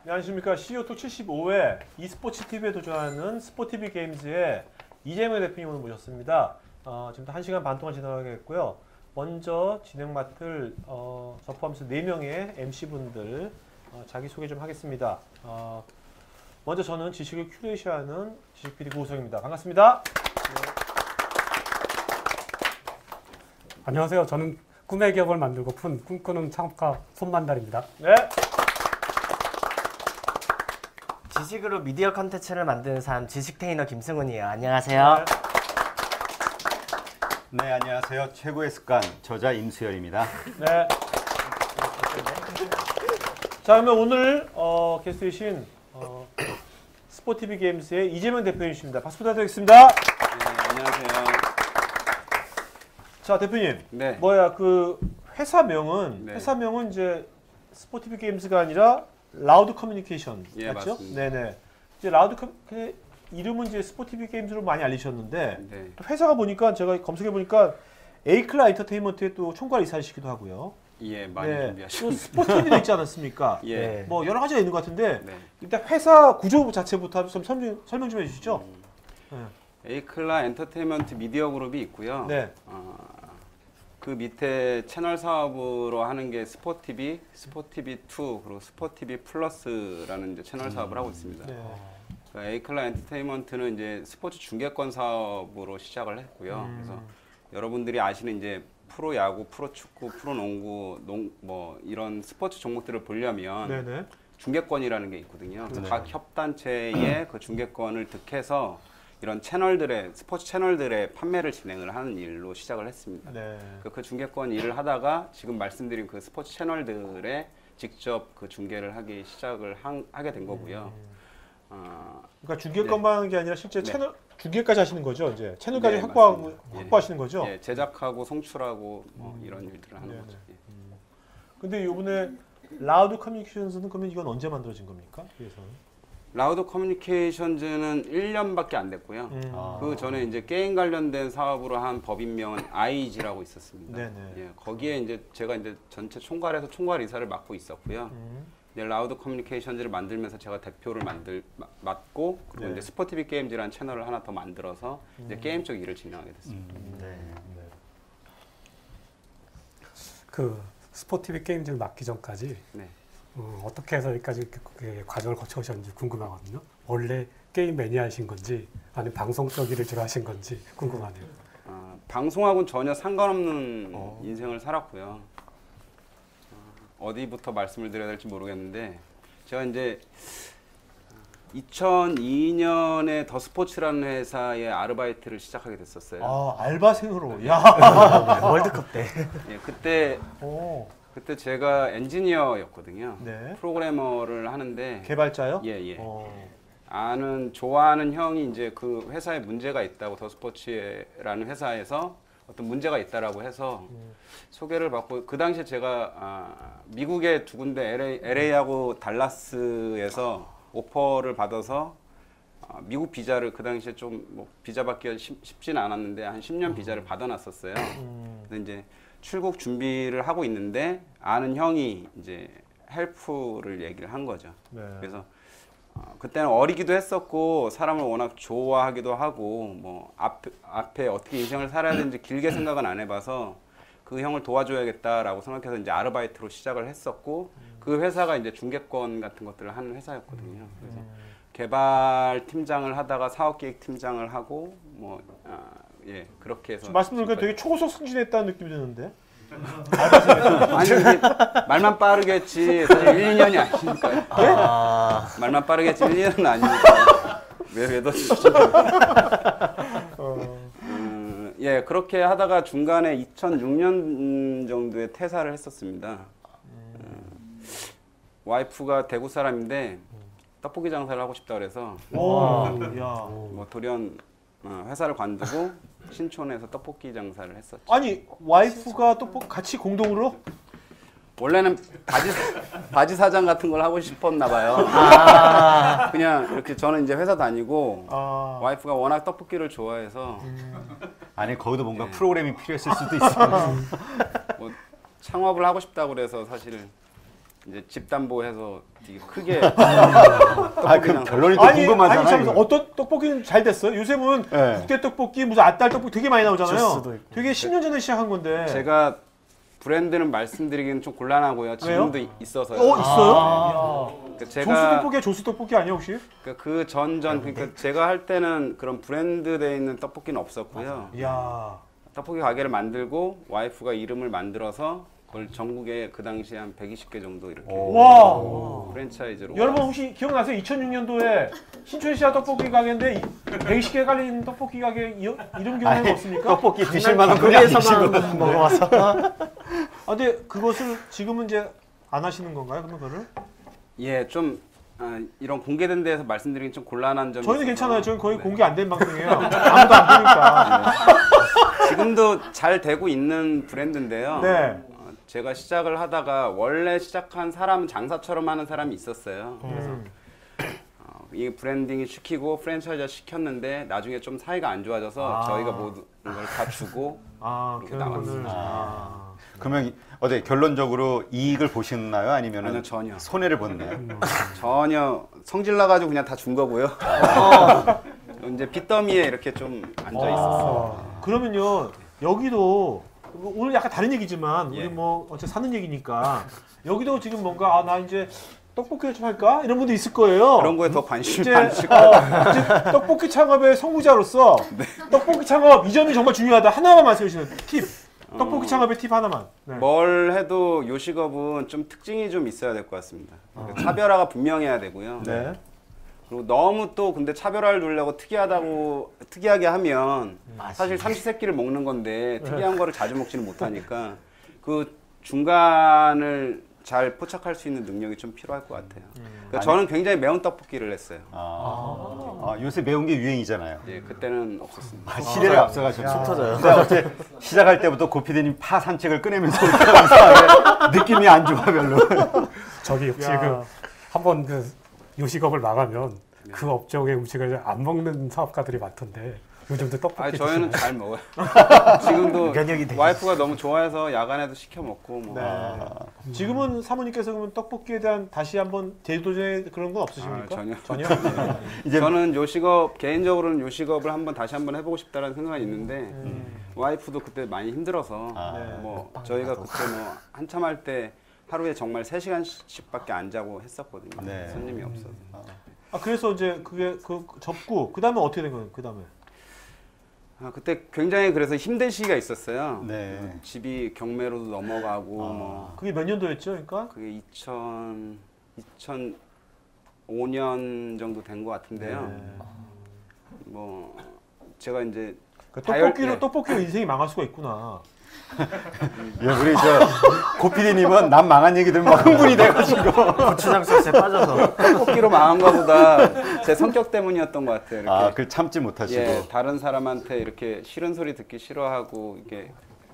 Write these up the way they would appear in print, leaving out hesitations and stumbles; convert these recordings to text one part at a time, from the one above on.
안녕하십니까. CO2 75회 e스포츠 TV에 도전하는 스포티비 게임즈의 이재명 대표님을 모셨습니다. 지금 1시간 반 동안 진행하겠고요. 먼저 진행 맡을 저 포함해서 4명의 MC분들 자기소개 좀 하겠습니다. 먼저 저는 지식을 큐레이션하는 지식PD 고우성입니다. 반갑습니다. 안녕하세요. 저는 꿈의 기업을 만들고픈 꿈꾸는 창업가 손만달입니다. 네. 지식으로 미디어 컨텐츠를 만드는 사람 지식 테이너 김승훈이에요. 안녕하세요. 네, 안녕하세요. 최고의 습관 저자 임수열입니다. 네. 자, 그러면 오늘 게스트이신 스포티비 게임즈의 이재명 대표님이십니다. 박수 부탁드리겠습니다. 네, 안녕하세요. 자, 대표님. 네. 뭐야, 그 회사명은 네. 회사명은 이제 스포티비 게임즈가 아니라 라우드 커뮤니케이션 예, 맞죠? 맞습니다. 네네. 이제 라우드 이름은 이제 스포티비 게임즈로 많이 알리셨는데 네. 또 회사가 보니까 제가 검색해 보니까 에이클라 엔터테인먼트의 또 총괄 이사이시기도 하고요. 예, 많이 네. 또 준비하셨습니다. 스포티비도 있지 않았습니까? 예. 네. 뭐 여러 가지가 있는 것 같은데 네. 일단 회사 구조 자체부터 좀 설명 좀 해주시죠. 에이클라 엔터테인먼트 미디어 그룹이 있고요. 네. 그 밑에 채널 사업으로 하는 게 스포티비, 스포티비2 그리고 스포티비 플러스라는 이제 채널 사업을 하고 있습니다. 네. 그러니까 에이클라 엔터테인먼트는 이제 스포츠 중계권 사업으로 시작을 했고요. 그래서 여러분들이 아시는 이제 프로 야구, 프로 축구, 프로 농구, 뭐 이런 스포츠 종목들을 보려면 네네. 중계권이라는 게 있거든요. 그래서 네. 각 협단체에 그 중계권을 득해서 이런 채널들의 스포츠 채널들의 판매를 진행을 하는 일로 시작을 했습니다. 네. 그 중계권 일을 하다가 지금 말씀드린 그 스포츠 채널들에 직접 그 중계를 하기 시작을 하게 된 거고요. 그러니까 중계권만 하는 게 아니라 실제 네. 채널 중계까지 하시는 거죠, 이제 채널까지 네, 맞습니다. 확보하시는 거죠. 예, 제작하고 송출하고 뭐 이런 일들을 하는 네네. 거죠. 예. 근데 이번에 라우드 커뮤니케이션즈는 그러면 이건 언제 만들어진 겁니까? 그래서는? 라우드 커뮤니케이션즈는 1년밖에 안 됐고요. 그 전에 이제 게임 관련된 사업으로 한 법인명은 IG라고 있었습니다. 네네. 예, 거기에 이제 제가 이제 전체 총괄에서 총괄 이사를 맡고 있었고요. 이제 라우드 커뮤니케이션즈를 만들면서 제가 대표를 맡고 그리고 네. 이제 스포티비 게임즈라는 채널을 하나 더 만들어서 이제 게임 쪽 일을 진행하게 됐습니다. 그 스포티비 게임즈를 맡기 전까지 네. 어떻게 해서 여기까지 그 과정을 거쳐오셨는지 궁금하거든요. 원래 게임 매니아이신 건지 아니면 방송 쪽 일을 주로 하신 건지 궁금하네요. 방송하고는 전혀 상관없는 인생을 살았고요. 어디부터 말씀을 드려야 될지 모르겠는데 제가 이제 2002년에 더 스포츠라는 회사에 아르바이트를 시작하게 됐었어요. 아, 알바생으로. 야. 월드컵 때. 예, 오. 그때 제가 엔지니어였거든요. 네. 프로그래머를 하는데 개발자요? 예. 어. 좋아하는 형이 이제 그 회사에 문제가 있다고 더 스포츠라는 회사에서 어떤 문제가 있다라고 해서 소개를 받고 그 당시에 제가 미국의 두 군데 LA하고 달라스에서 오퍼를 받아서 미국 비자를 그 당시에 좀 뭐 비자 받기가 쉽지는 않았는데 한 10년 비자를 받아놨었어요. 그래서 이제 출국 준비를 하고 있는데 아는 형이 이제 헬프를 얘기를 한 거죠. 네. 그래서 그때는 어리기도 했었고 사람을 워낙 좋아하기도 하고 뭐 앞에 어떻게 인생을 살아야 되는지 길게 생각은 안 해봐서 그 형을 도와줘야겠다라고 생각해서 이제 아르바이트로 시작을 했었고 그 회사가 이제 중계권 같은 것들을 하는 회사였거든요. 그래서 개발 팀장을 하다가 사업기획 팀장을 하고 예 그렇게 해서 말씀 들으니까 되게 초고속 승진했다는 느낌이 드는데. 아니 이게 말만 빠르게 했지 사실 1, 2년이 아니니까요. 말만 빠르게 했지 1, 2년은 아니니까 왜 넣으시죠? 예 그렇게 하다가 중간에 2006년 정도에 퇴사를 했었습니다. 와이프가 대구 사람인데 떡볶이 장사를 하고 싶다 그래서 오. 야. 뭐 돌연 회사를 관두고 신촌에서 떡볶이 장사를 했었죠. 아니, 와이프가 또 같이 공동으로? 원래는 바지 사장 같은 걸 하고 싶었나 봐요. 그냥 이렇게 저는 이제 회사 다니고 와이프가 워낙 떡볶이를 좋아해서 아니 거기도 뭔가 프로그램이 필요했을 수도 있어요. 뭐 창업을 하고 싶다고 그래서 사실 이제 집담보해서 되게 크게 아, 그 결론이 또 궁금하잖아요. 참 이거. 어떤 떡볶이는 잘 됐어요? 요새는 네. 국대 떡볶이, 무슨 아딸 떡볶이 되게 많이 나오잖아요. 주스도 있고. 되게 10년 전에 시작한 건데. 제가 브랜드는 말씀드리기는 좀 곤란하고요. 지금도 있어서요. 있어요? 그러니까 조수 제가 떡볶이야, 조수 떡볶이 아니야 혹시? 그 전전 그러니까 제가 할 때는 그런 브랜드돼 있는 떡볶이는 없었고요. 이야. 떡볶이 가게를 만들고 와이프가 이름을 만들어서 그걸 전국에 그 당시에 한 120개 정도 이렇게 와. 프랜차이즈로. 여러분 혹시 기억나세요? 2006년도에 신촌시야 떡볶이 가게인데 120개 깔린 떡볶이 가게 이름 기억나는 거 없습니까? 떡볶이 드실 만한 분이 아니시고. 거기에서만 먹어봐서. 아, 근데 그것을 지금은 이제 안 하시는 건가요? 그러면 그거를? 예, 좀 이런 공개된 데에서 말씀드리긴 좀 곤란한 점이 저희는 있어서. 괜찮아요. 저희는 거의 네. 공개 안 된 방송이에요. 아무도 안 보니까. 지금도 잘 되고 있는 브랜드인데요. 네. 제가 시작을 하다가 원래 시작한 사람은 장사처럼 하는 사람이 있었어요. 그래서 이 브랜딩이 시키고 프랜차이즈 시켰는데 나중에 좀 사이가 안 좋아져서 저희가 모든 걸 다 주고 그렇게 결론을. 나왔습니다. 그러면 어때 결론적으로 이익을 보시나요? 아니면 아니요, 전혀. 손해를 보나요? 전혀 성질 나가지고 그냥 다 준 거고요. 이제 빚더미에 이렇게 좀 앉아 있었어요. 그러면요, 여기도 오늘 약간 다른 얘기지만 예. 우리 뭐 어째 사는 얘기니까 여기도 지금 뭔가 나 이제 떡볶이를 좀 할까 이런 분도 있을 거예요. 그런 거에 더 관심이 이제, 많으실 거예요. 이제 떡볶이 창업의 선구자로서 떡볶이 창업 이 점이 정말 중요하다. 하나만 말씀해 주시면 팁. 떡볶이 창업의 팁 하나만. 네. 뭘 해도 요식업은 좀 특징이 좀 있어야 될 것 같습니다. 그러니까 차별화가 분명해야 되고요. 네. 그리고 너무 또 근데 차별화를 두려고 특이하게 하면 사실 삼시세끼를 먹는 건데 특이한 거를 자주 먹지는 못하니까 그 중간을 잘 포착할 수 있는 능력이 좀 필요할 것 같아요. 그러니까 저는 굉장히 매운 떡볶이를 했어요. 요새 매운 게 유행이잖아요. 예, 그때는 없었습니다. 시대를 앞서가셨죠. 속 터져요. 근데 어째 시작할 때부터 고피디님 파 산책을 꺼내면서 이렇게 하면서 느낌이 안 좋아 별로. 저기 지금 한번 그 요식업을 나가면 그 업종의 음식을 안 먹는 사업가들이 많던데 요즘도 떡볶이 저희는 드시나요? 잘 먹어요. 지금도 면역이 되게 와이프가 너무 좋아해서 야간에도 시켜 먹고 뭐. 네. 지금은 사모님께서 그러면 떡볶이에 대한 다시 한번 재도전의 그런 건 없으십니까? 전혀. 전혀. 이제 저는 요식업 개인적으로는 요식업을 다시 한번 해보고 싶다는 생각이 있는데 와이프도 그때 많이 힘들어서 뭐 저희가 그때 뭐 한참 할 때 하루에 정말 3시간씩밖에 안 자고 했었거든요. 네. 손님이 없어서. 그래서 이제 그게 접고 그다음에 어떻게 된 거예요? 그다음에. 그때 굉장히 그래서 힘든 시기가 있었어요. 네. 집이 경매로도 넘어가고 뭐 그게 몇 년도였죠? 그러니까? 그게 2005년 정도 된 것 같은데요. 뭐 제가 이제 떡볶이로 인생이 망할 수가 있구나. 예, 우리 고피디님은 남 망한 얘기 들으면 막 흥분이 돼가지고. 고추장 소스에 빠져서. 떡볶이로 망한 거보다 제 성격 때문이었던 것 같아요. 이렇게. 그걸 참지 못하시고. 예, 다른 사람한테 이렇게 싫은 소리 듣기 싫어하고 이게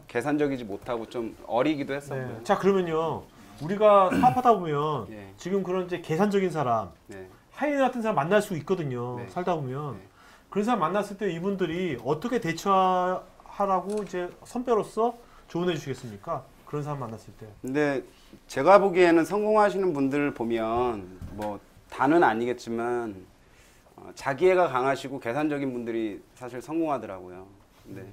계산적이지 못하고 좀 어리기도 했었고요. 네. 자, 그러면요. 우리가 사업하다 보면 예. 지금 그런 이제 계산적인 사람, 네. 하이에나 같은 사람 만날 수 있거든요. 네. 살다 보면. 네. 그런 사람 만났을 때 이분들이 어떻게 대처하라고 이제 선배로서 조언해 주시겠습니까? 그런 사람 만났을 때. 근데 제가 보기에는 성공하시는 분들 보면 뭐 다는 아니겠지만 자기애가 강하시고 계산적인 분들이 사실 성공하더라고요. 근데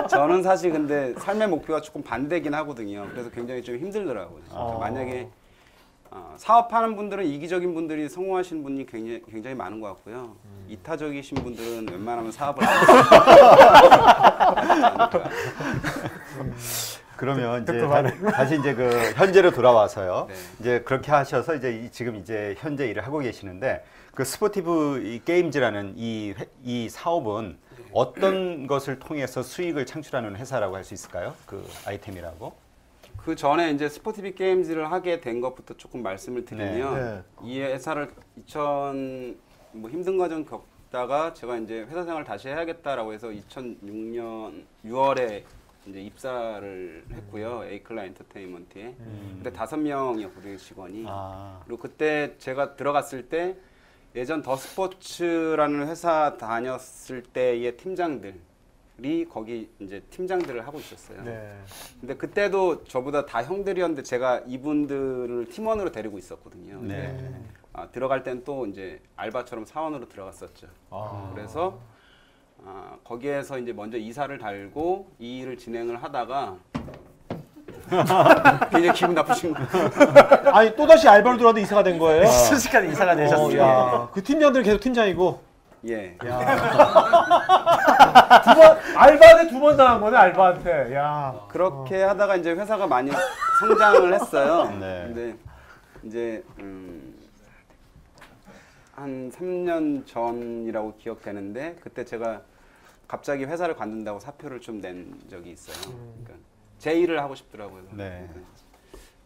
저는 사실 근데 삶의 목표가 조금 반대긴 하거든요. 그래서 굉장히 좀 힘들더라고요. 만약에 사업하는 분들은 이기적인 분들이 성공하시는 분이 굉장히 많은 것 같고요. 이타적이신 분들은 웬만하면 사업을 안 하시니까. 그러면 이제 다시 이제 그 현재로 돌아와서요. 네. 이제 그렇게 하셔서 이제 지금 이제 현재 일을 하고 계시는데 그 스포티브 게임즈라는 이 사업은 어떤 것을 통해서 수익을 창출하는 회사라고 할 수 있을까요? 그 아이템이라고? 그 전에 이제 스포티비 게임즈를 하게 된 것부터 조금 말씀을 드리면 네. 이 회사를 뭐 힘든 과정 겪다가 제가 이제 회사 생활을 다시 해야겠다라고 해서 2006년 6월에 이제 입사를 했고요. 에이클라 엔터테인먼트에. 그때 5명이었거든요, 직원이. 그리고 그때 제가 들어갔을 때 예전 더 스포츠라는 회사 다녔을 때의 팀장들 거기 이제 팀장들을 하고 있었어요. 네. 근데 그때도 저보다 다 형들이었는데 제가 이분들을 팀원으로 데리고 있었거든요. 네. 근데, 들어갈 땐 또 이제 알바처럼 사원으로 들어갔었죠. 아. 그래서 거기에서 이제 먼저 이사를 달고 이 일을 진행을 하다가 굉장히 기분 나쁘신 거. 아니 또다시 알바로 들어왔는데 이사가 된 거예요? 순식간에 이사가 되셨어요. 야. 그 팀장들은 계속 팀장이고. 예. 알바한테 두 번 당한 거네, 알바한테. 야. 그렇게 하다가 이제 회사가 많이 성장을 했어요. 네. 근데 이제 한 3년 전이라고 기억되는데 그때 제가 갑자기 회사를 관둔다고 사표를 좀 낸 적이 있어요. 그러니까 제 일을 하고 싶더라고요. 네.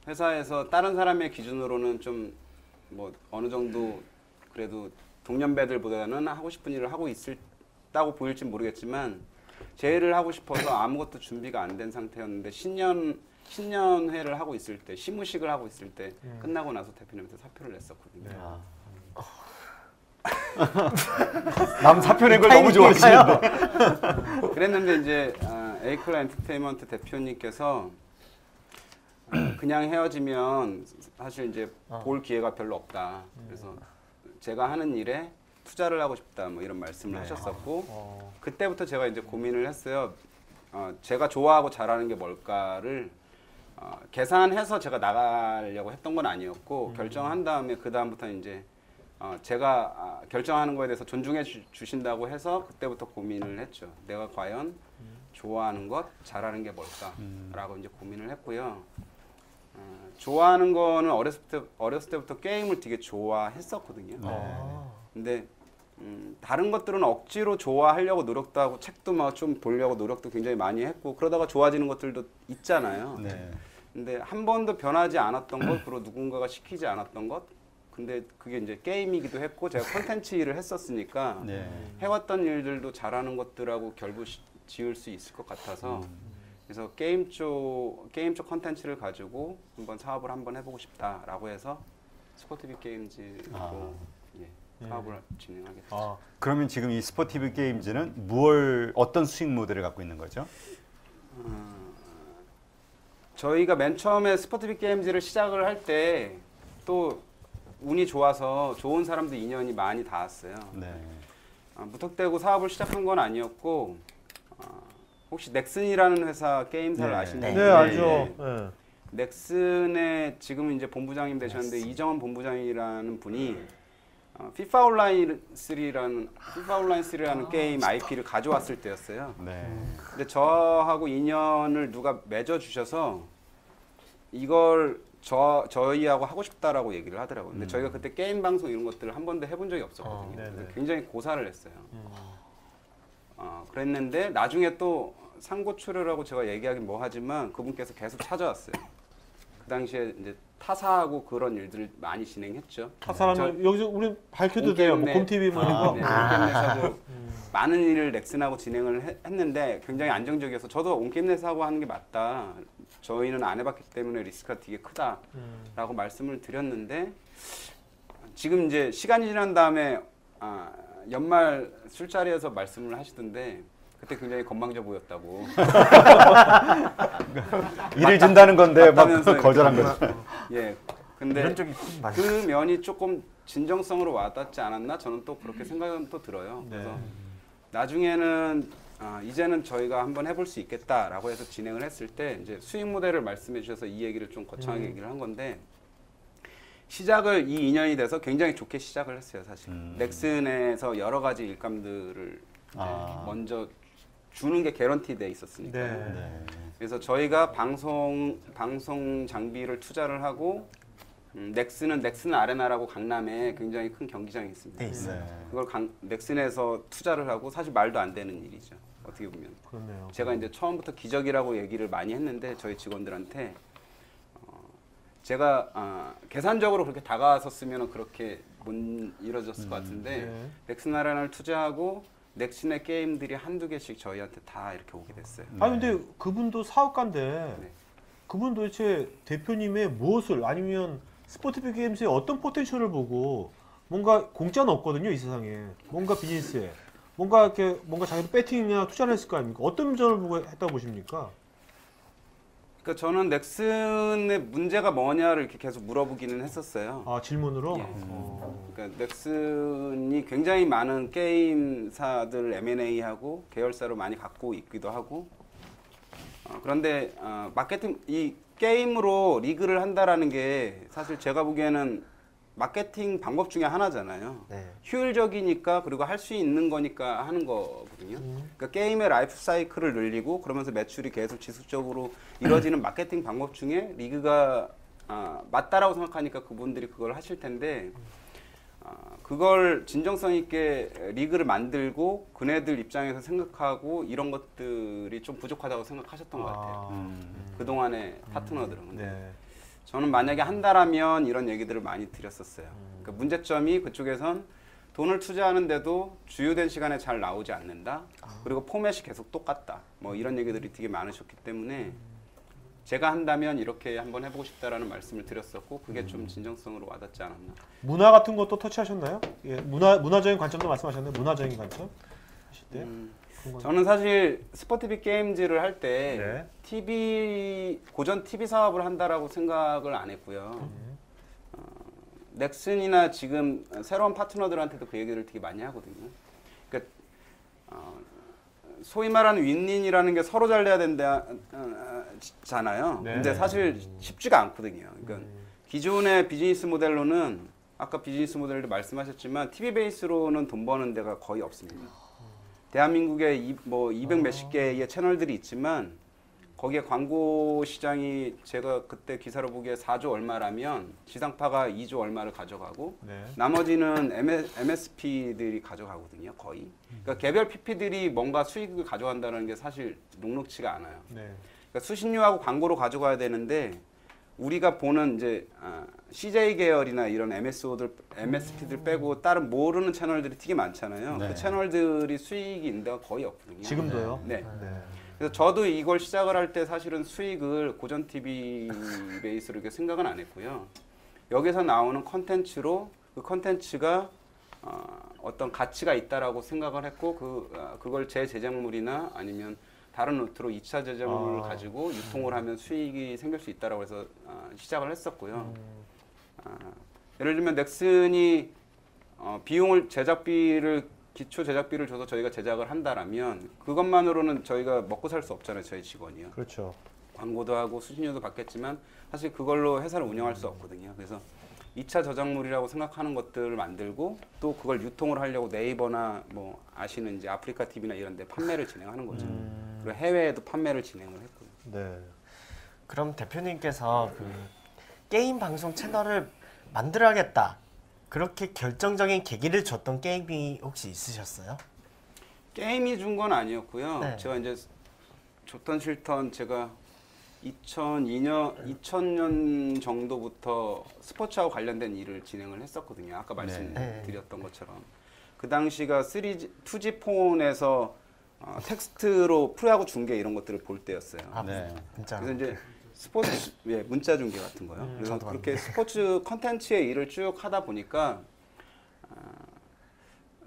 회사에서 다른 사람의 기준으로는 좀 뭐 어느 정도 그래도 동년배들보다는 하고 싶은 일을 하고 있다고 보일진 모르겠지만 제 일을 하고 싶어서 아무것도 준비가 안 된 상태였는데 신년회를 하고 있을 때 시무식을 하고 있을 때 끝나고 나서 대표님한테 사표를 냈었거든요. 네. 남 사표 낸 걸 너무 좋아하시는데. 그랬는데 이제 에이클라 엔터테인먼트 대표님께서 그냥 헤어지면 사실 이제 볼 기회가 별로 없다. 그래서 제가 하는 일에 투자를 하고 싶다 뭐 이런 말씀을 하셨었고 그때부터 제가 이제 고민을 했어요. 제가 좋아하고 잘하는 게 뭘까를 계산해서 제가 나가려고 했던 건 아니었고 결정한 다음에 그 다음부터는 이제 제가 결정하는 거에 대해서 존중해 주신다고 해서 그때부터 고민을 했죠. 내가 과연 좋아하는 것, 잘하는 게 뭘까라고 이제 고민을 했고요. 좋아하는 거는 어렸을 때부터 게임을 되게 좋아했었거든요. 근데 다른 것들은 억지로 좋아하려고 노력도 하고 책도 막 좀 보려고 노력도 굉장히 많이 했고 그러다가 좋아지는 것들도 있잖아요. 네. 근데 한 번도 변하지 않았던 것, 그리고 누군가가 시키지 않았던 것. 근데 그게 이제 게임이기도 했고 제가 콘텐츠 일을 했었으니까 네. 해왔던 일들도 잘하는 것들하고 결부 지을 수 있을 것 같아서 그래서 게임 쪽 콘텐츠를 가지고 한번 사업을 한번 해보고 싶다라고 해서 스포티비 게임즈로 사업을 진행하게 됐죠. 그러면 지금 이 스포티브 게임즈는 어떤 수익 모델을 갖고 있는 거죠? 저희가 맨 처음에 스포티비 게임즈를 시작을 할 때 또 운이 좋아서 좋은 사람들 인연이 많이 닿았어요. 네. 무턱대고 사업을 시작한 건 아니었고 혹시 넥슨이라는 회사 게임사를 네. 아시나요? 네, 알죠. 네. 넥슨의 지금 이제 본부장님 되셨는데 이정원 본부장이라는 분이 FIFA 온라인 3라는 게임 IP를 가져왔을 때였어요. 네. 근데 저하고 인연을 누가 맺어 주셔서 이걸 저희하고 하고 싶다라고 얘기를 하더라고요. 근데 저희가 그때 게임 방송 이런 것들을 한 번도 해본 적이 없었거든요. 네네. 그래서 굉장히 고사를 했어요. 그랬는데 나중에 또 상고추려라고 제가 얘기하긴 뭐하지만 그분께서 계속 찾아왔어요. 그 당시에 이제 타사하고 그런 일들을 많이 진행했죠. 사람은 여기서 우리 밝혀도 돼요. 뭐 곰TV 뭐 이런 거. 네, 온게임넷하고 많은 일을 넥슨하고 진행을 했는데 굉장히 안정적이어서 저도 온게임넷하고 하는 게 맞다. 저희는 안 해봤기 때문에 리스크가 되게 크다라고 말씀을 드렸는데 지금 이제 시간이 지난 다음에 연말 술자리에서 말씀을 하시던데 그때 굉장히 건방져 보였다고. 일을 준다는 건데 막 맞다면서 거절한 이렇게. 거죠. 예. 근데 이런 적이 많이 그 면이 조금 진정성으로 와닿지 않았나 저는 또 그렇게 생각은 또 들어요. 그래서 나중에는 이제는 저희가 한번 해볼 수 있겠다라고 해서 진행을 했을 때 이제 수익 모델을 말씀해 주셔서 이 얘기를 좀 거창하게 얘기를 한 건데 시작을 이 2년이 돼서 굉장히 좋게 시작을 했어요 사실. 넥슨에서 여러 가지 일감들을 먼저 주는 게 개런티돼 있었으니까. 네. 그래서 저희가 방송 장비를 투자를 하고 넥슨 아레나라고 강남에 굉장히 큰 경기장이 있습니다. 네, 있어요. 그걸 넥슨에서 투자를 하고 사실 말도 안 되는 일이죠. 어떻게 보면. 그렇네요. 제가 이제 처음부터 기적이라고 얘기를 많이 했는데 저희 직원들한테 제가 계산적으로 그렇게 다가섰으면 그렇게 못 이루어졌을 것 같은데 네. 넥슨 아레나를 투자하고 넥슨의 게임들이 한두 개씩 저희한테 다 이렇게 오게 됐어요. 아니 근데 그분도 사업가인데 네. 그분 도대체 대표님의 무엇을 아니면 스포티비 게임즈의 어떤 포텐셜을 보고 뭔가 공짜는 없거든요 이 세상에 뭔가 비즈니스에 뭔가 이렇게 뭔가 자기도 배팅이나 투자를 했을 거 아닙니까? 어떤 점을 보고 했다고 보십니까? 그러니까 저는 넥슨의 문제가 뭐냐를 이렇게 계속 물어보기는 했었어요. 아, 질문으로? 예. 그러니까 넥슨이 굉장히 많은 게임사들 M&A하고 계열사로 많이 갖고 있기도 하고 그런데 마케팅 이 게임으로 리그를 한다라는 게 사실 제가 보기에는 마케팅 방법 중에 하나잖아요. 네. 효율적이니까 그리고 할 수 있는 거니까 하는 거거든요. 그러니까 게임의 라이프 사이클을 늘리고 그러면서 매출이 계속 지속적으로 이루어지는 마케팅 방법 중에 리그가 맞다라고 생각하니까 그분들이 그걸 하실 텐데 그걸 진정성 있게 리그를 만들고 그네들 입장에서 생각하고 이런 것들이 좀 부족하다고 생각하셨던 것 같아요. 그동안의 파트너들은. 네. 저는 만약에 한다라면 이런 얘기들을 많이 드렸었어요. 그러니까 문제점이 그쪽에선 돈을 투자하는데도 주요된 시간에 잘 나오지 않는다. 그리고 포맷이 계속 똑같다. 뭐 이런 얘기들이 되게 많으셨기 때문에 제가 한다면 이렇게 한번 해보고 싶다라는 말씀을 드렸었고 그게 좀 진정성으로 와닿지 않았나. 문화 같은 것도 터치하셨나요? 예, 문화적인 관점도 말씀하셨나요? 문화적인 관점 하실 때? 그런 건- 저는 사실 스포티비 게임즈를 할 때 네. 고전 TV 사업을 한다라고 생각을 안 했고요. 넥슨이나 지금 새로운 파트너들한테도 그 얘기를 되게 많이 하거든요. 그러니까 소위 말하는 윈윈이라는 게 서로 잘 돼야 된다잖아요. 네. 근데 사실 쉽지가 않거든요. 그러니까 기존의 비즈니스 모델로는 아까 비즈니스 모델도 말씀하셨지만 TV 베이스로는 돈 버는 데가 거의 없습니다. 대한민국에 200 몇십 개의 채널들이 있지만 거기에 광고 시장이 제가 그때 기사로 보기에 4조 얼마라면 지상파가 2조 얼마를 가져가고 네. 나머지는 MSP들이 가져가거든요, 거의. 그러니까 개별 PP들이 뭔가 수익을 가져간다는 게 사실 녹록치가 않아요. 네. 그러니까 수신료하고 광고로 가져가야 되는데 우리가 보는 이제 CJ 계열이나 이런 MSP들 빼고 다른 모르는 채널들이 되게 많잖아요. 네. 그 채널들이 수익이 있는 데가 거의 없거든요. 지금도요? 네. 네. 그래서 저도 이걸 시작을 할 때 사실은 수익을 고전 TV 베이스로 이렇게 생각은 안 했고요. 여기서 나오는 컨텐츠로 그 컨텐츠가 어떤 가치가 있다라고 생각을 했고 그걸 제 제작물이나 아니면 다른 루트로 2차 제작물을 가지고 유통을 하면 수익이 생길 수 있다라고 해서 시작을 했었고요. 예를 들면 넥슨이 비용을 기초 제작비를 줘서 저희가 제작을 한다라면 그것만으로는 저희가 먹고 살 수 없잖아요. 저희 직원이요. 그렇죠. 광고도 하고 수신료도 받겠지만 사실 그걸로 회사를 운영할 수 없거든요. 그래서 2차 저작물이라고 생각하는 것들을 만들고 또 그걸 유통을 하려고 네이버나 뭐 아시는 이제 아프리카 TV나 이런 데 판매를 진행하는 거죠. 그리고 해외에도 판매를 진행을 했고요. 네. 그럼 대표님께서 그 게임 방송 채널을 만들어야겠다. 그렇게 결정적인 계기를 줬던 게임이 혹시 있으셨어요? 게임이 준 건 아니었고요. 네. 제가 이제 좋던 싫던 제가 2000년 정도부터 스포츠하고 관련된 일을 진행을 했었거든요. 아까 말씀드렸던 것처럼. 그 당시가 2G 폰에서 텍스트로 프로야구 중계 이런 것들을 볼 때였어요. 네. 진짜. 그래서 이제 스포츠 문자 중계 같은 거요. 그래서 그렇게 스포츠 컨텐츠의 일을 쭉 하다 보니까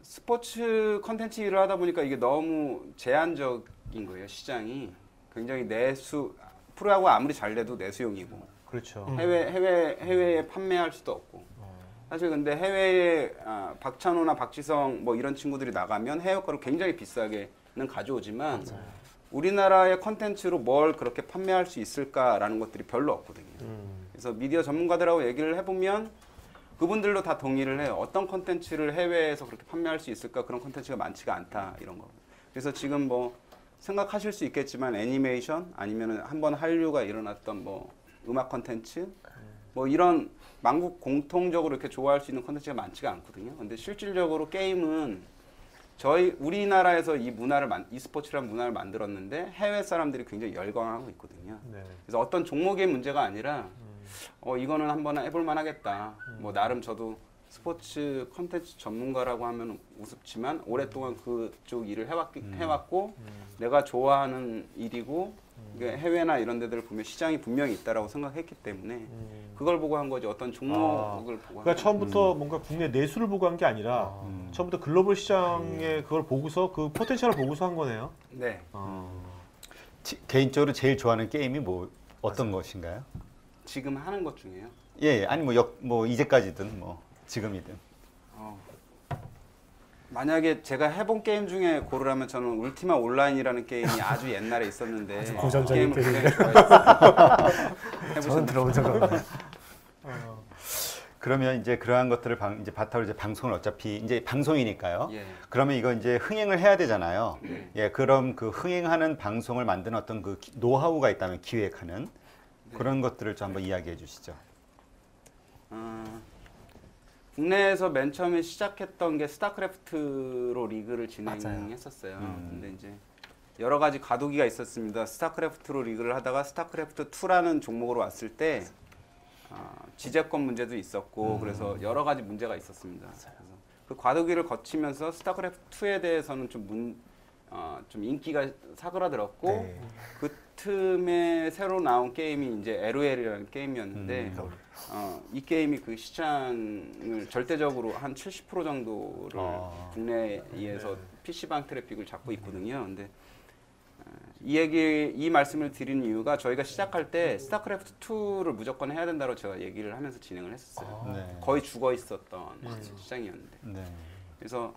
스포츠 컨텐츠 일을 하다 보니까 이게 너무 제한적인 거예요. 시장이 굉장히 프로야구 아무리 잘 돼도 내수용이고 그렇죠. 해외에 판매할 수도 없고. 사실 근데 해외에 박찬호나 박지성 뭐 이런 친구들이 나가면 해외 거를 굉장히 비싸게는 가져오지만 우리나라의 컨텐츠로 뭘 그렇게 판매할 수 있을까라는 것들이 별로 없거든요. 그래서 미디어 전문가들하고 얘기를 해보면 그분들도 다 동의를 해요. 어떤 컨텐츠를 해외에서 그렇게 판매할 수 있을까? 그런 컨텐츠가 많지가 않다 이런 거. 그래서 지금 뭐 생각하실 수 있겠지만 애니메이션 아니면은 한번 한류가 일어났던 뭐 음악 컨텐츠 뭐 이런 만국 공통적으로 이렇게 좋아할 수 있는 컨텐츠가 많지가 않거든요. 근데 실질적으로 게임은 우리나라에서 이 스포츠라는 문화를 만들었는데 해외 사람들이 굉장히 열광하고 있거든요. 네. 그래서 어떤 종목의 문제가 아니라 이거는 한번 해볼 만하겠다. 뭐 나름 저도 스포츠 콘텐츠 전문가라고 하면 우습지만 오랫동안 그쪽 일을 해왔고 내가 좋아하는 일이고 이게 해외나 이런 데들 보면 시장이 분명히 있다라고 생각했기 때문에 그걸 보고 한 거지 어떤 종목을 보고 그러니까 한 처음부터 뭔가 국내 내수를 보고 한 게 아니라 처음부터 글로벌 시장에 그걸 보고서 그 포텐셜을 보고서 한 거네요. 네. 개인적으로 제일 좋아하는 게임이 뭐 어떤 것인가요? 지금 하는 것 중에요. 예, 아니 뭐 이제까지든 뭐 지금이든. 만약에 제가 해본 게임 중에 고르라면 저는 울티마 온라인이라는 게임이 아주 옛날에 있었는데 아주 고전적인 게임을 게임인데. 굉장히 좋아했어요. 저는 해보셨나요? 들어본 적은 없네요. 그러면 이제 그러한 것들을 이제 바탕으로 이제 방송을 어차피 이제 방송이니까요. 예. 그러면 이거 이제 흥행을 해야 되잖아요. 네. 예, 그럼 그 흥행하는 방송을 만드는 어떤 그 노하우가 있다면 기획하는 그런 것들을 좀 한번 이야기해 주시죠. 국내에서 맨 처음에 시작했던 게 스타크래프트로 리그를 진행했었어요. 근데 이제 여러 가지 과도기가 있었습니다. 스타크래프트로 리그를 하다가 스타크래프트 2라는 종목으로 왔을 때 지재권 문제도 있었고 그래서 여러 가지 문제가 있었습니다. 그래서 그 과도기를 거치면서 스타크래프트 2에 대해서는 좀 인기가 사그라들었고 그 틈에 새로 나온 게임이 이제 LOL이라는 게임이었는데 이 게임이 그 시장을 절대적으로 한 70% 정도를 국내에서 PC방 트래픽을 잡고 있거든요. 근데 이 말씀을 드리는 이유가 저희가 시작할 때 스타크래프트 2를 무조건 해야 된다고 제가 얘기를 하면서 진행을 했었어요. 네. 거의 죽어 있었던 시장이었는데. 네. 그래서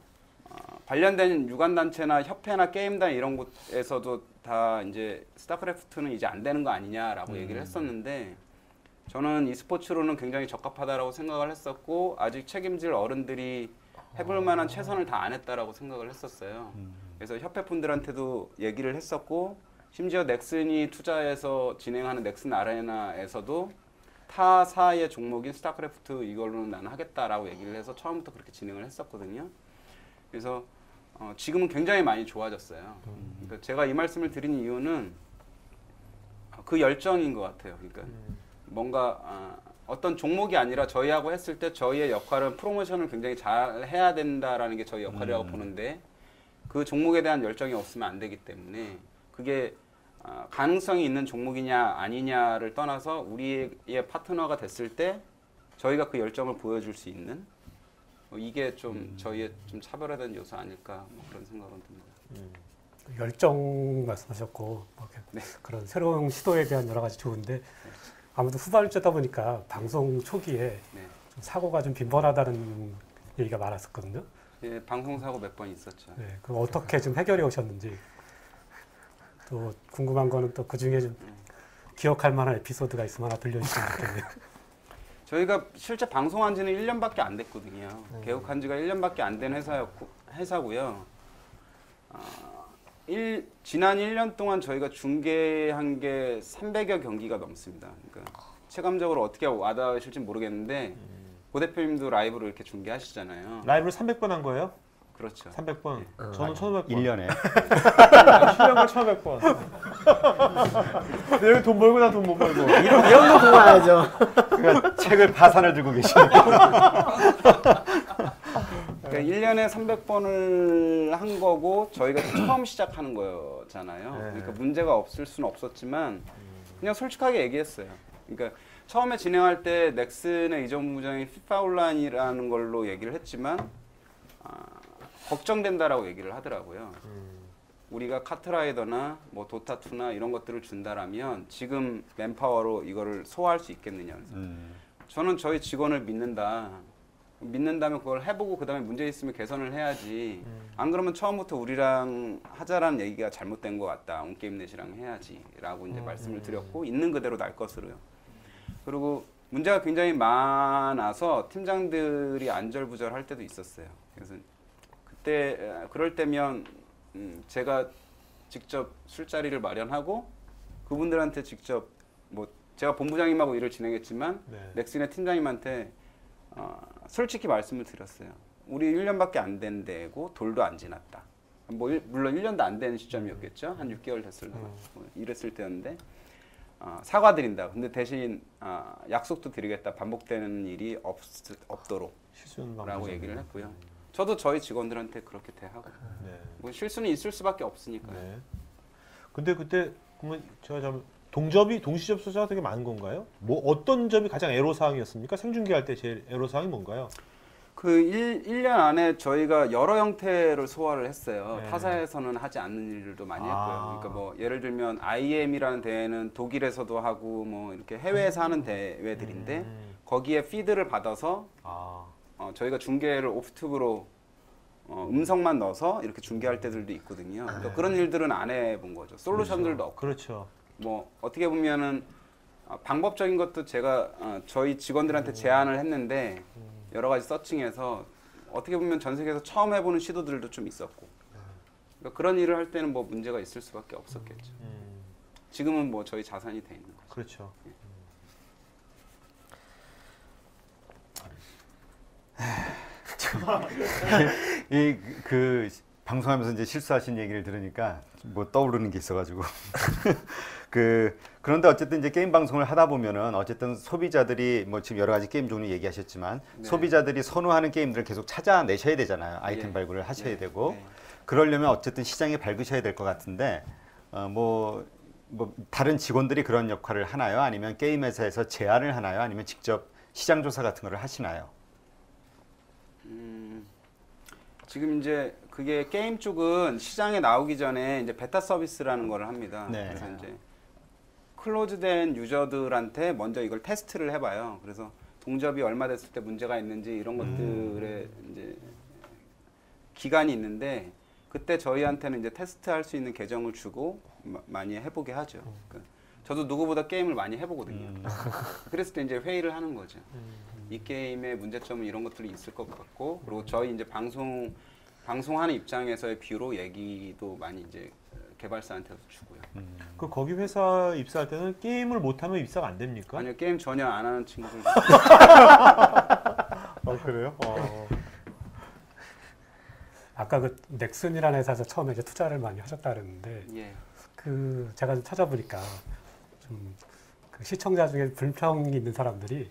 관련된 유관단체나 협회나 게임단 이런 곳에서도 다 이제 스타크래프트는 이제 안 되는 거 아니냐라고 얘기를 했었는데 저는 e스포츠로는 굉장히 적합하다라고 생각을 했었고 아직 책임질 어른들이 해볼 만한 최선을 다 안 했다라고 생각을 했었어요. 그래서 협회 분들한테도 얘기를 했었고 심지어 넥슨이 투자해서 진행하는 넥슨 아레나에서도 타사의 종목인 스타크래프트 이걸로는 나는 하겠다라고 얘기를 해서 처음부터 그렇게 진행을 했었거든요. 그래서 지금은 굉장히 많이 좋아졌어요. 그러니까 제가 이 말씀을 드린 이유는 그 열정인 것 같아요. 그러니까 뭔가 어떤 종목이 아니라 저희하고 했을 때 저희의 역할은 프로모션을 굉장히 잘 해야 된다라는 게 저희 역할이라고 보는데 그 종목에 대한 열정이 없으면 안 되기 때문에 그게 가능성이 있는 종목이냐 아니냐를 떠나서 우리의 파트너가 됐을 때 저희가 그 열정을 보여줄 수 있는 이게 좀 저희의 좀 차별화된 요소 아닐까 뭐 그런 생각은 듭니다. 열정 말씀하셨고 뭐 네. 그런 새로운 시도에 대한 여러 가지 좋은데 아무래도 후발주다 보니까 방송 초기에 네. 좀 사고가 좀 빈번하다는 얘기가 많았었거든요. 예, 방송 사고 몇 번 있었죠. 네, 그럼 어떻게 좀 해결해 오셨는지 또 궁금한 거는 또 그 중에 좀 기억할 만한 에피소드가 있으면 하나 들려주시면 좋겠네요. 저희가 실제 방송한 지는 1년밖에 안 됐거든요. 개국한 지가 1년밖에 안 된 회사고요. 지난 1년 동안 저희가 중계한 게 300여 경기가 넘습니다. 그러니까 체감적으로 어떻게 와닿으실지 모르겠는데 고 대표님도 라이브로 이렇게 중계하시잖아요. 라이브를 300번 한 거예요? 그렇죠. 300번. 저는 1500번. 1년에. 7년간 1500번. 근데 여기 돈 벌고 나 돈 못 벌고. 이런 거 보고 와야죠. 그러니까 책을 파산을 들고 계시네요. 그러니까 1년에 300번을 한 거고 저희가 처음 시작하는 거잖아요. 네. 그러니까 문제가 없을 수는 없었지만 그냥 솔직하게 얘기했어요. 그러니까 처음에 진행할 때 넥슨의 이전 부장이 FIFA 온라인이라는 걸로 얘기를 했지만 걱정된다라고 얘기를 하더라고요. 우리가 카트라이더나 뭐 도타2나 이런 것들을 준다라면 지금 맨파워로 이거를 소화할 수 있겠느냐. 저는 저희 직원을 믿는다면 그걸 해보고 그 다음에 문제 있으면 개선을 해야지. 안 그러면 처음부터 우리랑 하자라는 얘기가 잘못된 것 같다. 온게임넷이랑 해야지라고 이제 말씀을 드렸고 있는 그대로 날 것으로요. 그리고 문제가 굉장히 많아서 팀장들이 안절부절할 때도 있었어요. 그래서 그럴 때면 제가 직접 술자리를 마련하고 그분들한테 직접 뭐 제가 본부장님하고 일을 진행했지만 네. 넥슨의 팀장님한테 솔직히 말씀을 드렸어요. 우리 1년밖에 안 된 데고 돌도 안 지났다. 물론 1년도 안 된 시점이었겠죠. 한 6개월 됐을 때 이랬을 때였는데 사과드린다. 근데 대신 약속도 드리겠다. 반복되는 일이 없도록 실수는 라고 방법이죠. 얘기를 했고요. 저도 저희 직원들한테 그렇게 대하고 네. 뭐 실수는 있을 수밖에 없으니까요. 네. 근데 그때 그러면 제가 좀 동시 접수자가 되게 많은 건가요? 뭐 어떤 점이 가장 애로사항이었습니까? 생중계할 때 제일 애로사항이 뭔가요? 그 1년 안에 저희가 여러 형태를 소화를 했어요. 네. 타사에서는 하지 않는 일들도 많이 아. 했고요. 그러니까 뭐 예를 들면 IM이라는 대회는 독일에서도 하고 뭐 이렇게 해외에서 하는 대회들인데 거기에 피드를 받아서 아, 저희가 중계를 오프튜브로 음성만 넣어서 이렇게 중계할 때들도 있거든요. 그러니까 그런 일들은 안 해본 거죠. 솔루션들도 없고. 그렇죠. 뭐 어떻게 보면은 방법적인 것도 제가 저희 직원들한테 제안을 했는데 여러 가지 서칭해서 어떻게 보면 전 세계에서 처음 해보는 시도들도 좀 있었고 그러니까 그런 일을 할 때는 뭐 문제가 있을 수밖에 없었겠죠. 지금은 뭐 저희 자산이 돼 있는 거죠. 그렇죠. 이 그 방송하면서 이제 실수하신 얘기를 들으니까 뭐 떠오르는 게 있어가지고 그런데 어쨌든 이제 게임 방송을 하다 보면은 어쨌든 소비자들이 뭐 지금 여러 가지 게임 종류 얘기하셨지만 네. 소비자들이 선호하는 게임들을 계속 찾아내셔야 되잖아요. 아이템 예. 발굴을 하셔야 네. 되고 네. 그러려면 어쨌든 시장에 밝으셔야 될 것 같은데 뭐 다른 직원들이 그런 역할을 하나요? 아니면 게임 회사에서 제안을 하나요? 아니면 직접 시장 조사 같은 거를 하시나요? 지금 이제 그게 게임 쪽은 시장에 나오기 전에 이제 베타 서비스라는 걸 합니다. 네. 그래서 이제 클로즈된 유저들한테 먼저 이걸 테스트를 해봐요. 그래서 동접이 얼마 됐을 때 문제가 있는지 이런 것들에 이제 기간이 있는데 그때 저희한테는 이제 테스트할 수 있는 계정을 주고 많이 해보게 하죠. 그러니까 저도 누구보다 게임을 많이 해보거든요. 그랬을 때 이제 회의를 하는 거죠. 이 게임의 문제점은 이런 것들이 있을 것 같고 그리고 저희 이제 방송하는 입장에서의 뷰로 얘기도 많이 이제 개발사한테도 주고요. 그 거기 회사 입사할 때는 게임을 못하면 입사가 안 됩니까? 아니요 게임 전혀 안 하는 친구들. 그래요? 아까 그 넥슨이라는 회사에서 처음에 이제 투자를 많이 하셨다 그랬는데 예. 그 제가 좀 찾아보니까 좀 그 시청자 중에 불평이 있는 사람들이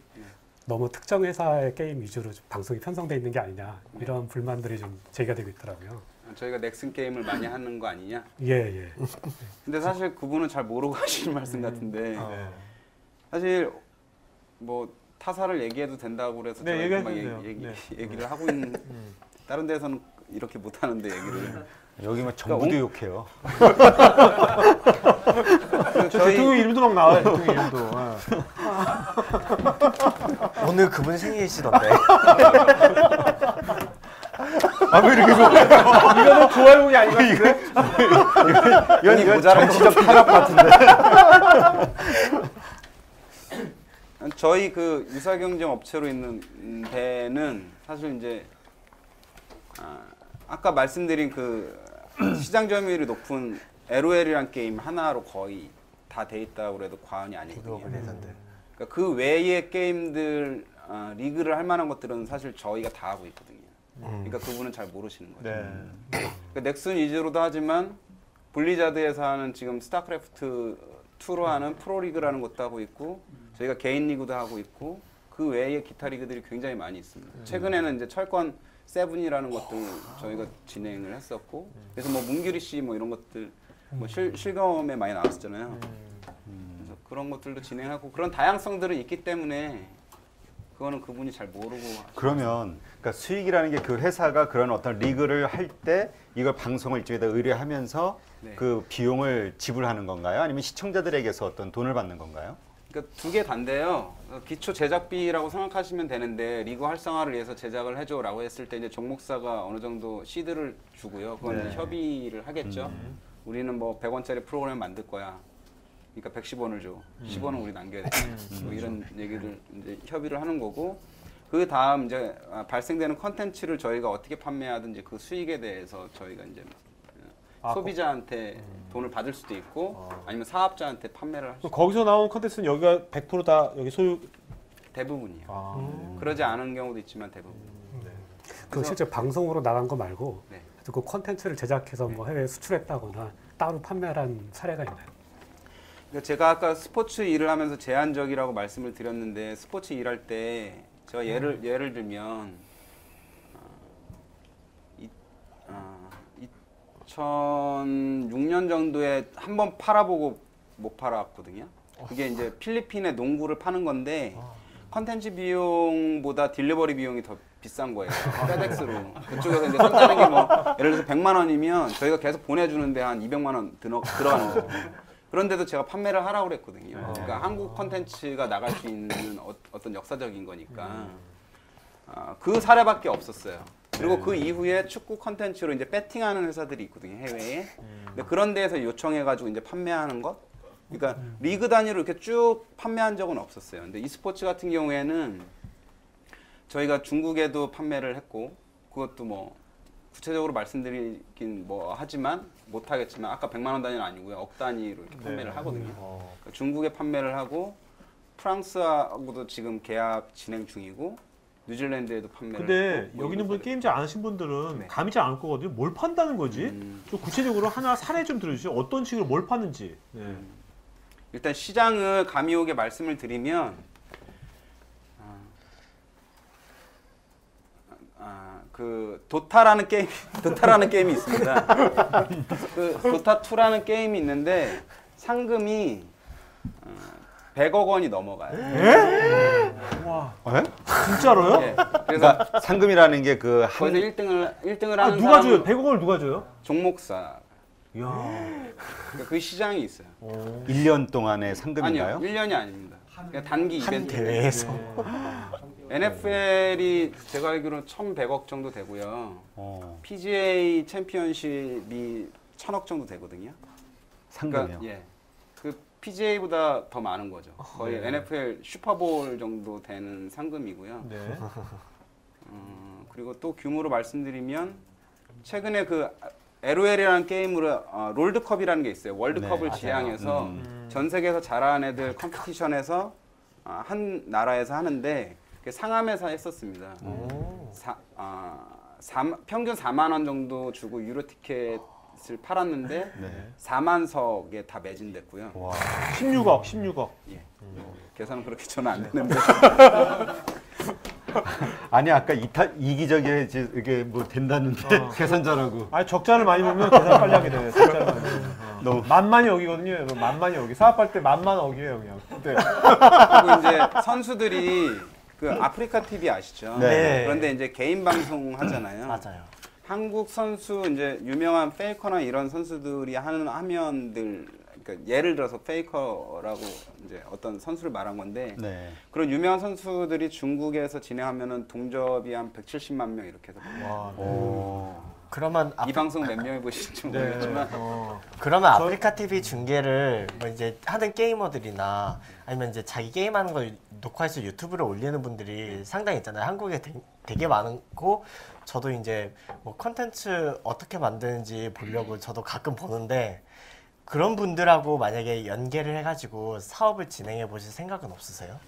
너무 특정 회사의 게임 위주로 좀 방송이 편성돼 있는 게 아니냐 이런 불만들이 좀 제기가 되고 있더라고요. 저희가 넥슨 게임을 많이 하는 거 아니냐? 예. 근데 사실 그분은 잘 모르고 하시는 말씀 같은데 네. 사실 뭐 타사를 얘기해도 된다고 그래서 네, 저희가 막 얘기해도 돼요. 얘기를 하고 있는 다른 데서는 이렇게 못 하는데 얘기를 여기 뭐 전부도 욕해요. 저 대통령 이름도 막 나와요. 대통령 이름도. 오늘 그분 생일이시던데. 왜 이렇게 좋아해요? 이거는 좋아요이 아닌 것 같은데? 이건 정치적 탄압 같은데. 저희 그 유사경쟁 업체로 있는 데는 사실 이제 아까 말씀드린 그 시장 점유율이 높은 LOL이란 게임 하나로 거의 다 돼 있다고 해도 과언이 아니거든요. 그러니까 그 외의 게임들 리그를 할 만한 것들은 사실 저희가 다 하고 있거든요. 그러니까 그분은 잘 모르시는 거죠. 네. 그러니까 넥슨 위주로도 하지만 블리자드에서 하는 지금 스타크래프트 2로 하는 프로리그라는 것도 하고 있고 저희가 개인 리그도 하고 있고 그 외에 기타 리그들이 굉장히 많이 있습니다. 최근에는 이제 철권 7이라는 것도 저희가 진행을 했었고 그래서 뭐 문규리 씨 뭐 이런 것들 뭐 실검에 많이 나왔었잖아요. 그래서 그런 것들도 진행하고 그런 다양성들은 있기 때문에 그거는 그분이 잘 모르고 그러면 그러니까 수익이라는 게 그 회사가 그런 어떤 리그를 할 때 이걸 방송을 이쪽에다 의뢰하면서 네. 그 비용을 지불하는 건가요? 아니면 시청자들에게서 어떤 돈을 받는 건가요? 그러니까 두 개 다인데요. 기초 제작비라고 생각하시면 되는데 리그 활성화를 위해서 제작을 해줘라고 했을 때 이제 종목사가 어느 정도 시드를 주고요. 그건 이제 협의를 하겠죠. 우리는 뭐 100원짜리 프로그램 만들 거야. 그러니까 110원을 줘. 10원은 우리 남겨야 돼. 뭐 이런 얘기를 이제 협의를 하는 거고. 그 다음 이제 발생되는 컨텐츠를 저희가 어떻게 판매하든지 그 수익에 대해서 저희가 이제 소비자한테 돈을 받을 수도 있고 아니면 사업자한테 판매를 할 수 있고 거기서 나온 컨텐츠는 여기가 100%다 여기 소유. 대부분이요. 그러지 않은 경우도 있지만 대부분. 그 실제 방송으로 나간 거 말고 네. 그 콘텐츠를 제작해서 뭐 해외에 수출했다거나 따로 판매한 사례가 있나요? 그러니까 제가 아까 스포츠 일을 하면서 제한적이라고 말씀을 드렸는데 스포츠 일할 때 제가 예를 들면 2006년 정도에 한번 팔아보고 못 팔았거든요. 그게 이제 필리핀에 농구를 파는 건데 컨텐츠 비용보다 딜리버리 비용이 더 비싼 거예요. 페덱스로. 그쪽에서 이제 산다는 게 뭐 예를 들어서 100만 원이면 저희가 계속 보내주는데 한 200만 원 들어가는 거예요. 그런데도 제가 판매를 하라고 그랬거든요. 그러니까 한국 컨텐츠가 나갈 수 있는 어떤 역사적인 거니까. 그 사례밖에 없었어요. 그리고 그 이후에 축구 컨텐츠로 이제 배팅하는 회사들이 있거든요, 해외에. 근데 그런 데에서 요청해가지고 이제 판매하는 것. 그러니까 리그 단위로 이렇게 쭉 판매한 적은 없었어요. 근데 e스포츠 같은 경우에는 저희가 중국에도 판매를 했고, 그것도 뭐 구체적으로 말씀드리긴 뭐 하지만 못하겠지만 아까 100만 원 단위는 아니고요, 억 단위로 이렇게 판매를 하거든요. 그러니까 중국에 판매를 하고 프랑스하고도 지금 계약 진행 중이고. 뉴질랜드에도 판매를 근데 했고, 뭐 여기 있는 분 이런 게임 잘 안 하신 분들은 네. 감이 잘 안 올 거거든요. 뭘 판다는 거지? 좀 구체적으로 하나 사례 좀 들어주시죠. 어떤 식으로 뭘 파는지. 네. 일단 시장을 감이 오게 말씀을 드리면 그 도타라는 게임이 있습니다. 그 도타 2라는 게임이 있는데 상금이 100억 원이 넘어가요. 와, 에? 진짜로요? 예. 그래서 그러니까 상금이라는 게 그 거기서 한 1등을 아, 하는 누가 사람은 줘요? 100억을 누가 줘요? 종목사. 이야. 그러니까 그 시장이 있어요. 1년 동안의 상금인가요? 아니요, 1년이 아닙니다. 그냥 단기 한 이벤트. 대회에서 NFL이 제가 알기로는 1,100억 정도 되고요. PGA 챔피언십이 1,000억 정도 되거든요. 상금이요. 예. 그 PGA보다 더 많은 거죠. 거의 NFL 슈퍼볼 정도 되는 상금이고요. 네. 그리고 또 규모로 말씀드리면 최근에 그 LOL이라는 게임으로 롤드컵이라는 게 있어요. 월드컵을 네, 지향해서 전 세계에서 잘하는 애들 컴피티션에서 한 나라에서 하는데 그게 상암에서 했었습니다. 평균 4만 원 정도 주고 유로 티켓을 팔았는데 네. 4만 석에 다 매진됐고요. 와. 16억. 예. 계산은 그렇게 저는 안 되는데 아니 아까 이기적이지 이게 뭐 된다는데 계산 잘하고. 아니 적자를 많이 보면 계산 빨리 하게 돼요. 적자를 많이 보면. 너무 만만히 억이거든요. 만만히 억이. 사업할 때 만만 억이에요, 그냥. 네. 그리고 이제 선수들이 그 아프리카 TV 아시죠? 네. 그런데 이제 개인 방송 하잖아요. 맞아요. 한국 선수 이제 유명한 페이커나 이런 선수들이 하는 화면들, 그러니까 예를 들어서 페이커라고 이제 어떤 선수를 말한 건데 네. 그런 유명한 선수들이 중국에서 진행하면은 동접이 한 170만 명 이렇게 해서 와, 그러면 이 방송 몇 명이 보실지 네. 모르겠지만 그러면 아프리카 TV 중계를 뭐 이제 하는 게이머들이나 아니면 이제 자기 게임하는 걸 녹화해서 유튜브를 올리는 분들이 상당히 있잖아요. 한국에 되게 많고 저도 이제 뭐 컨텐츠 어떻게 만드는지 보려고 저도 가끔 보는데 그런 분들하고 만약에 연계를 해가지고 사업을 진행해 보실 생각은 없으세요?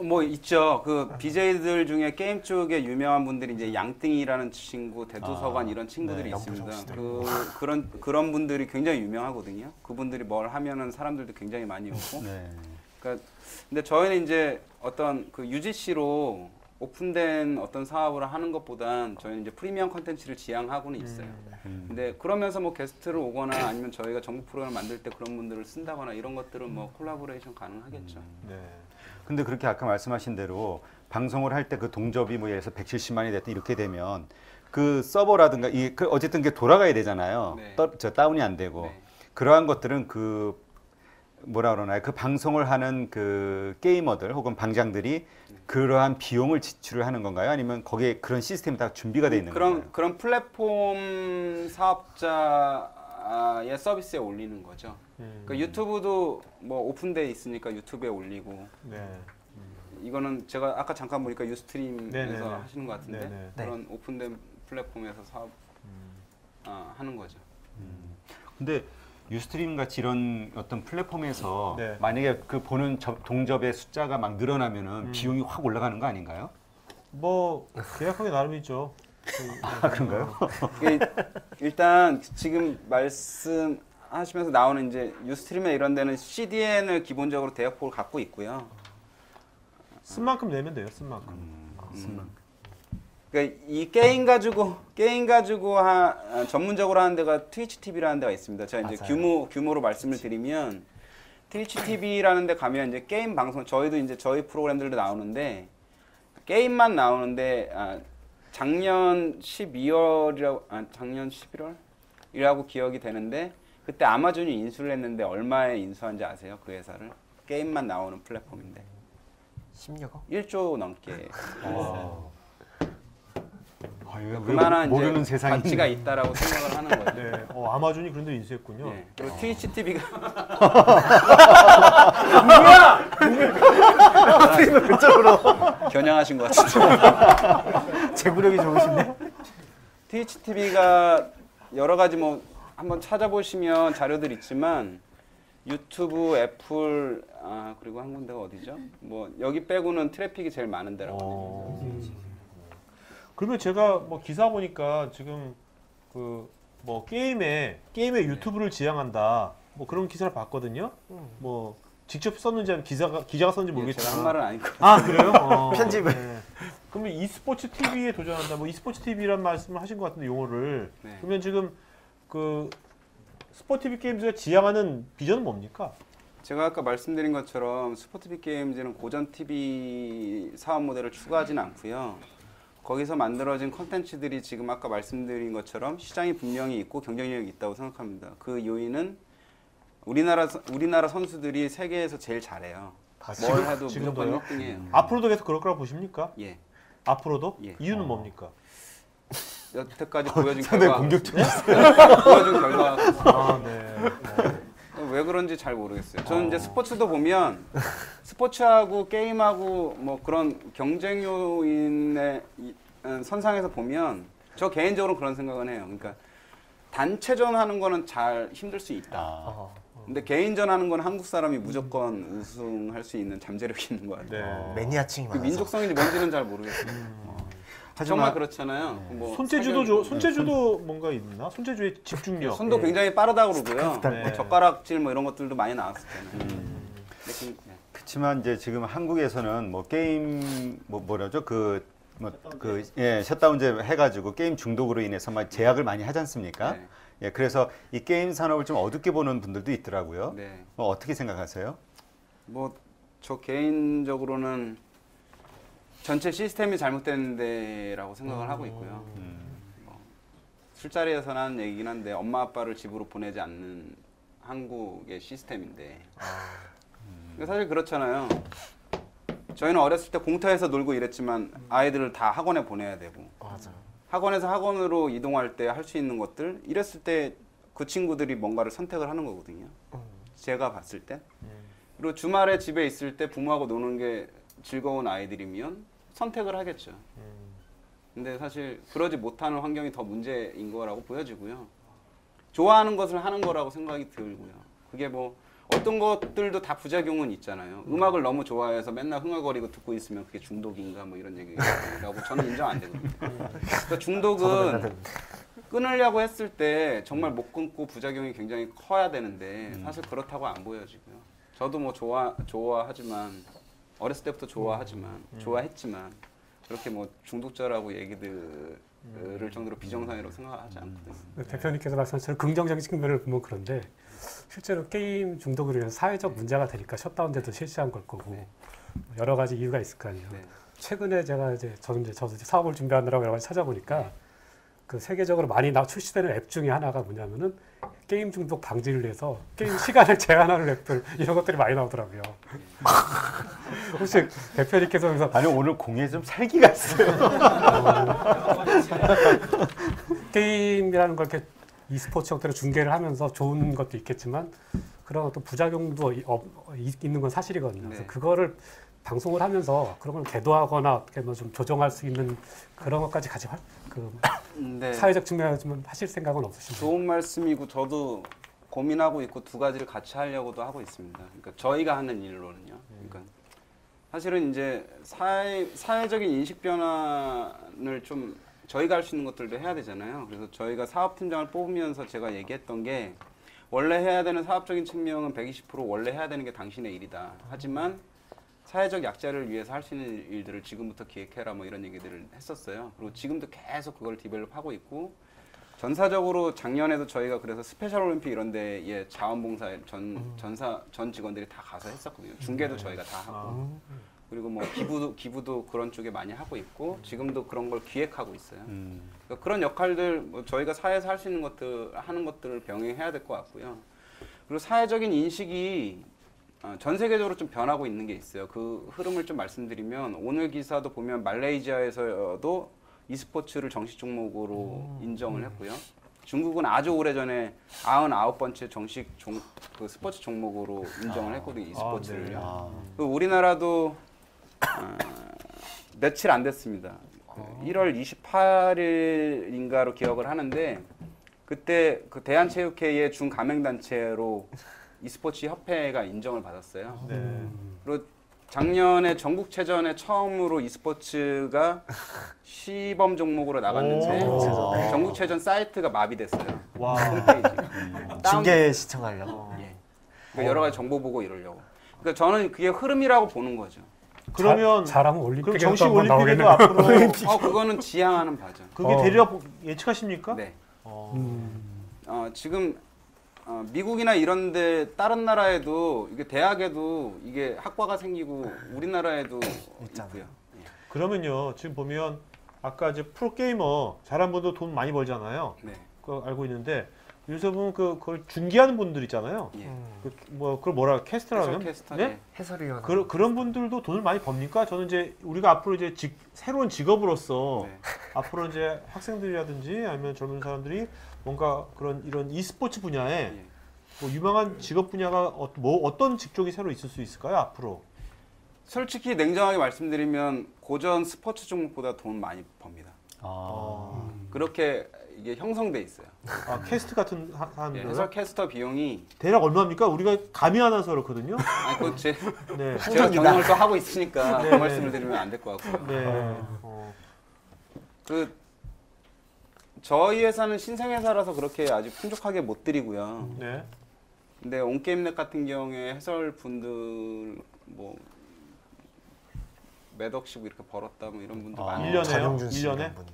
뭐 있죠. 그 BJ들 중에 게임 쪽에 유명한 분들이 이제 양띵이라는 친구, 대두서관 이런 친구들이 네, 있습니다. 연구정시들. 그런 분들이 굉장히 유명하거든요. 그분들이 뭘 하면은 사람들도 굉장히 많이 오고. 네. 그러니까 근데 저희는 이제 어떤 그 UGC로 오픈된 어떤 사업을 하는 것보단 저희는 이제 프리미엄 컨텐츠를 지향하고는 있어요. 근데 그러면서 뭐 게스트를 오거나 아니면 저희가 정보 프로그램을 만들 때 그런 분들을 쓴다거나 이런 것들은 뭐 콜라보레이션 가능하겠죠. 네. 근데 그렇게 아까 말씀하신 대로 방송을 할 때 그 동접이 뭐 예를 들어서 170만이 됐다 이렇게 되면 그 서버라든가 그 어쨌든 그게 돌아가야 되잖아요. 네. 다운이 안 되고 네. 그러한 것들은 그 뭐라 그러나요? 그 방송을 하는 그 게이머들 혹은 방장들이 그러한 비용을 지출을 하는 건가요? 아니면 거기에 그런 시스템이 다 준비가 돼 있는 건가요? 그런 플랫폼 사업자의 서비스에 올리는 거죠. 그러니까 유튜브도 뭐 오픈돼 있으니까 유튜브에 올리고 네. 이거는 제가 아까 잠깐 보니까 유스트림에서 네네네. 하시는 것 같은데 네네. 그런 오픈된 플랫폼에서 사업 하는 거죠. 근데 유스트림 같이 이런 어떤 플랫폼에서 네. 만약에 그 보는 동접의 숫자가 막 늘어나면은 비용이 확 올라가는 거 아닌가요? 뭐 계약하기 나름이죠. 아 그런가요? 일단 지금 말씀 하시면서 나오는 이제 유스트림이나 이런 데는 CDN을 기본적으로 대역폭을 갖고 있고요. 쓴 만큼 내면 돼요. 쓴 만큼. 그러니까 이 게임 가지고 전문적으로 하는 데가 트위치 TV라는 데가 있습니다. 제가 이제 규모로 말씀을 드리면 트위치 TV라는 데 가면 이제 게임 방송 저희도 이제 저희 프로그램들도 나오는데 게임만 나오는데 작년 12월이라고 작년 11월이라고 기억이 되는데 그때 아마존이 인수를 했는데 얼마에 인수한지 아세요? 그 회사를 게임만 나오는 플랫폼인데 16억? 1조 넘게 왜 그만한 모르는 이제 세상이 가치가 있다라고 생각을 하는 거죠. 네. 아마존이 그런 데 인수했군요. 네. 그리고 트위치 TV가 그쪽으로 겨냥하신 것 같은데. 제구력이 좋으신데? 트위치 TV가 여러 가지 뭐 한번 찾아보시면 자료들 있지만 유튜브, 애플, 그리고 한 군데가 어디죠? 뭐 여기 빼고는 트래픽이 제일 많은 데라고. 그러면 제가 뭐 기사 보니까 지금 그 뭐 게임에 유튜브를 지향한다. 뭐 그런 기사를 봤거든요. 뭐 직접 썼는지 아니면 기자가 썼는지 제가 한 모르겠지만. 말은 아니고. 그래요? 편집을. 네. 그러면 e스포츠 TV에 도전한다. 뭐 e스포츠 TV란 말씀을 하신 것 같은데 용어를. 네. 그러면 지금 그 스포티비 게임즈가 지향하는 비전은 뭡니까? 제가 아까 말씀드린 것처럼 스포티비 게임즈는 고전 TV 사업 모델을 추구하진 않고요. 거기서 만들어진 콘텐츠들이 지금 아까 말씀드린 것처럼 시장이 분명히 있고 경쟁력이 있다고 생각합니다. 그 요인은 우리나라 선수들이 세계에서 제일 잘해요. 뭘 해도 무조건 지금도요? 1등이에요. 앞으로도 계속 그럴 거라고 보십니까? 예. 앞으로도? 예. 이유는 뭡니까? 여태까지 보여준 상당히 결과 공격적이세요. 보여준 결과 네. 왜 그런지 잘 모르겠어요. 저는 이제 스포츠도 보면 스포츠하고 게임하고 뭐 그런 경쟁 요인의 선상에서 보면 저 개인적으로 그런 생각은 해요. 그러니까 단체전 하는 거는 잘 힘들 수 있다. 근데 개인전 하는 건 한국 사람이 무조건 우승할 수 있는 잠재력이 있는 것 같아요. 네. 매니아층이 그 많아서. 민족성인지 뭔지는 잘 모르겠어요. 정말 그렇잖아요. 뭐 손재주도 뭔가 있나? 손재주의 집중력. 손도 굉장히 빠르다고 그러고요. 네. 뭐 젓가락질 뭐 이런 것들도 많이 나왔었잖아요. 그렇지만 이제 지금 한국에서는 뭐 게임 뭐라죠 셧다운제 해가지고 게임 중독으로 인해서 막 제약을 많이 하지 않습니까? 네. 예, 그래서 이 게임 산업을 좀 어둡게 보는 분들도 있더라고요. 네. 어떻게 생각하세요? 뭐 저 개인적으로는 전체 시스템이 잘못됐는데라고 생각을 하고 있고요. 뭐 술자리에서 하는 얘기긴 한데 엄마 아빠를 집으로 보내지 않는 한국의 시스템인데 그러니까 사실 그렇잖아요. 저희는 어렸을 때 공터에서 놀고 이랬지만 아이들을 다 학원에 보내야 되고 맞아. 학원에서 학원으로 이동할 때 할 수 있는 것들 이랬을 때 그 친구들이 뭔가를 선택을 하는 거거든요. 제가 봤을 때. 그리고 주말에 집에 있을 때 부모하고 노는 게 즐거운 아이들이면 선택을 하겠죠. 근데 사실 그러지 못하는 환경이 더 문제인 거라고 보여지고요. 좋아하는 것을 하는 거라고 생각이 들고요. 그게 뭐 어떤 것들도 다 부작용은 있잖아요. 음악을 너무 좋아해서 맨날 흥얼거리고 듣고 있으면 그게 중독인가 뭐 이런 얘기라고 저는 인정 안 되거든요. 그러니까 중독은 끊으려고 했을 때 정말 못 끊고 부작용이 굉장히 커야 되는데 사실 그렇다고 안 보여지고요. 저도 뭐 좋아하지만 어렸을 때부터 좋아했지만 그렇게 뭐 중독자라고 얘기들을 정도로 비정상이라고 생각하지 않거든요. 대표님께서 말씀하신 긍정적인 측면을 보면 그런데 실제로 게임 중독으로 인해서 사회적 문제가 되니까 셧다운제도 실시한 걸 거고 네. 여러 가지 이유가 있을 거 아니에요. 네. 최근에 저도 이제 사업을 준비하느라고 여러 가지 찾아보니까 그 세계적으로 많이 출시되는 앱 중에 하나가 뭐냐면은 게임 중독 방지를 위해서 게임 시간을 제한하는 앱들 이런 것들이 많이 나오더라고요. 혹시 대표님께서 그래서 아니 오늘 공에 좀 살기가 있어요. 게임이라는 걸 이렇게 e스포츠 형태로 중계를 하면서 좋은 것도 있겠지만 그런 어떤 부작용도 있는 건 사실이거든요. 그래서 네. 그거를 방송을 하면서 그런 걸 계도하거나 어떻게 뭐 좀 조정할 수 있는 그런 것까지 같이 네. 사회적 측면에서 좀 하실 생각은 없으신가요? 좋은 말씀이고 저도 고민하고 있고 두 가지를 같이 하려고도 하고 있습니다. 그러니까 저희가 하는 일로는요. 그러니까 사실은 이제 사회적인 인식 변환을 좀 저희가 할 수 있는 것들도 해야 되잖아요. 그래서 저희가 사업 팀장을 뽑으면서 제가 얘기했던 게 원래 해야 되는 사업적인 측면은 120% 원래 해야 되는 게 당신의 일이다. 하지만 사회적 약자를 위해서 할 수 있는 일들을 지금부터 기획해라 뭐 이런 얘기들을 했었어요. 그리고 지금도 계속 그걸 디벨롭하고 있고 전사적으로 작년에도 저희가 그래서 스페셜 올림픽 이런 데에 자원봉사 전 직원들이 다 가서 했었거든요. 중계도 저희가 다 하고 그리고 뭐 기부도 그런 쪽에 많이 하고 있고 지금도 그런 걸 기획하고 있어요. 그러니까 그런 역할들 뭐 저희가 사회에서 할 수 있는 것들 하는 것들을 병행해야 될 것 같고요. 그리고 사회적인 인식이 전 세계적으로 좀 변하고 있는 게 있어요. 그 흐름을 좀 말씀드리면 오늘 기사도 보면 말레이시아에서도 e스포츠를 정식 종목으로 인정을 했고요. 중국은 아주 오래전에 99번째 정식 그 스포츠 종목으로 인정을 했거든요. e스포츠를요. 그 우리나라도 며칠 안 됐습니다. 1월 28일인가로 기억을 하는데 그때 그 대한체육회의 준가맹단체로 e스포츠 협회가 인정을 받았어요. 그리고 작년에 전국체전에 처음으로 e스포츠가 시범 종목으로 나갔는데 전국체전 사이트가 마비됐어요. 와. 홈페이지. 중계 시청하려고. 예. 그러니까 여러 가지 정보 보고 이러려고. 그러니까 저는 그게 흐름이라고 보는 거죠. 그러면 잘하면 그럼 올림픽에 정식 한번 올림픽에도 나오겠네요. 앞으로 그거는 지향하는 바죠. 그게 대략 예측하십니까? 네. 어. 지금 미국이나 이런데 다른 나라에도 이게 대학에도 이게 학과가 생기고 우리나라에도 있고요. 그러면요 지금 보면 아까 이제 프로 게이머 잘한 분도 돈 많이 벌잖아요. 네. 그거 알고 있는데 요새 보면 그걸 중계하는 분들 있잖아요. 예. 그걸 뭐라 캐스터라면? 캐스터. 네? 예. 해설위원. 그런 분들도 돈을 많이 법니까? 저는 이제 우리가 앞으로 이제 새로운 직업으로서 네. 앞으로 이제 학생들이라든지 아니면 젊은 사람들이 뭔가 이런 e스포츠 분야에 예. 뭐 유망한 직업 분야가 어떤 직종이 새로 있을 수 있을까요? 앞으로? 솔직히 냉정하게 말씀드리면 고전 스포츠 종목보다 돈 많이 법니다. 그렇게 이게 형성돼 있어요. 캐스트 같은 예, 사람들 해설 캐스터 비용이 대략 얼마입니까? 우리가 감이 안 와서 그렇거든요. 아니 그 네. 제가 경영을 또 하고 있으니까 네, 그 말씀을 드리면 안 될 것 같고요. 네. 그 저희 회사는 신생 회사라서 그렇게 아직 풍족하게 못 드리고요. 네. 근데 온게임넷 같은 경우에 해설 분들 뭐 몇 억씩 이렇게 벌었다 뭐 이런 분도 많아요. 1년에요? 전용준 씨 1년에? 이런 분.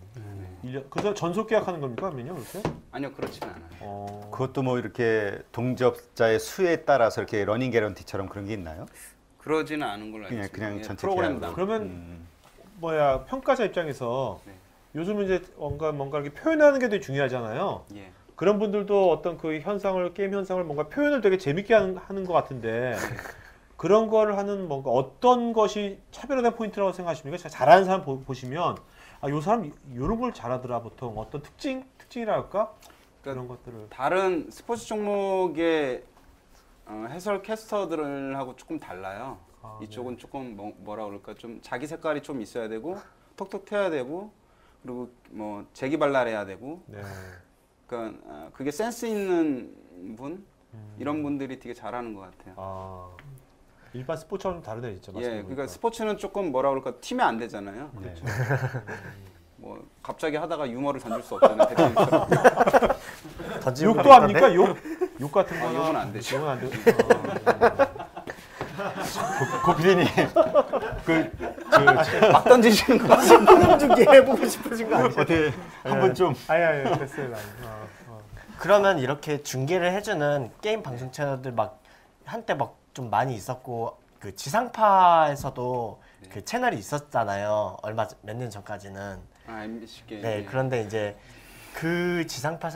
1년. 그래서 전속 계약하는 겁니까? 하면요, 그렇게? 아니요, 그렇진 않아요. 그것도 뭐 이렇게 동접자의 수에 따라서 이렇게 러닝 개런티처럼 그런 게 있나요? 그러지는 않은 걸로 알고 있습니다. 그냥 예, 전체 프로그램당. 그러면 평가자 입장에서 네. 요즘은 이제 뭔가 이렇게 표현하는 게 되게 중요하잖아요. 예. 그런 분들도 어떤 그 게임 현상을 뭔가 표현을 되게 재밌게 하는 것 같은데 그런 거를 하는 뭔가 어떤 것이 차별화된 포인트라고 생각하십니까? 잘하는 사람 보시면 요 사람 이런 걸 잘하더라. 보통 어떤 특징이랄까? 그런 것들을 다른 스포츠 종목의 해설 캐스터들하고 조금 달라요. 이쪽은 조금 뭐라 그럴까 좀 자기 색깔이 좀 있어야 되고 톡톡 튀어야 되고 그리고 뭐 재기발랄해야 되고 네. 그러니까 그게 센스 있는 분 이런 분들이 되게 잘하는 것 같아요. 일반 스포츠와는 좀 다르네 진짜. 예, 그러니까 스포츠는 조금 뭐라 그럴까 튀면 안 되잖아요. 그렇죠. 뭐 갑자기 하다가 유머를 던질 수 없잖아요. 대표님처럼. 던지고 욕도 합니까? 욕 같은 거 욕은 안 되죠. 욕은 안 되고. 고피디님 막 던지시는 거 같아요. 신분 중계 해보고 싶으신 거 아니에요? 어떻게 한번 좀 아니 됐어요. 그러면 이렇게 중계를 해주는 게임 방송 채널들 막 한때 막 좀 많이 있었고 그 지상파에서도 그 채널이 있었잖아요. 몇 년 전까지는. MBC 게임. 네, 그런데 이제 그 지상파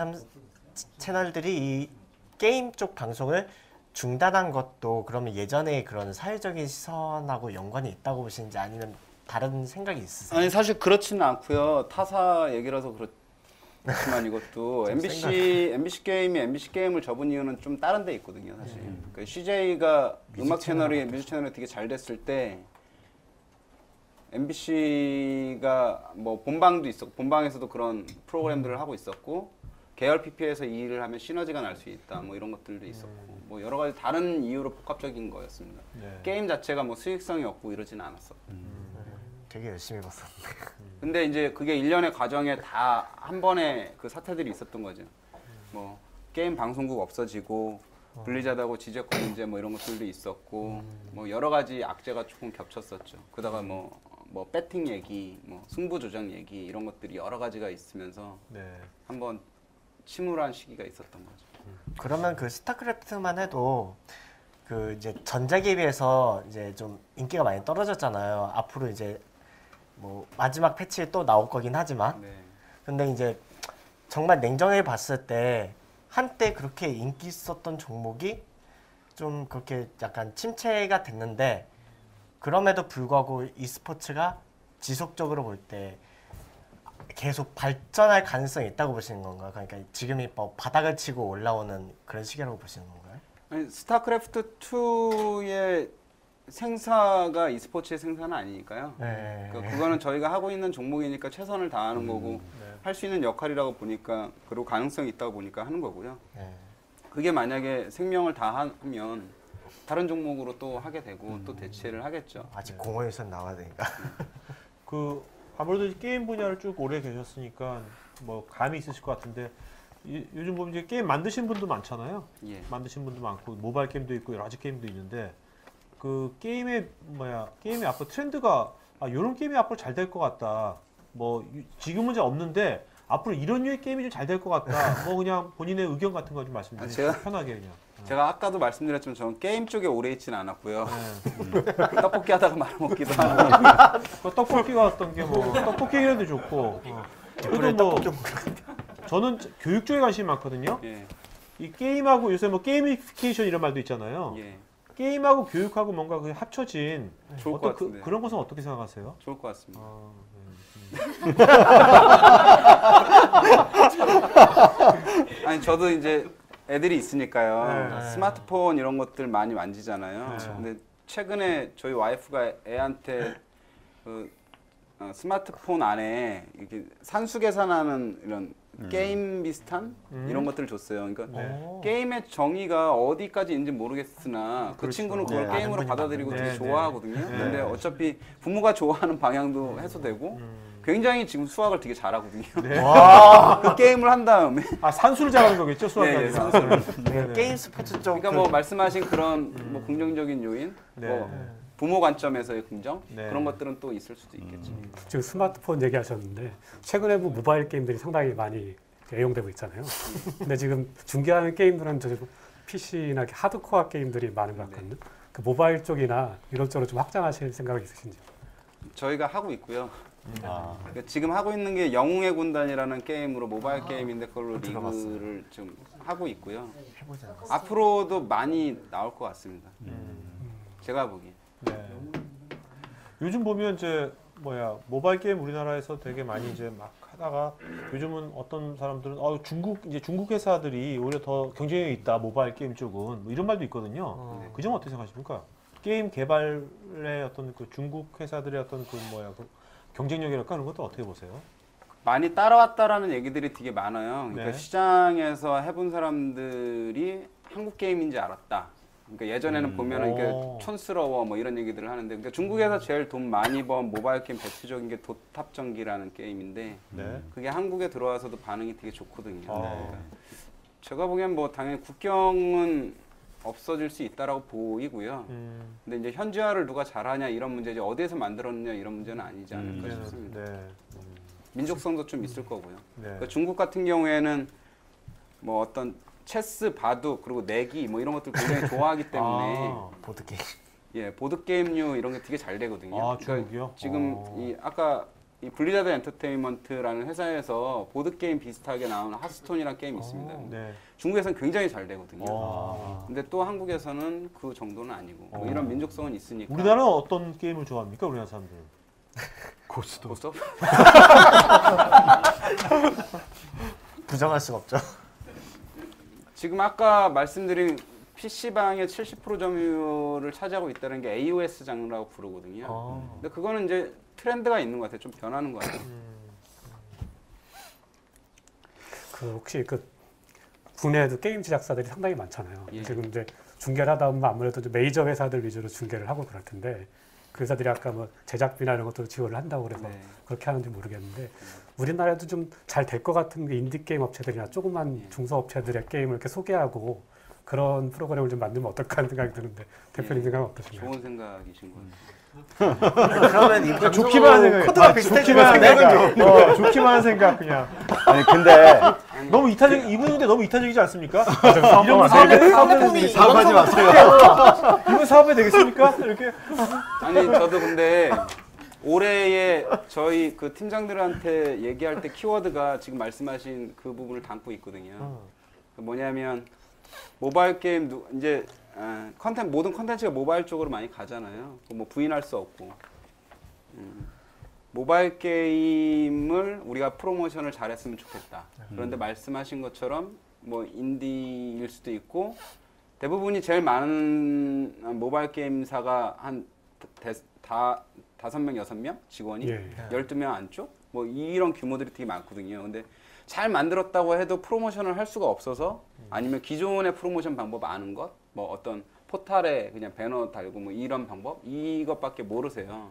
채널들이 이 게임 쪽 방송을 중단한 것도 그러면 예전에 그런 사회적인 시선하고 연관이 있다고 보시는지 아니면 다른 생각이 있으세요? 아니 사실 그렇지는 않고요. 타사 얘기라서 그렇지만 이것도 MBC 게임이 MBC 게임을 접은 이유는 좀 다른 데 있거든요, 사실. 그러니까 CJ가 음악 채널이 뮤직 채널이 되게 잘 됐을 때 MBC가 뭐 본방도 있었고 본방에서도 그런 프로그램들을 하고 있었고 계열 PP에서 이 일을 하면 시너지가 날 수 있다 뭐 이런 것들도 있었고 뭐 여러 가지 다른 이유로 복합적인 거였습니다. 네. 게임 자체가 뭐 수익성이 없고 이러지는 않았어. 되게 열심히 봤었는데. 근데 이제 그게 일련의 과정에 다 한 번에 그 사태들이 있었던 거죠. 뭐 게임 방송국 없어지고 블리자드하고 지적권 문제 뭐 이런 것들도 있었고 뭐 여러 가지 악재가 조금 겹쳤었죠. 그러다가 뭐 배팅 얘기, 뭐 승부 조작 얘기 이런 것들이 여러 가지가 있으면서 네. 한번 침울한 시기가 있었던 거죠. 그러면 그 스타크래프트만 해도 그 이제 전작에 비해서 이제 좀 인기가 많이 떨어졌잖아요. 앞으로 이제 뭐 마지막 패치 또 나올 거긴 하지만 네. 근데 이제 정말 냉정하게 봤을 때 한때 그렇게 인기 있었던 종목이 좀 그렇게 약간 침체가 됐는데 그럼에도 불구하고 e스포츠가 지속적으로 볼 때 계속 발전할 가능성이 있다고 보시는 건가요? 그러니까 지금이 뭐 바닥을 치고 올라오는 그런 시기라고 보시는 건가요? 아니, 스타크래프트 2의 생사가 e스포츠의 생사는 아니니까요. 네. 그러니까 그거는 저희가 하고 있는 종목이니까 최선을 다하는 거고 네. 할 수 있는 역할이라고 보니까 그리고 가능성이 있다고 보니까 하는 거고요. 네. 그게 만약에 생명을 다하면 다른 종목으로 또 하게 되고 또 대체를 하겠죠. 아직 공허유선 나와야 되니까. 그 아무래도 이 게임 분야를 쭉 오래 계셨으니까 뭐 감이 있으실 것 같은데 요즘 보면 이제 게임 만드신 분도 많잖아요. 예. 만드신 분도 많고 모바일 게임도 있고 여러 가지 게임도 있는데 그 게임의 앞으로 트렌드가 이런 게임이 앞으로 잘 될 것 같다. 뭐 지금은 이제 없는데 앞으로 이런 류의 게임이 좀 잘 될 것 같다. 뭐 그냥 본인의 의견 같은 거 좀 말씀해 주세요. 편하게 그냥. 제가 아까도 말씀드렸지만 저는 게임 쪽에 오래 있지는 않았고요. 네. 떡볶이 하다가 말아먹기도 하고. 그 떡볶이가 어떤 게 뭐 떡볶이 얘기도 좋고. 그래도 뭐 저는 교육 쪽에 관심이 많거든요. 예. 이 게임하고 요새 뭐 게이미피케이션 이런 말도 있잖아요. 예. 게임하고 교육하고 뭔가 그 합쳐진 좋을 어떤 것 같은데. 그런 것은 어떻게 생각하세요? 좋을 것 같습니다. 아니 저도 이제 애들이 있으니까요. 네. 스마트폰 이런 것들 많이 만지잖아요. 네. 근데 최근에 저희 와이프가 애한테 그 스마트폰 안에 이렇게 산수 계산하는 이런 게임 비슷한 이런 것들을 줬어요. 그러니까 네. 게임의 정의가 어디까지인지 모르겠으나 그 그렇죠. 친구는 그걸 네, 게임으로 아는 분이 받아들이고 많은데. 되게 네, 좋아하거든요. 네. 근데 어차피 부모가 좋아하는 방향도 해소되고 굉장히 지금 수학을 되게 잘하거든요. 네. 그 게임을 한 다음에 산수를 잘하는 거겠죠, 수학이 네, 네, 아니라. 산수를. 네. 게임 스포츠 쪽 그러니까 뭐 말씀하신 그런 뭐 긍정적인 요인, 네. 뭐 부모 관점에서의 긍정 네. 그런 것들은 또 있을 수도 있겠죠. 지금 스마트폰 얘기하셨는데 최근에 뭐 모바일 게임들이 상당히 많이 애용되고 있잖아요. 근데 지금 중계하는 게임들은 저 PC나 하드코어 게임들이 많은 것 같거든요. 그 모바일 쪽이나 이런 쪽으로 좀 확장하실 생각이 있으신지요? 저희가 하고 있고요. 그러니까 지금 하고 있는 게 영웅의 군단이라는 게임으로 모바일 게임인데 그걸로 리그를 좀 하고 있고요. 해보지 않았어요. 앞으로도 많이 나올 것 같습니다. 제가 보기에. 네. 요즘 보면 이제 모바일 게임 우리나라에서 되게 많이 이제 막 하다가 요즘은 어떤 사람들은 중국 회사들이 오히려 더 경쟁력이 있다 모바일 게임 쪽은 뭐 이런 말도 있거든요. 그 점 어떻게 생각하십니까? 게임 개발의 어떤 그 중국 회사들의 어떤 그 경쟁력이랄까 하는 것도 어떻게 보세요? 많이 따라왔다라는 얘기들이 되게 많아요. 그러니까 네. 시장에서 해본 사람들이 한국 게임인지 알았다. 그러니까 예전에는 보면은 이게 오. 촌스러워 뭐 이런 얘기들을 하는데, 그러니까 중국에서 제일 돈 많이 번 모바일 게임 대표적인 게 도탑전기라는 게임인데, 네. 그게 한국에 들어와서도 반응이 되게 좋거든요. 아. 그러니까 제가 보기엔 뭐 당연히 국경은 없어질 수 있다라고 보이고요. 근데 이제 현지화를 누가 잘하냐 이런 문제지 어디에서 만들었느냐 이런 문제는 아니지 않을까 싶습니다. 네. 민족성도 좀 있을 거고요. 네. 그러니까 중국 같은 경우에는 뭐 어떤 체스, 바둑 그리고 내기 뭐 이런 것들 굉장히 좋아하기 때문에 보드 게임. 예 보드 게임류 이런 게 되게 잘 되거든요. 중국이요? 지금 이 아까 이 블리자드 엔터테인먼트라는 회사에서 보드 게임 비슷하게 나오는 하스톤이라는 게임이 있습니다. 네. 중국에서는 굉장히 잘 되거든요. 아. 근데 또 한국에서는 그 정도는 아니고 뭐 이런 민족성은 있으니까. 우리나라는 어떤 게임을 좋아합니까? 우리나라 사람들. 고스톱. 고스톱? 부정할 수가 없죠. 지금 아까 말씀드린 PC방의 70% 점유율을 차지하고 있다는 게 AOS 장르라고 부르거든요. 근데 그거는 이제 트렌드가 있는 것 같아요. 좀 변하는 것 같아요. 그 혹시 그 국내에도 게임 제작사들이 상당히 많잖아요. 예. 지금 이제 중계를 하다 보면 아무래도 좀 메이저 회사들 위주로 중계를 하고 그럴 텐데 그 회사들이 아까 뭐 제작비나 이런 것도 지원을 한다고 그래서 네. 그렇게 하는지 모르겠는데 우리나라에도 좀 잘 될 것 같은 게 인디 게임 업체들이나 조그만 중소업체들의 게임을 이렇게 소개하고 그런 프로그램을 좀 만들면 어떨까 하는 생각이 드는데 대표님 생각은 어떠신가요? 좋은 생각이신 것 같아요. 그러면 이 방송으로 좋기만 한 생각. 코드가 비슷해지면 좋기만 생각. 좋기만 한 생각 그냥. 아니 근데 너무 이타적 이분 근데 너무 이타적이지 않습니까? 이런 사업에 사업하지 마세요. 이분 사업에 되겠습니까? 이렇게. 아니 저도 근데 올해에 저희 그 팀장들한테 얘기할 때 키워드가 지금 말씀하신 그 부분을 담고 있거든요. 뭐냐면 모바일 게임 이제 모든 컨텐츠가 모바일 쪽으로 많이 가잖아요. 뭐 부인할 수 없고 모바일 게임을 우리가 프로모션을 잘했으면 좋겠다. 그런데 말씀하신 것처럼 뭐 인디일 수도 있고 대부분이 제일 많은 모바일 게임사가 한 5명, 6명 직원이 예. 12명 안쪽 뭐 이런 규모들이 되게 많거든요. 근데 잘 만들었다고 해도 프로모션을 할 수가 없어서 아니면 기존의 프로모션 방법 아는 것, 뭐 어떤 포탈에 그냥 배너 달고 뭐 이런 방법 이것밖에 모르세요.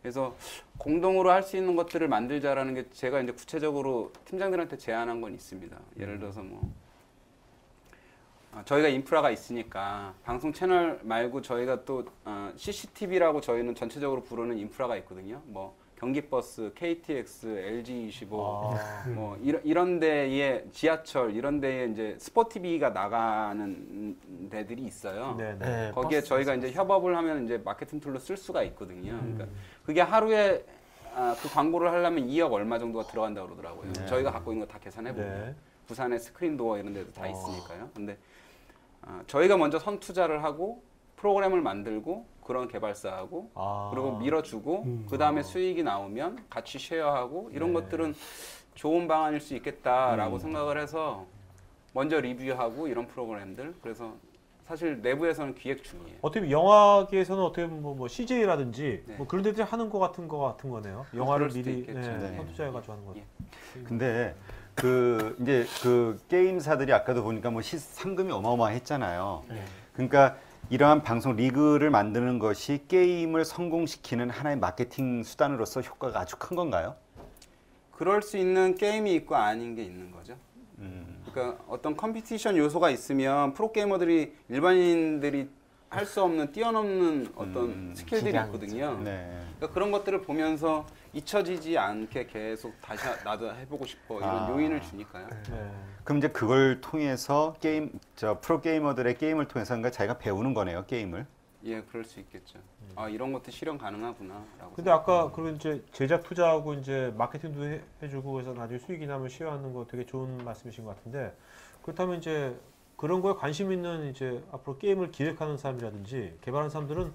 그래서 공동으로 할 수 있는 것들을 만들자라는 게 제가 이제 구체적으로 팀장들한테 제안한 건 있습니다. 예를 들어서 뭐 저희가 인프라가 있으니까 방송 채널 말고 저희가 또 CCTV라고 저희는 전체적으로 부르는 인프라가 있거든요. 뭐 경기버스, KTX, LG25 뭐 이런 데에 지하철 이런 데에 이제 스포티비가 나가는 데들이 있어요. 네. 네, 거기에 버스 저희가 이제 협업을 하면 이제 마케팅 툴로 쓸 수가 있거든요. 그러니까 그게 하루에 그 광고를 하려면 2억 얼마 정도가 들어간다고 그러더라고요. 저희가 갖고 있는 거 다 계산해 보면 네. 부산에 스크린도어 이런 데도 다 있으니까요. 근데 저희가 먼저 선 투자를 하고 프로그램을 만들고 그런 개발사하고 그리고 밀어주고 그 다음에 수익이 나오면 같이 쉐어하고 이런 것들은 좋은 방안일 수 있겠다라고 생각을 해서 먼저 리뷰하고 이런 프로그램들 그래서 사실 내부에서는 기획 중이에요. 어떻게 보면 영화계에서는 어떻게 보면 뭐 CJ라든지 네. 뭐 그런 데들이 하는 것 같은 거네요. 영화를 그럴 수도 미리 있겠죠. 네. 선투자해가지고 하는 거. 예. 근데 그 이제 그 게임사들이 아까도 보니까 뭐 상금이 어마어마했잖아요. 그러니까 이러한 방송 리그를 만드는 것이 게임을 성공시키는 하나의 마케팅 수단으로서 효과가 아주 큰 건가요? 그럴 수 있는 게임이 있고 아닌 게 있는 거죠. 그러니까 어떤 컴피티션 요소가 있으면 프로게이머들이 일반인들이 할 수 없는 뛰어넘는 어떤 스킬들이 기량이 있거든요. 네. 그러니까 그런 것들을 보면서 잊혀지지 않게 계속 다시 나도 해보고 싶어 이런 요인을 주니까요. 네. 그럼 이제 그걸 통해서 프로 게이머들의 게임을 통해서 그러니까 자기가 배우는 거네요, 게임을. 예, 그럴 수 있겠죠. 아 이런 것도 실현 가능하구나라고. 근데 아까 그리고 이제 제작 투자하고 이제 마케팅도 해주고 해서 나중에 수익이 나면 쉐어하는 거 되게 좋은 말씀이신 것 같은데 그렇다면 이제 그런 거에 관심 있는 이제 앞으로 게임을 기획하는 사람이라든지 개발하는 사람들은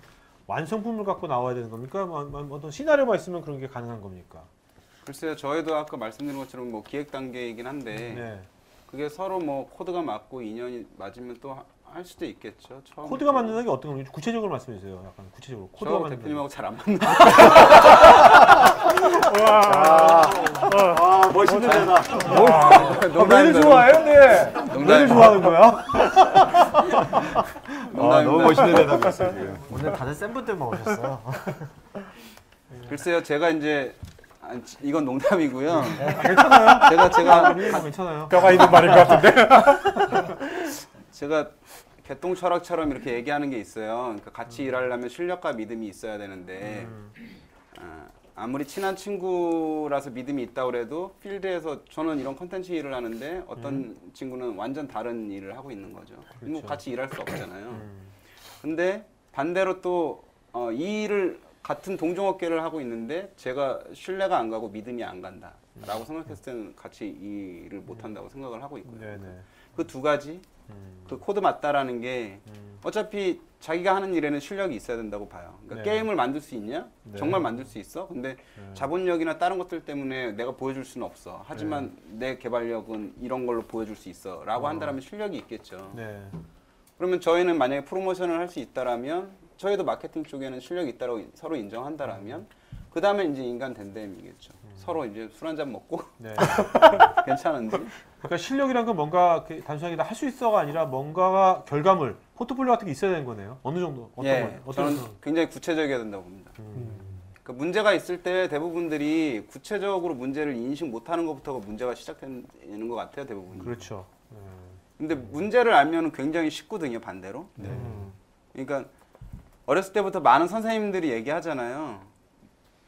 완성품을 갖고 나와야 되는 겁니까? 어떤 시나리오가 있으면 그런 게 가능한 겁니까? 글쎄요, 저희도 아까 말씀드린 것처럼 뭐 기획 단계이긴 한데 네. 그게 서로 뭐 코드가 맞고 인연이 맞으면 또 할 수도 있겠죠. 처음에. 코드가 만드는 게 어떤 건지 구체적으로 말씀해 주세요. 약간 구체적으로 코드가 저 만드는 대표님하고 잘 안 맞는. 아, 멋있는 데다. 너희들 좋아해요? 네. 너희들 좋아하는 거야? 너무 멋있는 대답이었어요, 지금. 오늘 다들 센 분들만 오셨어요. 글쎄요, 제가 이제 이건 농담이고요. 괜찮아요? 제가 괜찮아요. 뼈가 있는 말인 것 같은데. 제가 개똥 철학처럼 이렇게 얘기하는 게 있어요. 그러니까 같이 일하려면 실력과 믿음이 있어야 되는데 아무리 친한 친구라서 믿음이 있다고 해도 필드에서 저는 이런 컨텐츠 일을 하는데 어떤 친구는 완전 다른 일을 하고 있는 거죠. 뭐 그렇죠. 같이 일할 수 없잖아요. 근데 반대로 또 이 일을 같은 동종업계를 하고 있는데 제가 신뢰가 안 가고 믿음이 안 간다라고 생각했을 때는 같이 이 일을 못 한다고 생각을 하고 있고요. 네네. 그 두 가지 그 코드 맞다라는 게 어차피 자기가 하는 일에는 실력이 있어야 된다고 봐요. 그러니까 네. 게임을 만들 수 있냐? 네. 정말 만들 수 있어? 근데 자본력이나 다른 것들 때문에 내가 보여줄 수는 없어. 하지만 내 개발력은 이런 걸로 보여줄 수 있어. 라고 한다면 실력이 있겠죠. 네. 그러면 저희는 만약에 프로모션을 할 수 있다라면 저희도 마케팅 쪽에는 실력이 있다고 서로 인정한다라면 그 다음에 이제 인간 댄댐이겠죠. 서로 이제 술 한잔 먹고 네. 괜찮은지. 그러니까 실력이란 건 뭔가 단순하게 할 수 있어가 아니라 뭔가가 결과물, 포트폴리오 같은 게 있어야 되는 거네요. 어느 정도? 어떤 예, 거예요? 어떤 저는 상황? 굉장히 구체적이어야 된다고 봅니다. 그 문제가 있을 때 대부분들이 구체적으로 문제를 인식 못하는 것부터가 문제가 시작되는 것 같아요, 대부분. 그렇죠. 근데 문제를 알면 굉장히 쉽거든요, 반대로. 그러니까 어렸을 때부터 많은 선생님들이 얘기하잖아요.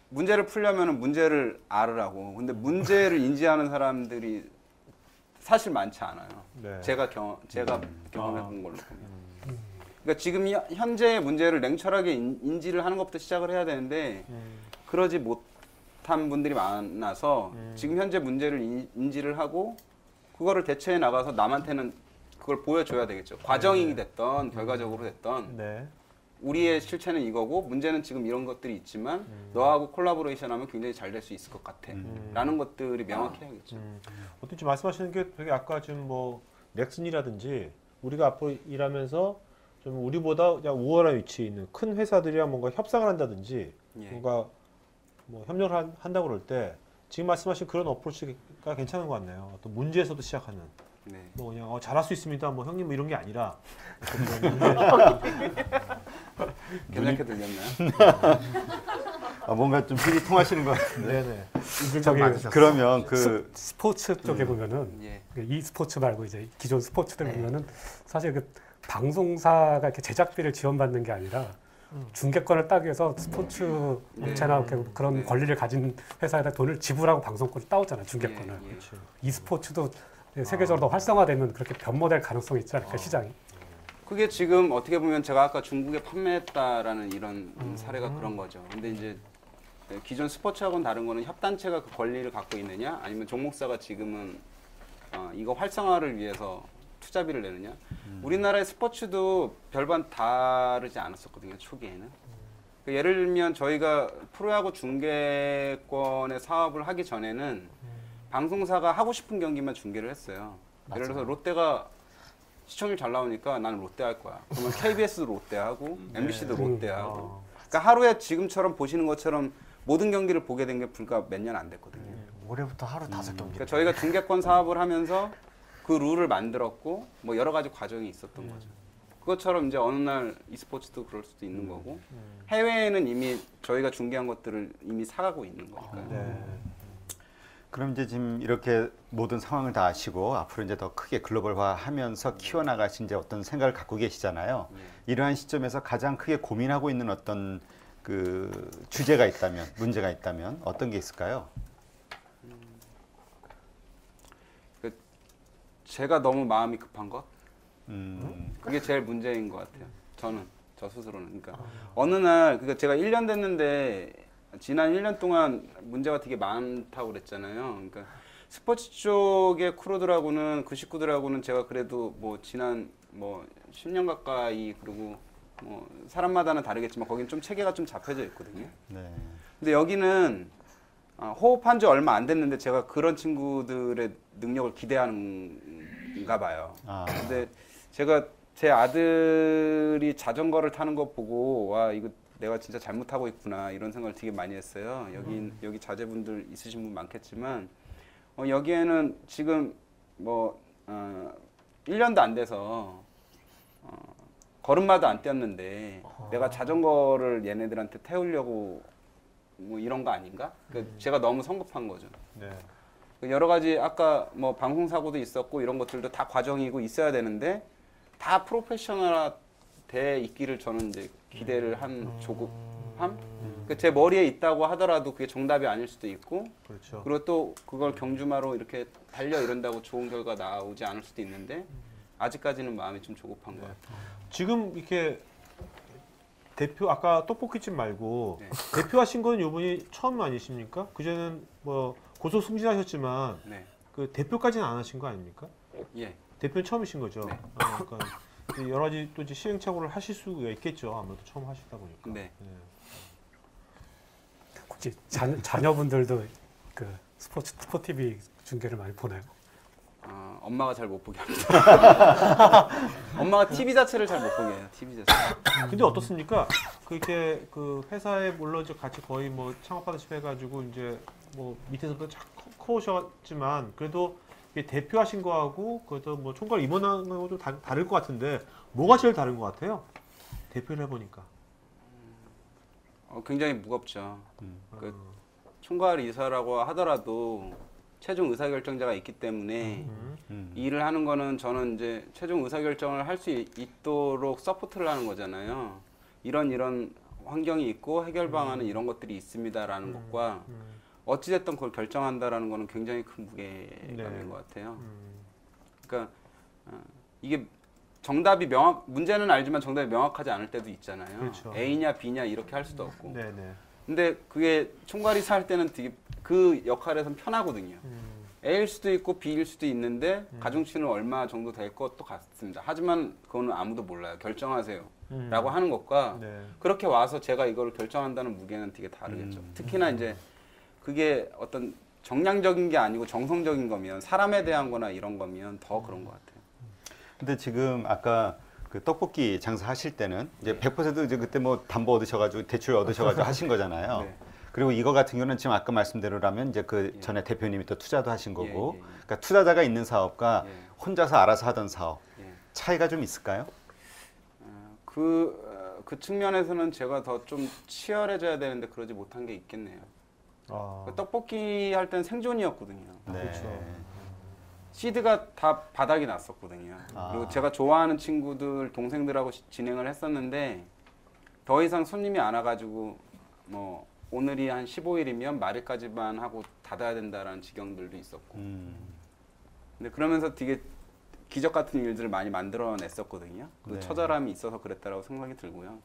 문제를 풀려면 문제를 알으라고. 근데 문제를 인지하는 사람들이 사실 많지 않아요. 네. 제가 경험해본 걸로 보면. 그러니까 지금 현재의 문제를 냉철하게 인지를 하는 것부터 시작을 해야 되는데 그러지 못한 분들이 많아서 지금 현재 문제를 인지를 하고 그거를 대처해 나가서 남한테는 그걸 보여줘야 되겠죠. 과정이 됐던 결과적으로 됐던 네. 우리의 실체는 이거고 문제는 지금 이런 것들이 있지만 너하고 콜라보레이션하면 굉장히 잘 될 수 있을 것 같아 라는 것들이 명확해야겠죠. 어떻게 말씀하시는 게 되게 아까 지금 뭐 넥슨이라든지 우리가 앞으로 일하면서 좀 우리보다 그냥 우월한 위치에 있는 큰 회사들이랑 뭔가 협상을 한다든지 예. 뭔가 뭐 협력을 한다고 그럴 때 지금 말씀하신 그런 어프로치가 괜찮은 것 같네요. 어떤 문제에서도 시작하는 네. 뭐 그냥 잘할 수 있습니다. 뭐 형님 뭐 이런 게 아니라 괜찮게 들렸나요? 뭔가 좀 필이 통하시는 것 같은데. 네네. 저기 그러면 그 스포츠 쪽에 보면은 예. 이 스포츠 말고 이제 기존 스포츠들 보면은 사실 그 방송사가 이렇게 제작비를 지원받는 게 아니라 중계권을 따기 위해서 스포츠 업체나 이렇게 그런 네. 권리를 가진 회사에다 돈을 지불하고 방송권을 따오잖아요, 중계권을. 예, 예. e스포츠도 세계적으로 더 활성화되면 그렇게 변모될 가능성이 있지 않을까, 시장이. 그게 지금 어떻게 보면 제가 아까 중국에 판매했다라는 이런 사례가 그런 거죠. 근데 이제 기존 스포츠하고는 다른 거는 협단체가 그 권리를 갖고 있느냐 아니면 종목사가 지금은 이거 활성화를 위해서 투자비를 내느냐. 우리나라의 스포츠도 별반 다르지 않았었거든요, 초기에는. 그러니까 예를 들면 저희가 프로야구 중계권의 사업을 하기 전에는 방송사가 하고 싶은 경기만 중계를 했어요. 예를 들어서 롯데가 시청률 잘 나오니까 나는 롯데 할 거야. 그러면 KBS도 롯데 하고 MBC도 롯데 하고. 그러니까 하루에 지금처럼 보시는 것처럼 모든 경기를 보게 된 게 불과 몇 년 안 됐거든요. 올해부터 하루 5경기. 그러니까 저희가 중계권 사업을 하면서 그 룰을 만들었고 뭐 여러 가지 과정이 있었던 거죠. 그것처럼 이제 어느 날 e스포츠도 그럴 수도 있는 거고 해외에는 이미 저희가 중계한 것들을 이미 사가고 있는 거니까요. 네. 그럼 이제 지금 이렇게 모든 상황을 다 아시고 앞으로 이제 더 크게 글로벌화하면서 키워나가신 이제 어떤 생각을 갖고 계시잖아요. 이러한 시점에서 가장 크게 고민하고 있는 어떤 그 주제가 있다면, 문제가 있다면 어떤 게 있을까요? 제가 너무 마음이 급한 것? 그 그게 제일 문제인 것 같아요. 저 스스로는. 그러니까 어느 날, 그러니까 제가 1년 됐는데 지난 1년 동안 문제가 되게 많다고 그랬잖아요. 그러니까 스포츠 쪽의 크루들하고는 그 식구들하고는 제가 그래도 뭐 지난 뭐 10년 가까이 그리고 뭐 사람마다는 다르겠지만 거긴 좀 체계가 좀 잡혀져 있거든요. 네. 근데 여기는 호흡한 지 얼마 안 됐는데 제가 그런 친구들의 능력을 기대하는가 봐요. 근데 제가 제 아들이 자전거를 타는 거 보고 와 이거 내가 진짜 잘못하고 있구나 이런 생각을 되게 많이 했어요. 여기 자제분들 있으신 분 많겠지만 여기에는 지금 뭐 1년도 안 돼서 걸음마도 안 뛰었는데 내가 자전거를 얘네들한테 태우려고 뭐 이런 거 아닌가? 그러니까 제가 너무 성급한 거죠. 네. 여러 가지 아까 뭐 방송 사고도 있었고 이런 것들도 다 과정이고 있어야 되는데 다 프로페셔널화 돼 있기를 저는 이제 기대를 한 조급함. 그러니까 제 머리에 있다고 하더라도 그게 정답이 아닐 수도 있고, 그렇죠. 그리고 또 그걸 경주마로 이렇게 달려 이런다고 좋은 결과 나오지 않을 수도 있는데 아직까지는 마음이 좀 조급한 것 같아요. 지금 이렇게 대표 아까 떡볶이집 말고 네. 대표하신 건 이분이 처음 아니십니까? 그전에는 뭐 고소 승진하셨지만 네, 그 대표까지는 안 하신 거 아닙니까? 예, 대표는 처음이신 거죠. 네. 그러니까 여러 가지 또 이제 시행착오를 하실 수가 있겠죠. 아무래도 처음 하시다 보니까. 네. 혹시 자녀분들도 그 스포티비 중계를 많이 보나요? 엄마가 잘 못 보게 합니다. 엄마가 TV 자체를 잘 못 보게 해요. TV 자체. 근데 어떻습니까? 그렇게 그 회사에 물론 이제 같이 거의 뭐 창업하듯이 해가지고 이제 뭐 밑에서부터 쫙 커오셨지만 그래도 이게 대표하신 거하고 그것도 뭐 총괄 임원하는 거하고 좀 다를 것 같은데 뭐가 제일 다른 것 같아요? 대표를 해보니까. 굉장히 무겁죠. 그 총괄 이사라고 하더라도 최종 의사결정자가 있기 때문에 이 일을 하는 거는 저는 이제 최종 의사결정을 할 수 있도록 서포트를 하는 거잖아요. 이런 환경이 있고 해결 방안은 이런 것들이 있습니다라는 것과 어찌됐든 그걸 결정한다라는 거는 굉장히 큰 무게감인 네. 것 같아요. 그러니까 이게 정답이 문제는 알지만 정답이 명확하지 않을 때도 있잖아요. 그렇죠. A냐 B냐 이렇게 할 수도 없고. 네네. 근데 그게 총괄이사 할 때는 되게 그 역할에선 편하거든요. A일 수도 있고 B일 수도 있는데 가중치는 얼마 정도 될 것도 같습니다. 하지만 그거는 아무도 몰라요. 결정하세요. 라고 하는 것과 네. 그렇게 와서 제가 이걸 결정한다는 무게는 되게 다르겠죠. 특히나 이제 그게 어떤 정량적인 게 아니고 정성적인 거면 사람에 대한 거나 이런 거면 더 그런 것 같아요. 근데 지금 아까 그 떡볶이 장사하실 때는 이제 100% 이제 그때 뭐 담보 얻으셔가지고 대출 얻으셔가지고 하신 거잖아요. 네. 그리고 이거 같은 경우는 지금 아까 말씀대로라면 이제 그 전에 대표님이 또 투자도 하신 거고, 예, 예. 그러니까 투자자가 있는 사업과 예. 혼자서 알아서 하던 사업 예. 차이가 좀 있을까요? 그 측면에서는 제가 더 좀 치열해져야 되는데 그러지 못한 게 있겠네요. 아, 그 떡볶이 할 때는 생존이었거든요. 네. 그렇죠. 시드가 다 바닥이 났었거든요. 아. 그리고 제가 좋아하는 친구들, 동생들하고 진행을 했었는데 더 이상 손님이 안 와가지고 뭐 오늘이 한 15일이면 말일까지만 하고 닫아야 된다라는 지경들도 있었고. 근데 그러면서 되게 기적 같은 일들을 많이 만들어냈었거든요. 그 네. 처절함이 있어서 그랬다라고 생각이 들고요.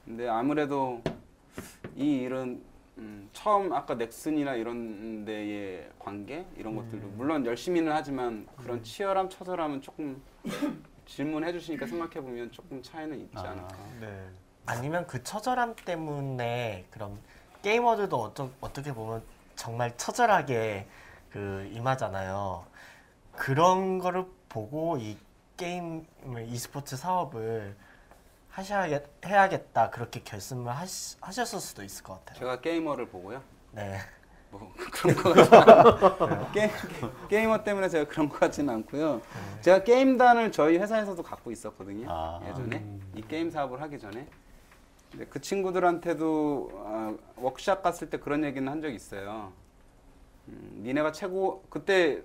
근데 아무래도 이 일은 처음 아까 넥슨이나 이런 데의 관계 이런 것들도 물론 열심히는 하지만 그런 치열함, 처절함은 조금 질문해 주시니까 생각해 보면 조금 차이는 있지 않을까. 네. 아니면 그 처절함 때문에 그럼 게이머들도 어떻게 보면 정말 처절하게 그 임하잖아요. 그런 거를 보고 이 게임을 e스포츠 사업을 해야겠다 그렇게 결심을 하셨을 수도 있을 것 같아요. 제가 게이머를 보고요. 네. 뭐 그런 거 같지는 게이머 때문에 제가 그런 거 같지는 않고요. 제가 게임단을 저희 회사에서도 갖고 있었거든요. 아. 예전에 이 게임 사업을 하기 전에. 근데 그 친구들한테도 워크샵 갔을 때 그런 얘기는 한 적이 있어요. 니네가 최고 그때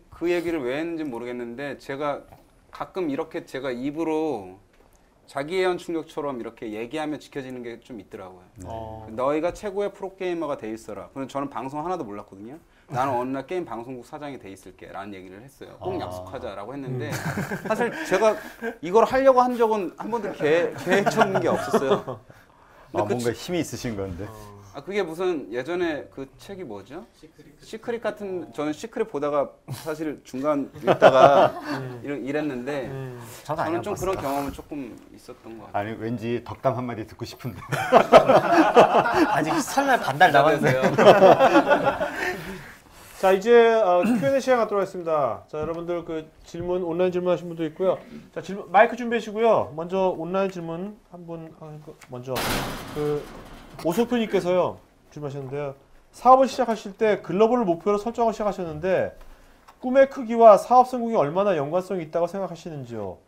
그 얘기를 왜 했는지 모르겠는데 제가 가끔 이렇게 제가 입으로 자기애연 충격처럼 이렇게 얘기하면 지켜지는 게 좀 있더라고요. 너희가 최고의 프로게이머가 돼 있어라. 그래서 저는 방송 하나도 몰랐거든요. 나는 어느 날 게임 방송국 사장이 돼 있을게 라는 얘기를 했어요. 꼭 약속하자라고 했는데 사실 제가 이걸 하려고 한 적은 한 번도 계획적인 게 없었어요. 근데 뭔가 힘이 있으신 건데. 그게 무슨 예전에 그 책이 뭐죠? 시크릿 같은 저는 시크릿 보다가 사실 중간 읽다가 이랬는데 저는 좀 그런 경험은 조금 있었던 것 같아요. 아니 왠지 덕담 한마디 듣고 싶은데. 아직 설날 반달 남았어요. 자 이제 Q&A 시간 갖도록 하겠습니다. 자 여러분들 그 질문 온라인 질문하신 분도 있고요. 자 질문 마이크 준비하시고요. 먼저 온라인 질문 한 분 먼저 그 오소프님께서요 질문하셨는데요. 사업을 시작하실 때 글로벌을 목표로 설정을 시작하셨는데 꿈의 크기와 사업 성공이 얼마나 연관성이 있다고 생각하시는지요?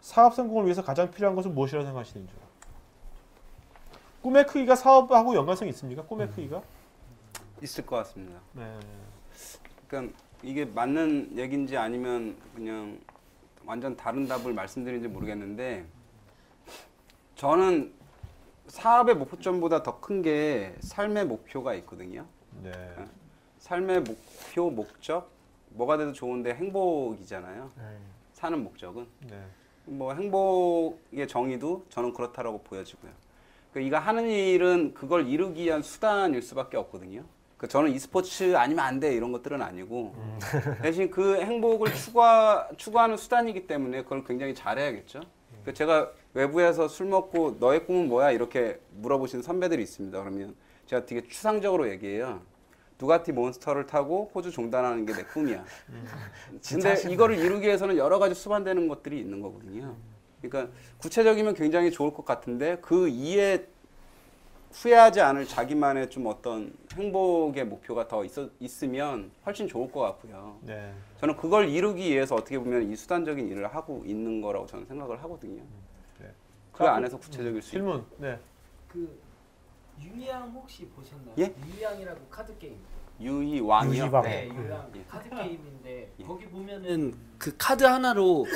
사업 성공을 위해서 가장 필요한 것은 무엇이라고 생각하시는지요? 꿈의 크기가 사업하고 연관성이 있습니까? 꿈의 크기가? 있을 것 같습니다. 네. 그러니까 이게 맞는 얘기인지 아니면 그냥 완전 다른 답을 말씀드리는지 모르겠는데 저는 사업의 목표점보다 더 큰 게 삶의 목표가 있거든요. 네. 삶의 목표, 목적 뭐가 돼도 좋은데 행복이잖아요. 사는 목적은 네. 뭐 행복의 정의도 저는 그렇다라고 보여지고요. 그러니까 이거 하는 일은 그걸 이루기 위한 수단일 수밖에 없거든요. 그러니까 저는 e스포츠 아니면 안 돼 이런 것들은 아니고 대신 그 행복을 추구하는 수단이기 때문에 그걸 굉장히 잘해야겠죠. 그러니까 제가 외부에서 술 먹고 너의 꿈은 뭐야 이렇게 물어보시는 선배들이 있습니다. 그러면 제가 되게 추상적으로 얘기해요. 두가티 몬스터를 타고 호주 종단하는 게 내 꿈이야. 근데 이거를 이루기 위해서는 여러 가지 수반되는 것들이 있는 거거든요. 그러니까 구체적이면 굉장히 좋을 것 같은데 그 이에 후회하지 않을 자기만의 좀 어떤 행복의 목표가 더 있으면 훨씬 좋을 것 같고요. 네. 저는 그걸 이루기 위해서 어떻게 보면 이 수단적인 일을 하고 있는 거라고 저는 생각을 하거든요. 네. 그 안에서 구체적일 수 있는. 질문. 네. 그 유희왕 혹시 보셨나요? 예? 유희왕이라고 카드 게임. 유희왕이요? 유희왕. 네, 유희왕 예. 카드 게임인데 예. 거기 보면은 그 카드 하나로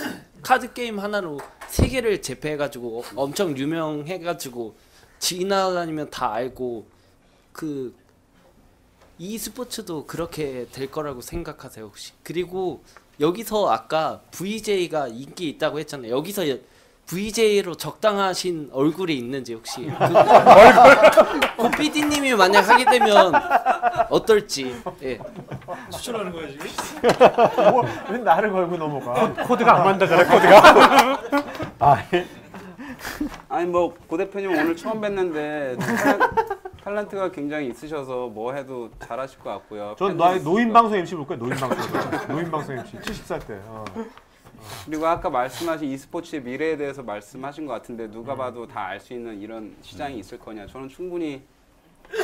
카드 게임 하나로 세 개를 제패해가지고 엄청 유명해가지고 지나다니면 다 알고 그 e스포츠도 그렇게 될 거라고 생각하세요 혹시? 그리고 여기서 아까 VJ가 인기 있다고 했잖아요. 여기서 VJ로 적당하신 얼굴이 있는지 혹시 고 PD님이 만약 하게 되면 어떨지. 예. 추천하는 거야 지금? 왜 나를 걸고 넘어가? 코드가 안 맞는다잖아요. 코드가. 아, 아니 뭐 고 대표님 오늘 처음 뵀는데 탤런트가 굉장히 있으셔서 뭐 해도 잘하실 것 같고요. 전 나의 노인 방송 MC 볼 거야. 노인 방송. 노인 방송 MC. 70살 때. 그리고 아까 말씀하신 e스포츠의 미래에 대해서 말씀하신 것 같은데 누가 봐도 다 알 수 있는 이런 시장이 있을 거냐. 저는 충분히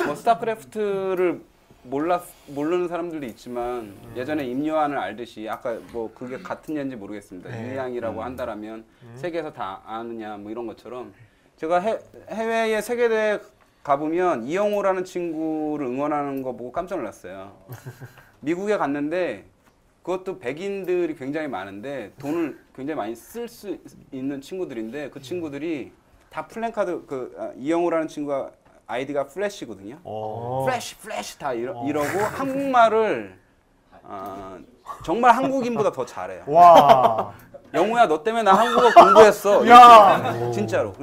뭐 스타크래프트를 모르는 사람들도 있지만 예전에 임요한을 알듯이 아까 뭐 그게 같은 예인지 모르겠습니다. 임요한이라고 한다라면 세계에서 다 아느냐 뭐 이런 것처럼 제가 해외의 세계대회 가보면 이영호라는 친구를 응원하는 거 보고 깜짝 놀랐어요. 미국에 갔는데 그것도 백인들이 굉장히 많은데 돈을 굉장히 많이 쓸 수 있는 친구들인데 그 친구들이 다 플랜카드 이영호라는 친구가 아이디가 플래시거든요. 플래시 다 이러고 한국말을 정말 한국인보다 더 잘해요. 와. 영우야 너 때문에 나 한국어 공부했어. 야. 진짜로.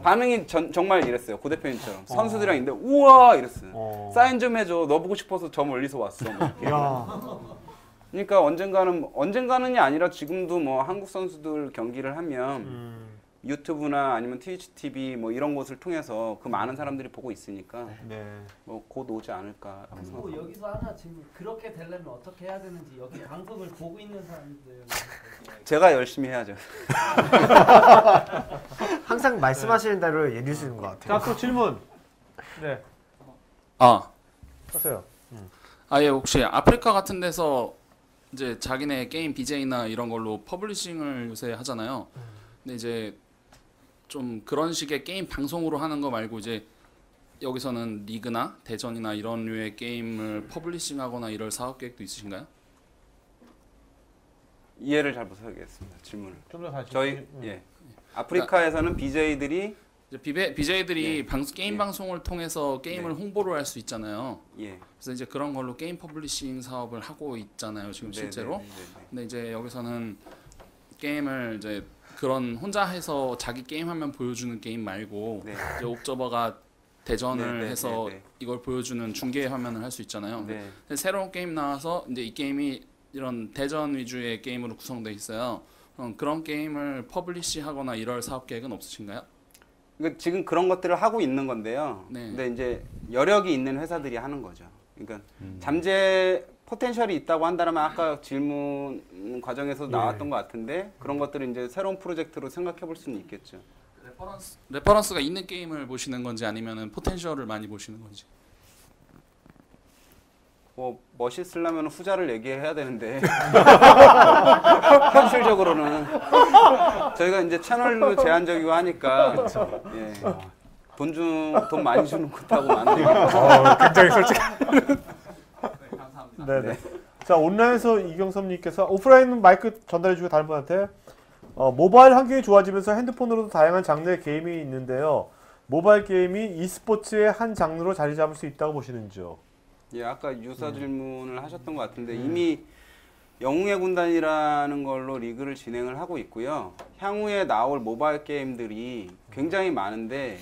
반응이 정말 이랬어요. 고 대표님처럼 선수들이랑 있는데 우와 이랬어요. 사인 좀 해줘. 너 보고 싶어서 저 멀리서 왔어. 뭐 야. 그러니까 언젠가는이 아니라 지금도 뭐 한국 선수들 경기를 하면 유튜브나 아니면 트위치 TV 뭐 이런 곳을 통해서 그 많은 사람들이 보고 있으니까 네. 뭐 곧 오지 않을까. 그리고 여기서 하나 질문. 그렇게 되려면 어떻게 해야 되는지 여기 방송을 보고 있는 사람들. 제가 열심히 해야죠. 항상 말씀하시는 대로 예를 주는 것 같아요. 자, 또 질문. 네. 아, 하세요. 예, 혹시 아프리카 같은 데서 이제 자기네 게임 BJ나 이런 걸로 퍼블리싱을 요새 하잖아요. 근데 이제 좀 그런 식의 게임 방송으로 하는 거 말고 이제 여기서는 리그나 대전이나 이런 류의 게임을 퍼블리싱하거나 이럴 사업 계획도 있으신가요? 이해를 잘 못하겠습니다. 질문을. 좀 더 다시. 저희 아프리카에서는 BJ들이 이제 BJ들이 예. 게임 예. 방송을 통해서 게임을 네. 홍보를 할 수 있잖아요. 예. 그래서 이제 그런 걸로 게임 퍼블리싱 사업을 하고 있잖아요. 지금 실제로. 근데 이제 여기서는 게임을 이제 그런 혼자 해서 자기 게임 화면 보여주는 게임 말고 네. 이제 옵저버가 대전을 네, 네, 해서 네, 네. 이걸 보여주는 중계 화면을 할 수 있잖아요. 네. 근데 새로운 게임 나와서 이제 이 게임이 이런 대전 위주의 게임으로 구성되어 있어요. 그런 게임을 퍼블리시하거나 이럴 사업 계획은 없으신가요? 그러니까 지금 그런 것들을 하고 있는 건데요. 네. 근데 이제 여력이 있는 회사들이 하는 거죠. 그러니까 잠재 포텐셜이 있다고 한다면 아까 질문 과정에서 나왔던 것 같은데 그런 것들을 이제 새로운 프로젝트로 생각해 볼 수는 있겠죠. 레퍼런스가 있는 게임을 보시는 건지 아니면은 포텐셜을 많이 보시는 건지. 뭐 멋있으려면 후자를 얘기해야 되는데 현실적으로는 저희가 이제 채널도 제한적이고 하니까 예. 돈 많이 주는 것하고 많은 굉장히 솔직히. 네네. 자, 온라인에서 이경섭님께서 오프라인 마이크 전달해주고 다른 분한테 모바일 환경이 좋아지면서 핸드폰으로도 다양한 장르의 게임이 있는데요. 모바일 게임이 e스포츠의 한 장르로 자리 잡을 수 있다고 보시는지요? 예, 아까 유사 질문을 하셨던 것 같은데 이미 영웅의 군단이라는 걸로 리그를 진행을 하고 있고요. 향후에 나올 모바일 게임들이 굉장히 많은데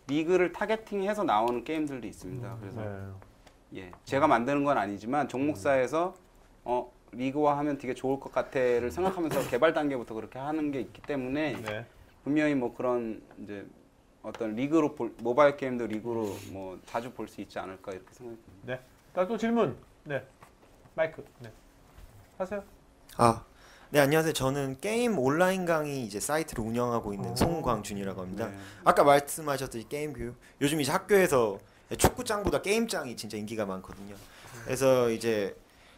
리그를 타겟팅해서 나오는 게임들도 있습니다. 그래서 예, 제가 만드는 건 아니지만 종목사에서 리그화하면 되게 좋을 것 같아를 생각하면서 개발 단계부터 그렇게 하는 게 있기 때문에 네. 분명히 뭐 그런 이제 어떤 리그로 모바일 게임도 리그로 뭐 자주 볼 수 있지 않을까 이렇게 생각합니다. 네. 자, 또 질문. 네. 마이크. 네. 하세요. 네, 안녕하세요. 저는 게임 온라인 강의 이제 사이트를 운영하고 있는 송광준이라고 합니다. 아까 말씀하셨듯이 게임 교육. 요즘 이제 학교에서 축구장보다 게임장이 진짜 인기가 많거든요. 그래서 이제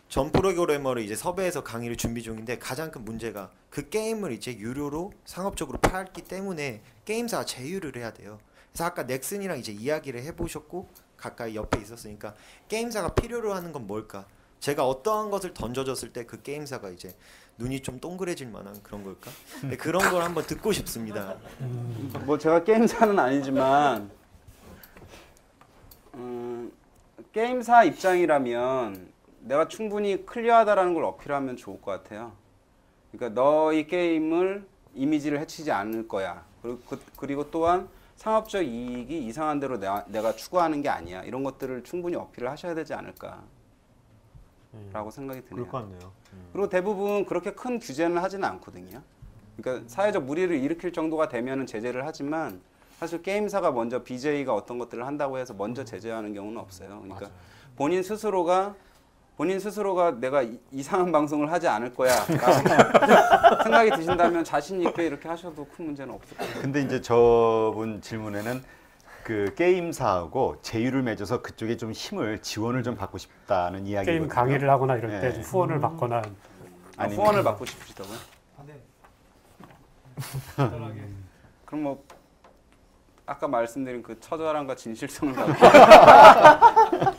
전 프로그래머를 이제 섭외해서 강의를 준비 중인데 가장 큰 문제가 그 게임을 이제 유료로 상업적으로 팔기 때문에 게임사가 제휴를 해야 돼요. 그래서 아까 넥슨이랑 이제 이야기를 해보셨고 가까이 옆에 있었으니까 게임사가 필요로 하는 건 뭘까? 제가 어떠한 것을 던져줬을 때 그 게임사가 이제 눈이 좀 동그래질 만한 그런 걸까? 네, 그런 걸 한번 듣고 싶습니다. 뭐 제가 게임사는 아니지만 게임사 입장이라면 내가 충분히 클리어하다라는 걸 어필하면 좋을 것 같아요. 그러니까 너의 게임을 이미지를 해치지 않을 거야. 그리고 또한 상업적 이익이 이상한 대로 내가 추구하는 게 아니야. 이런 것들을 충분히 어필을 하셔야 되지 않을까. 라고 생각이 드네요. 그럴 것 같네요. 그리고 대부분 그렇게 큰 규제는 하지는 않거든요. 그러니까 사회적 무리를 일으킬 정도가 되면은 제재를 하지만 사실 게임사가 먼저 BJ가 어떤 것들을 한다고 해서 먼저 제재하는 경우는 없어요. 그러니까 맞아요. 본인 스스로가 내가 이상한 방송을 하지 않을 거야 라고 생각이 드신다면 자신 있게 이렇게 하셔도 큰 문제는 없을 거예요. 근데 이제 저분 질문에는 그 게임사하고 제휴를 맺어서 그쪽에 좀 힘을 지원을 좀 받고 싶다는 이야기거든요. 게임 강의를 하거나 이럴 네. 때 좀 후원을 받거나 아니면- 후원을 받고 싶으시다고요? 그럼 뭐 아까 말씀드린 그 처절함과 진실성을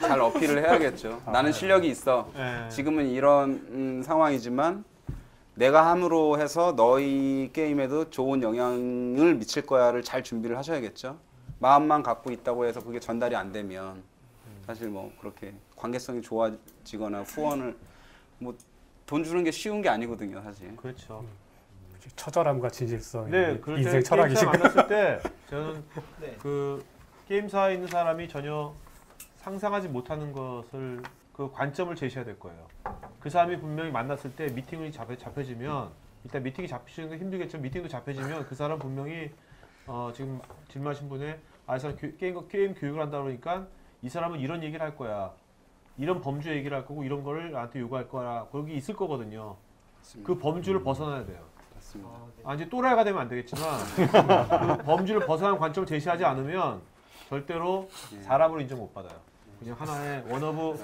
잘 어필을 해야겠죠. 나는 실력이 있어. 네. 지금은 이런 상황이지만 내가 함으로 해서 너희 게임에도 좋은 영향을 미칠 거야를 잘 준비를 하셔야겠죠. 마음만 갖고 있다고 해서 그게 전달이 안 되면 사실 뭐 그렇게 관계성이 좋아지거나 후원을 뭐 돈 주는 게 쉬운 게 아니거든요, 사실. 그렇죠. 처절함과 진실성, 네, 그럴 때 인생 철학이신가? 게임사 만났을 때 저는 그 게임사에 있는 사람이 전혀 상상하지 못하는 것을 그 관점을 제시해야 될 거예요. 그 사람이 분명히 만났을 때 미팅이 잡혀지면 일단 미팅이 잡히는 게 힘들겠지만 미팅도 잡혀지면 그 사람 분명히 지금 질문하신 분의 이 사람 게임 교육을 한다 그러니까 이 사람은 이런 얘기를 할 거야. 이런 범주 얘기를 할 거고 이런 거를 나한테 요구할 거라 거기 있을 거거든요. 그 범주를 벗어나야 돼요. 맞습니다. 이제 또라이가 되면 안 되겠지만 그 범주를 벗어난 관점을 제시하지 않으면 절대로 사람으로 인정 못 받아요. 그냥 하나의 원어브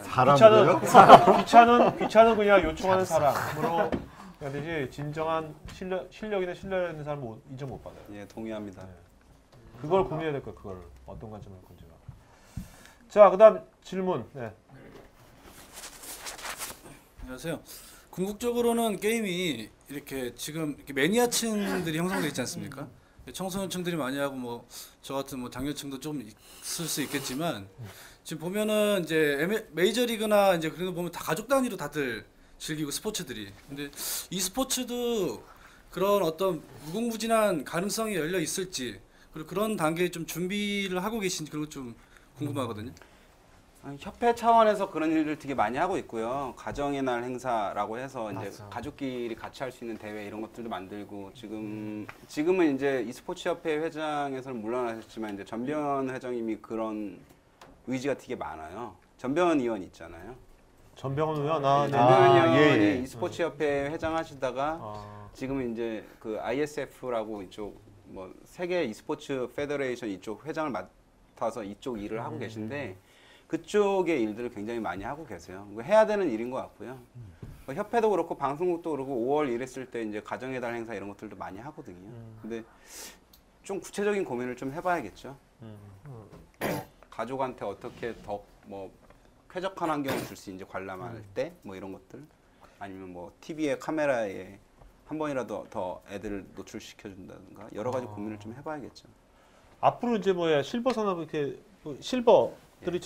귀찮은 그냥 요청하는 사람으로 해야 되지 진정한 실력이나 신뢰 있는 사람은 인정 못 받아요. 예, 동의합니다. 그걸 고민해야 될 거예요. 그걸 어떤 관점을 할 건지가. 자, 그다음 질문. 네. 안녕하세요. 궁극적으로는 게임이 이렇게 지금 이렇게 매니아층들이 형성돼 있지 않습니까? 청소년층들이 많이 하고 뭐 저 같은 뭐 장년층도 좀 있을 수 있겠지만 지금 보면은 이제 메이저리그나 이제 그런 거 보면 다 가족 단위로 다들 즐기고 스포츠들이. 근데 이 스포츠도 그런 어떤 무궁무진한 가능성이 열려 있을지 그리고 그런 단계에 좀 준비를 하고 계신지 그런 거 좀 궁금하거든요. 협회 차원에서 그런 일들 되게 많이 하고 있고요. 가정의 날 행사라고 해서 이제 가족끼리 같이 할 수 있는 대회 이런 것들도 만들고 지금은 이제 e스포츠 협회 회장에서는 물러나셨지만 이제 전병헌 회장님이 그런 의지가 되게 많아요. 전병헌 의원 있잖아요. 전병헌 의원, 전병헌 예, 의원이 예. e스포츠 협회 회장 하시다가 지금은 이제 그 ISF라고 이쪽 뭐 세계 e스포츠 페더레이션 이쪽 회장을 맡아서 이쪽 일을 하고 계신데. 그쪽의 일들을 굉장히 많이 하고 계세요. 해야 되는 일인 것 같고요. 협회도 그렇고 방송국도 그렇고 5월 이랬을 때 이제 가정의 달 행사 이런 것들도 많이 하거든요. 근데 좀 구체적인 고민을 좀 해봐야겠죠. 가족한테 어떻게 더 뭐 쾌적한 환경을 줄 수 있는지 관람할 때 뭐 이런 것들 아니면 뭐 TV에 카메라에 한 번이라도 더 애들을 노출시켜 준다든가 여러 가지 고민을 좀 해봐야겠죠. 앞으로 이제 실버 산업 이렇게 실버들이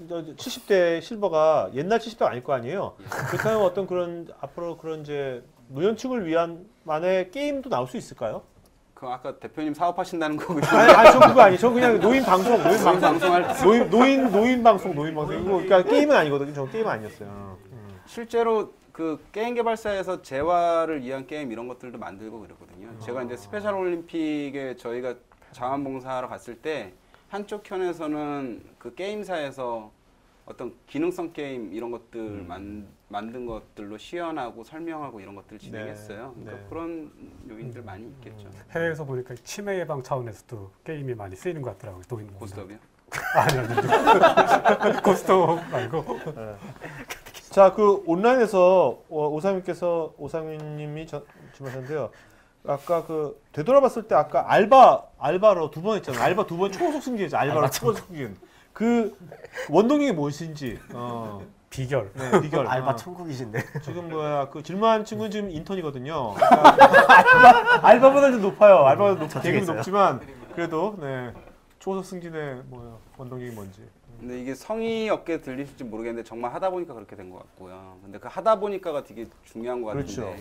70대 실버가 옛날 70대가 아닐 거 아니에요. 그렇다면 어떤 그런 앞으로 그런 이제 노년층을 위한 만의 게임도 나올 수 있을까요? 그 아까 대표님 사업하신다는 거고요. 아니, 저 그거 아니. 저 그냥 노인 방송 방송할 때. 노인 방송 이거 그러니까 게임은 아니거든요. 저 게임은 아니었어요. 실제로 그 게임 개발사에서 재활을 위한 게임 이런 것들도 만들고 그러거든요. 제가 이제 스페셜 올림픽에 저희가 자원봉사하러 갔을 때 한쪽 편에서는 그 게임사에서 어떤 기능성 게임 이런 것들 만든 것들로 시연하고 설명하고 이런 것들 진행했어요. 네. 그러니까 네. 그런 요인들 많이 있겠죠. 해외에서 보니까 치매 예방 차원에서도 게임이 많이 쓰이는 것 같더라고요. 노인 고스톱이요? 아니 고스톱 말고 자, 그 온라인에서 오상민님이 질문하셨는데요. 아까 그 되돌아봤을 때 아까 알바로 두 번 했잖아요. 알바 두 번 초고속 승진이죠. 알바로 초고속 승진. 그 원동력이 무엇인지 비결. 네, 비결. 알바 천국이신데. 지금 그 질문한 친구는 지금 인턴이거든요. 그러니까 알바보다 좀 높아요. 알바보다 대금이 높지만 그래도 네. 초고속 승진의 원동력이 뭔지. 근데 이게 성의 없게 들리실지 모르겠는데 정말 하다 보니까 그렇게 된 것 같고요. 근데 그 하다 보니까가 되게 중요한 것 같은데. 그렇죠.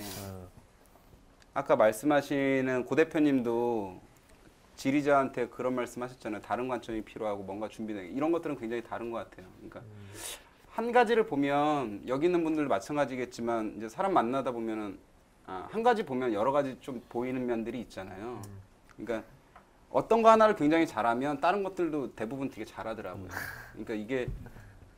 아까 말씀하시는 고 대표님도 지리자한테 그런 말씀하셨잖아요. 다른 관점이 필요하고 뭔가 준비된 이런 것들은 굉장히 다른 것 같아요. 그러니까 한 가지를 보면 여기 있는 분들도 마찬가지겠지만 이제 사람 만나다 보면은 한 가지 보면 여러 가지 좀 보이는 면들이 있잖아요. 그러니까 어떤 거 하나를 굉장히 잘하면 다른 것들도 대부분 되게 잘하더라고요. 그러니까 이게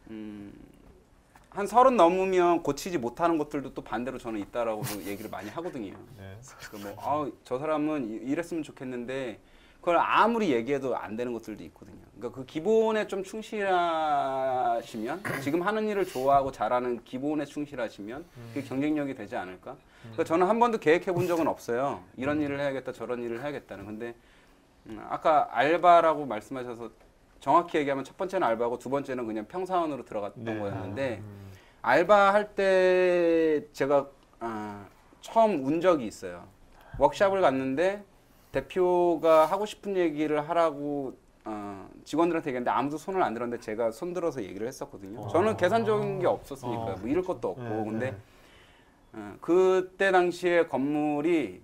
한 30 넘으면 고치지 못하는 것들도 또 반대로 저는 있다라고 얘기를 많이 하거든요. 네. 그러니까 저 사람은 이랬으면 좋겠는데 그걸 아무리 얘기해도 안 되는 것들도 있거든요. 그러니까 그 기본에 좀 충실하시면 지금 하는 일을 좋아하고 잘하는 기본에 충실하시면 그게 경쟁력이 되지 않을까? 그러니까 저는 한 번도 계획해 본 적은 없어요. 이런 일을 해야겠다, 저런 일을 해야겠다는. 근데 아까 알바라고 말씀하셔서 정확히 얘기하면 첫 번째는 알바고 두 번째는 그냥 평사원으로 들어갔던 거였는데 알바할 때 제가 처음 운 적이 있어요. 워크숍을 갔는데 대표가 하고 싶은 얘기를 하라고 직원들한테 얘기했는데 아무도 손을 안 들었는데 제가 손 들어서 얘기를 했었거든요. 저는 계산적인 게 없었으니까 뭐 잃을 것도 없고. 근데 그때 당시에 건물이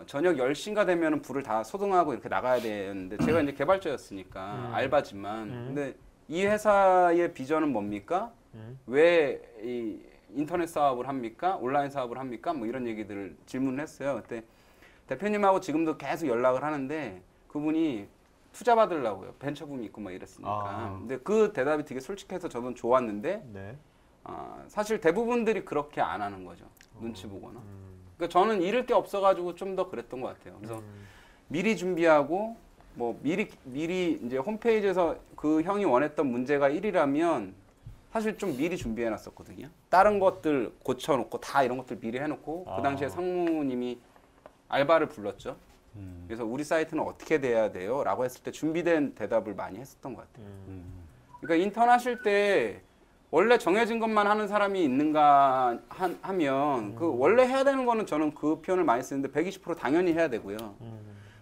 저녁 10시인가 되면 불을 다 소등하고 이렇게 나가야 되는데 제가 이제 개발자였으니까 알바지만 근데 이 회사의 비전은 뭡니까? 왜 이 인터넷 사업을 합니까? 온라인 사업을 합니까? 뭐 이런 얘기들을 질문을 했어요. 그때 대표님하고 지금도 계속 연락을 하는데 그분이 투자 받으려고요. 벤처붐이 있고 막 이랬으니까. 근데 그 대답이 되게 솔직해서 저는 좋았는데 네. 사실 대부분들이 그렇게 안 하는 거죠. 눈치 보거나. 그러니까 저는 잃을 게 없어가지고 좀 더 그랬던 것 같아요. 그래서 미리 준비하고 뭐 미리 이제 홈페이지에서 그 형이 원했던 문제가 1이라면 사실 좀 미리 준비해놨었거든요. 다른 것들 고쳐놓고 다 이런 것들 미리 해놓고 그 당시에 상무님이 알바를 불렀죠. 그래서 우리 사이트는 어떻게 돼야 돼요? 라고 했을 때 준비된 대답을 많이 했었던 것 같아요. 그러니까 인턴 하실 때 원래 정해진 것만 하는 사람이 있는가 하면 그 원래 해야 되는 거는 저는 그 표현을 많이 쓰는데 120% 당연히 해야 되고요.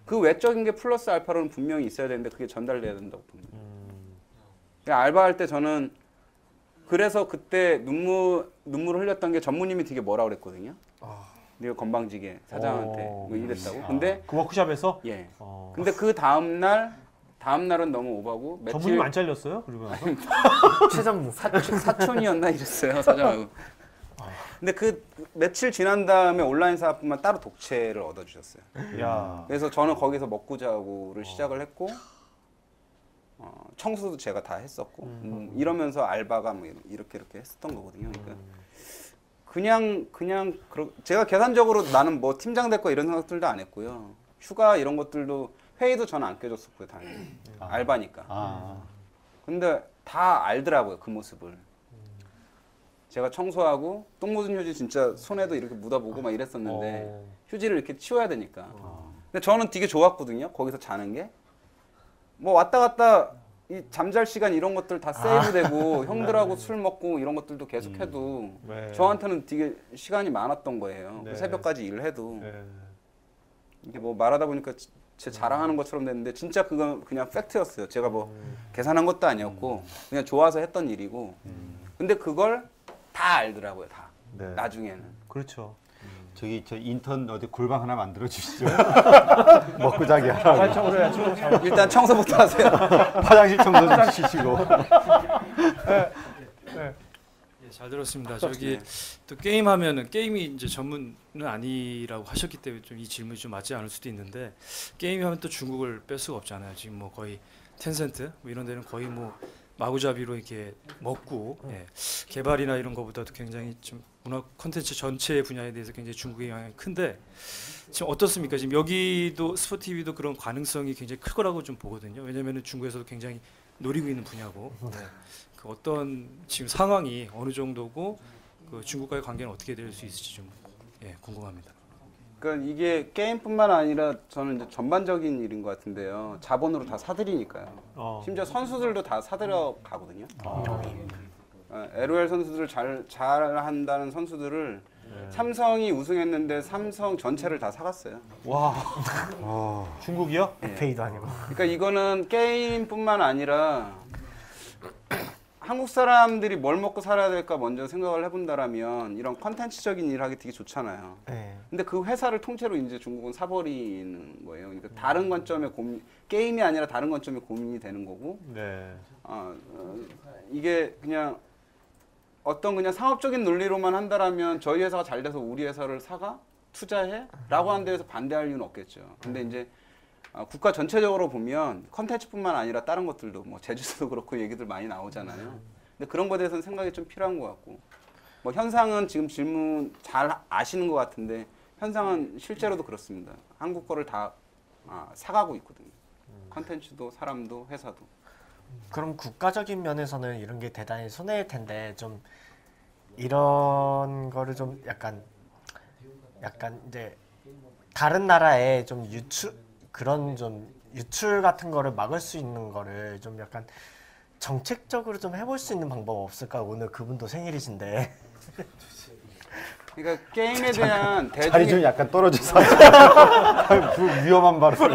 그 외적인 게 플러스 알파로는 분명히 있어야 되는데 그게 전달돼야 된다고 봅니다. 알바할 때 저는 그래서 그때 눈물을 흘렸던 게 전무님이 되게 뭐라 그랬거든요. 네가 건방지게 사장한테 뭐 이랬다고. 근데 그 워크숍에서 예. 근데 그 다음 날은 너무 오바고 전문님 안 잘렸어요? 그리고 나서? 최전무. 사촌이었나 이랬어요 사장하고. 근데 그 며칠 지난 다음에 온라인 사업부만 따로 독채를 얻어주셨어요. 야. 그래서 저는 거기서 먹고 자고를 시작을 했고 청소도 제가 다 했었고 이러면서 알바가 뭐 이렇게 했었던 거거든요. 그러니까 제가 계산적으로 나는 뭐 팀장 될 거 이런 생각들도 안 했고요. 휴가 이런 것들도 회의도 저는 안 껴줬었고요, 당연히. 알바니까. 근데 다 알더라고요, 그 모습을. 제가 청소하고 똥 묻은 휴지 진짜 손에도 이렇게 묻어보고 막 이랬었는데 휴지를 이렇게 치워야 되니까. 근데 저는 되게 좋았거든요, 거기서 자는 게. 뭐 왔다 갔다 이 잠잘 시간 이런 것들 다 세이브되고 형들하고 술 먹고 이런 것들도 계속해도 네. 저한테는 되게 시간이 많았던 거예요. 네. 새벽까지 일을 해도. 네. 이게 뭐 말하다 보니까 제 자랑하는 것처럼 됐는데 진짜 그건 그냥 팩트였어요. 제가 뭐 계산한 것도 아니었고 그냥 좋아서 했던 일이고. 근데 그걸 다 알더라고요, 다. 네. 나중에는. 그렇죠. 저기 저 인턴 어디 골방 하나 만들어 주시죠. 먹고 자기 하라고. 일단 청소부터 하세요. 화장실 청소 좀 시키시고. 예, 잘 들었습니다. 저기 또 게임 하면은 게임이 이제 전문은 아니라고 하셨기 때문에 좀 이 질문이 좀 맞지 않을 수도 있는데 게임 하면 또 중국을 뺄 수가 없잖아요. 지금 뭐 거의 텐센트 뭐 이런 데는 거의 뭐 마구잡이로 이렇게 먹고 개발이나 이런 거보다도 굉장히 좀 문화 콘텐츠 전체 분야에 대해서 굉장히 중국의 영향이 큰데 지금 어떻습니까? 지금 여기도 스포티비도 그런 가능성이 굉장히 클 거라고 좀 보거든요. 왜냐하면 중국에서도 굉장히 노리고 있는 분야고 그 어떤 지금 상황이 어느 정도고 그 중국과의 관계는 어떻게 될 수 있을지 좀 궁금합니다. 그러니까 이게 게임뿐만 아니라 저는 이제 전반적인 일인 것 같은데요. 자본으로 다 사들이니까요. 심지어 선수들도 다 사들여 가거든요. LOL 선수들 잘 한다는 선수들을 삼성이 우승했는데 삼성 전체를 다 사갔어요. 와. 중국이요? FA도 아니고. 그러니까 이거는 게임뿐만 아니라 한국 사람들이 뭘 먹고 살아야 될까 먼저 생각을 해본다라면 이런 컨텐츠적인 일을 하기 되게 좋잖아요. 근데 그 회사를 통째로 이제 중국은 사버리는 거예요. 그러니까 다른 관점의 게임이 아니라 다른 관점의 고민이 되는 거고. 이게 그냥 어떤 그냥 상업적인 논리로만 한다라면 저희 회사가 잘 돼서 우리 회사를 사가? 투자해? 라고 하는 데에서 반대할 이유는 없겠죠. 근데 이제 국가 전체적으로 보면 컨텐츠뿐만 아니라 다른 것들도 뭐 제주도도 그렇고 얘기들 많이 나오잖아요. 근데 그런 거에 대해서는 생각이 좀 필요한 것 같고 뭐 현상은 지금 질문 잘 아시는 것 같은데 현상은 실제로도 그렇습니다. 한국 거를 다 사가고 있거든요. 컨텐츠도 사람도 회사도. 그럼 국가적인 면에서는 이런 게 대단히 손해일 텐데 좀 이런 거를 좀 약간 이제 다른 나라에 좀 그런 좀 유출 같은 거를 막을 수 있는 거를 좀 약간 정책적으로 좀 해볼 수 있는 방법 없을까? 오늘 그분도 생일이신데. 그러니까 게임에 대한 자리 좀 약간 떨어져서 위험한 발언.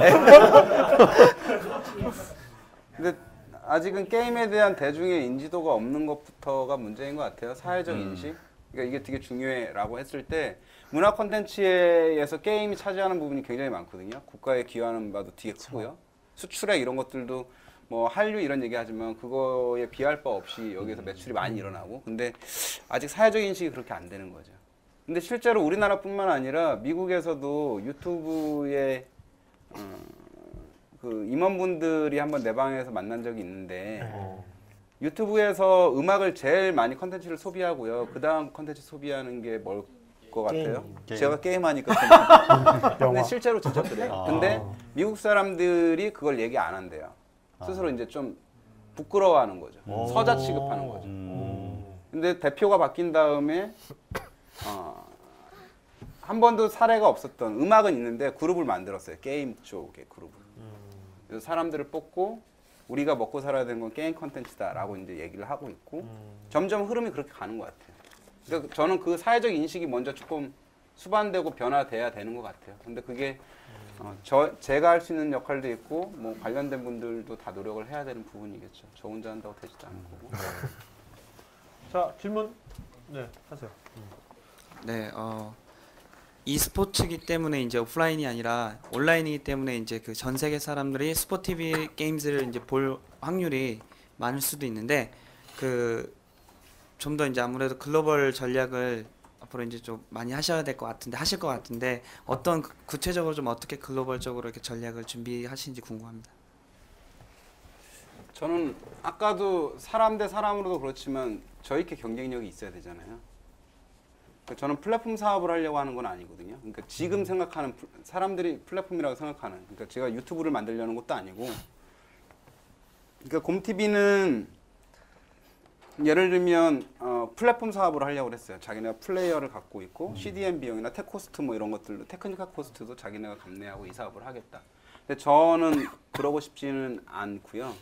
근데 아직은 게임에 대한 대중의 인지도가 없는 것부터가 문제인 것 같아요. 사회적 인식. 그러니까 이게 되게 중요해라고 했을 때 문화 콘텐츠에서 게임이 차지하는 부분이 굉장히 많거든요. 국가에 기여하는 바도 되게 크고요. 수출액 이런 것들도 뭐 한류 이런 얘기하지만 그거에 비할 바 없이 여기에서 매출이 많이 일어나고 근데 아직 사회적 인식이 그렇게 안 되는 거죠. 근데 실제로 우리나라뿐만 아니라 미국에서도 유튜브에 그 임원분들이 한번 내 방에서 만난 적이 있는데 유튜브에서 음악을 제일 많이 컨텐츠를 소비하고요. 그 다음 컨텐츠 소비하는 게 뭘 것 같아요? 게임. 제가 게임하니까. 근데 실제로 진짜 그래요. 아. 근데 미국 사람들이 그걸 얘기 안 한대요. 스스로 이제 좀 부끄러워하는 거죠. 서자 취급하는 거죠. 근데 대표가 바뀐 다음에 한 번도 사례가 없었던 음악은 있는데 그룹을 만들었어요. 게임 쪽의 그룹을. 그래서 사람들을 뽑고 우리가 먹고 살아야 되는 건 게임 컨텐츠다라고 이제 얘기를 하고 있고 점점 흐름이 그렇게 가는 것 같아요. 그러니까 저는 그 사회적 인식이 먼저 조금 수반되고 변화돼야 되는 것 같아요. 근데 그게 제가 할 수 있는 역할도 있고 뭐 관련된 분들도 다 노력을 해야 되는 부분이겠죠. 저 혼자 한다고 되지도 않은 거고. 자, 질문 하세요. 네, e스포츠이기 때문에 이제 오프라인이 아니라 온라인이기 때문에 이제 그 전 세계 사람들이 스포티비 게임즈를 이제 볼 확률이 많을 수도 있는데 그 좀 더 이제 아무래도 글로벌 전략을 앞으로 이제 좀 많이 하셔야 될 것 같은데 하실 것 같은데 어떤 구체적으로 좀 어떻게 글로벌적으로 이렇게 전략을 준비하시는지 궁금합니다. 저는 아까도 사람 대 사람으로도 그렇지만 저희께 경쟁력이 있어야 되잖아요. 저는 플랫폼 사업을 하려고 하는 건 아니거든요. 그러니까 지금 생각하는 사람들이 플랫폼이라고 생각하는. 그러니까 제가 유튜브를 만들려는 것도 아니고. 그러니까 곰TV는 예를 들면 플랫폼 사업을 하려고 했어요. 자기네가 플레이어를 갖고 있고 CDN 비용이나 테크 코스트 뭐 이런 것들도 테크니컬 코스트도 자기네가 감내하고 이 사업을 하겠다. 근데 저는 그러고 싶지는 않고요.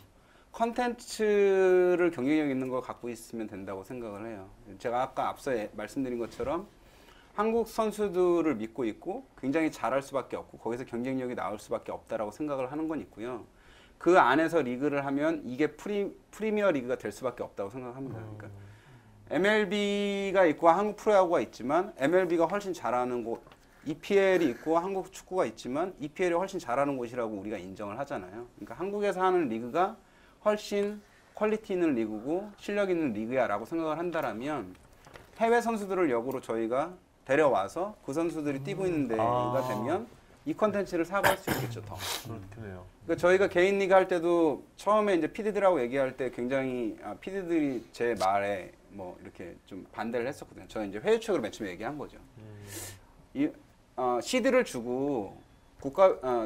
컨텐츠를 경쟁력 있는 걸 갖고 있으면 된다고 생각을 해요. 제가 아까 앞서 말씀드린 것처럼 한국 선수들을 믿고 있고 굉장히 잘할 수밖에 없고 거기서 경쟁력이 나올 수밖에 없다라고 생각을 하는 건 있고요. 그 안에서 리그를 하면 이게 프리미어 리그가 될 수밖에 없다고 생각합니다. 그러니까 MLB가 있고 한국 프로야구가 있지만 MLB가 훨씬 잘하는 곳, EPL이 있고 한국 축구가 있지만 EPL이 훨씬 잘하는 곳이라고 우리가 인정을 하잖아요. 그러니까 한국에서 하는 리그가 훨씬 퀄리티 있는 리그고 실력 있는 리그야라고 생각을 한다라면 해외 선수들을 역으로 저희가 데려와서 그 선수들이 뛰고 있는 데가 되면 이 컨텐츠를 사갈 수 있겠죠 더. 그렇네요. 그러니까 저희가 개인 리그 할 때도 처음에 이제 PD들하고 얘기할 때 굉장히 PD들이 제 말에 뭐 이렇게 좀 반대를 했었거든요. 저는 이제 회의 측으로 맨 처음에 얘기한 거죠. 시드를 주고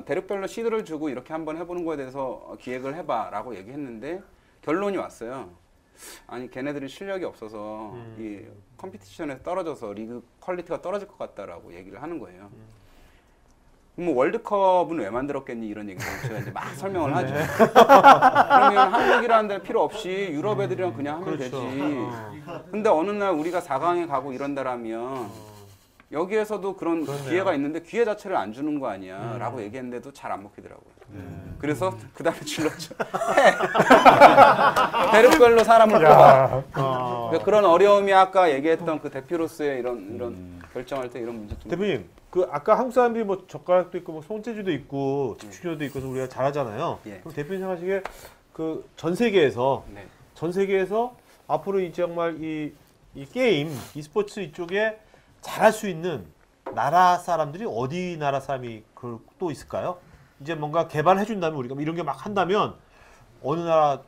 대륙별로 시드를 주고 이렇게 한번 해보는 거에 대해서 기획을 해봐라고 얘기했는데 결론이 왔어요. 아니 걔네들이 실력이 없어서 이 컴피티션에서 떨어져서 리그 퀄리티가 떨어질 것 같다라고 얘기를 하는 거예요. 뭐 월드컵은 왜 만들었겠니 이런 얘기를 제가 이제 막 설명을 하죠. 그러면 한국이라는 데 필요 없이 유럽 애들이랑 그냥 하면 그렇죠. 되지. 근데 어느 날 우리가 4강에 가고 이런다라면 여기에서도 그런 그렇네요. 기회가 있는데 기회 자체를 안 주는 거 아니야 라고 얘기했는데도 잘 안 먹히더라고요. 그래서 그 다음에 질렀죠. 대륙별로 사람을 뽑아. 그러니까 그런 어려움이 아까 얘기했던 그 대표로서의 이런 결정할 때 이런 문제점. 대표님, 그 아까 한국 사람들이 뭐 젓가락도 있고 뭐 손재주도 있고 집중력도 있고 해서 우리가 잘하잖아요. 예. 그럼 대표님 생각하시기에 그 전 세계에서 네. 전 세계에서 앞으로 이 정말 이 게임 e스포츠 이쪽에 잘할 수 있는 나라 사람들이 어디 나라 사람이 또 있을까요? 이제 뭔가 개발해 준다면 우리가 이런 게 막 한다면 어느 나라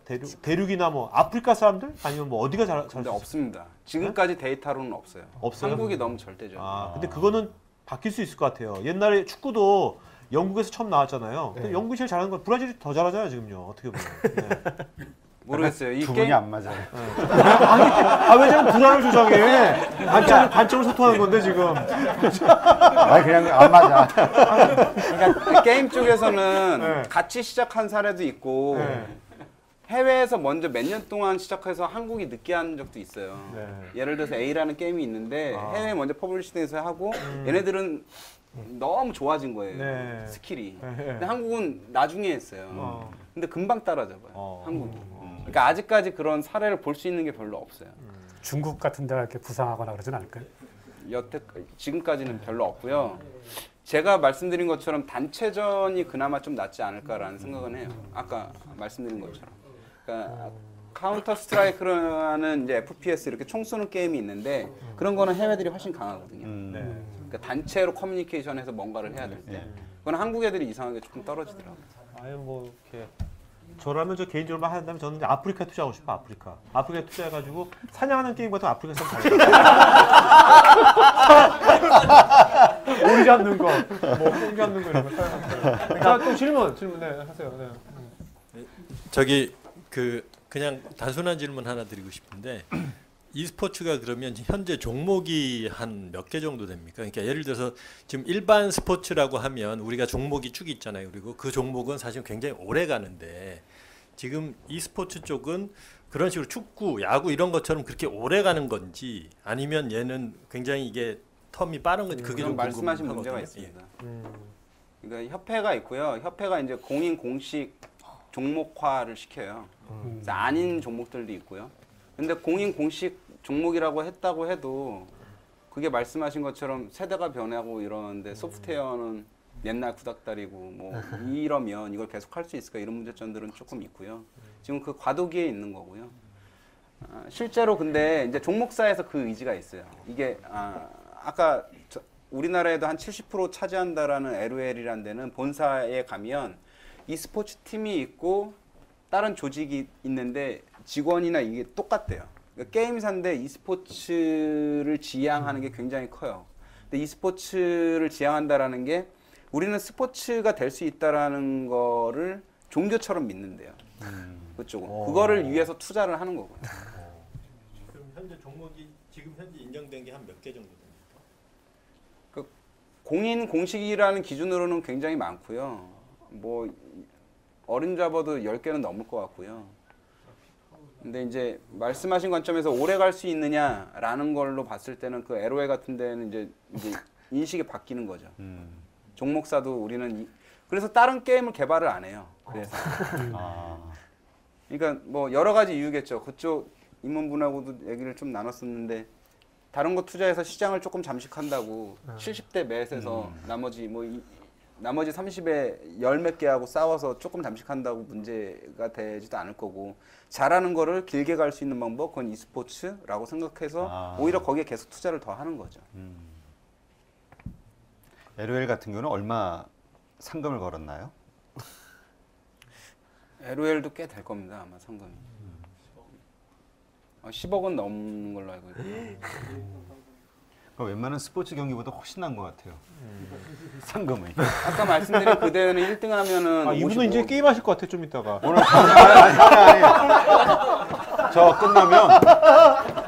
대륙이나 뭐 아프리카 사람들 아니면 뭐 어디가 잘할 수 근데 있어요? 없습니다. 지금까지 데이터로는 없어요. 없어요? 한국이 너무 절대죠. 근데 그거는 바뀔 수 있을 것 같아요. 옛날에 축구도 영국에서 처음 나왔잖아요. 근데 영국이 제일 잘하는 건 브라질이 더 잘하잖아요, 지금요. 어떻게 보면. 네. 모르겠어요. 이 두 분이 안 맞아요. 왜 자꾸 불안을 조장해? 관점을 소통하는 건데 지금. 그냥 안 맞아. 그러니까 게임 쪽에서는 네. 같이 시작한 사례도 있고 네. 해외에서 먼저 몇 년 동안 시작해서 한국이 늦게 한 적도 있어요. 네. 예를 들어서 A라는 게임이 있는데 해외에 먼저 퍼블리싱에서 하고 얘네들은 너무 좋아진 거예요. 네. 스킬이. 네. 근데 한국은 나중에 했어요. 근데 금방 따라잡아요. 한국이. 음. 그러니까 아직까지 그런 사례를 볼 수 있는 게 별로 없어요. 중국 같은 데가 이렇게 부상하거나 그러진 않을까요? 여태 지금까지는 별로 없고요. 제가 말씀드린 것처럼 단체전이 그나마 좀 낫지 않을까라는 생각은 해요. 아까 말씀드린 것처럼. 그러니까 카운터 스트라이크라는 이제 FPS 이렇게 총 쏘는 게임이 있는데 그런 거는 해외들이 훨씬 강하거든요. 그러니까 단체로 커뮤니케이션해서 뭔가를 해야 될 때. 그건 한국 애들이 이상하게 조금 떨어지더라고요. 아유 뭐 이렇게 저라면 저 개인적으로 한다면 저는 이제 아프리카 투자하고 싶어. 아프리카 투자해가지고 사냥하는 게임 같은 아프리카에서 오리 잡는 거, 뭐 잡는 거 이런 거 사냥하는 거. 또 질문 네, 하세요. 네. 저기 그냥 단순한 질문 하나 드리고 싶은데 e스포츠가 그러면 현재 종목이 한 몇 개 정도 됩니까? 그러니까 예를 들어서 지금 일반 스포츠라고 하면 우리가 종목이 쭉 있잖아요. 그리고 그 종목은 사실 굉장히 오래 가는데 지금 e스포츠 쪽은 그런 식으로 축구, 야구 이런 것처럼 그렇게 오래 가는 건지 아니면 얘는 굉장히 이게 텀이 빠른 건지 그게 좀 말씀하신 궁금하거든요. 문제가 있습니다. 그러니까 협회가 있고요. 협회가 이제 공인 공식 종목화를 시켜요. 그래서 아닌 종목들도 있고요. 근데 공인 공식 종목이라고 했다고 해도 그게 말씀하신 것처럼 세대가 변하고 이러는데 소프트웨어는 옛날 구닥다리고 뭐 이러면 이걸 계속 할 수 있을까 이런 문제점들은 조금 있고요. 지금 그 과도기에 있는 거고요. 실제로 근데 이제 종목사에서 그 의지가 있어요. 이게 아까 우리나라에도 한 70% 차지한다라는 LOL이라는 데는 본사에 가면 e스포츠 팀이 있고 다른 조직이 있는데 직원이나 이게 똑같대요. 그러니까 게임사인데 e스포츠를 지향하는 게 굉장히 커요. 근데 e스포츠를 지향한다라는 게 우리는 스포츠가 될 수 있다라는 거를 종교처럼 믿는데요. 그쪽은 그거를 위해서 투자를 하는 거고요. 그럼 현재 종목이 지금 현재 인정된 게 한 몇 개 정도 됩니까? 그 공인 공식이라는 기준으로는 굉장히 많고요. 뭐 어린 잡아도 10개는 넘을 것 같고요. 근데 이제 말씀하신 관점에서 오래 갈 수 있느냐라는 걸로 봤을 때는 그 LOL 같은 데는 이제 인식이 바뀌는 거죠. 종목사도 우리는 그래서 다른 게임을 개발을 안 해요. 그래서 그러니까 뭐 여러 가지 이유겠죠. 그쪽 임원분하고도 얘기를 좀 나눴었는데 다른 거 투자해서 시장을 조금 잠식한다고 70대 맷에서 나머지 30에 열 몇 개하고 싸워서 조금 잠식한다고 문제가 되지도 않을 거고 잘하는 거를 길게 갈 수 있는 방법 그건 e스포츠라고 생각해서 오히려 거기에 계속 투자를 더 하는 거죠. LOL 같은 경우는 얼마 상금을 걸었나요? LOL도 꽤 될 겁니다. 아마 상금이. 10억은 넘는 걸로 알고 있고요. 그러니까 웬만한 스포츠 경기보다 훨씬 난 것 같아요. 상금이. 아까 말씀드린 그 대회는 1등 하면은 이분은 이제 게임 하실 것 같아 좀 이따가. 오늘 아니. 저 끝나면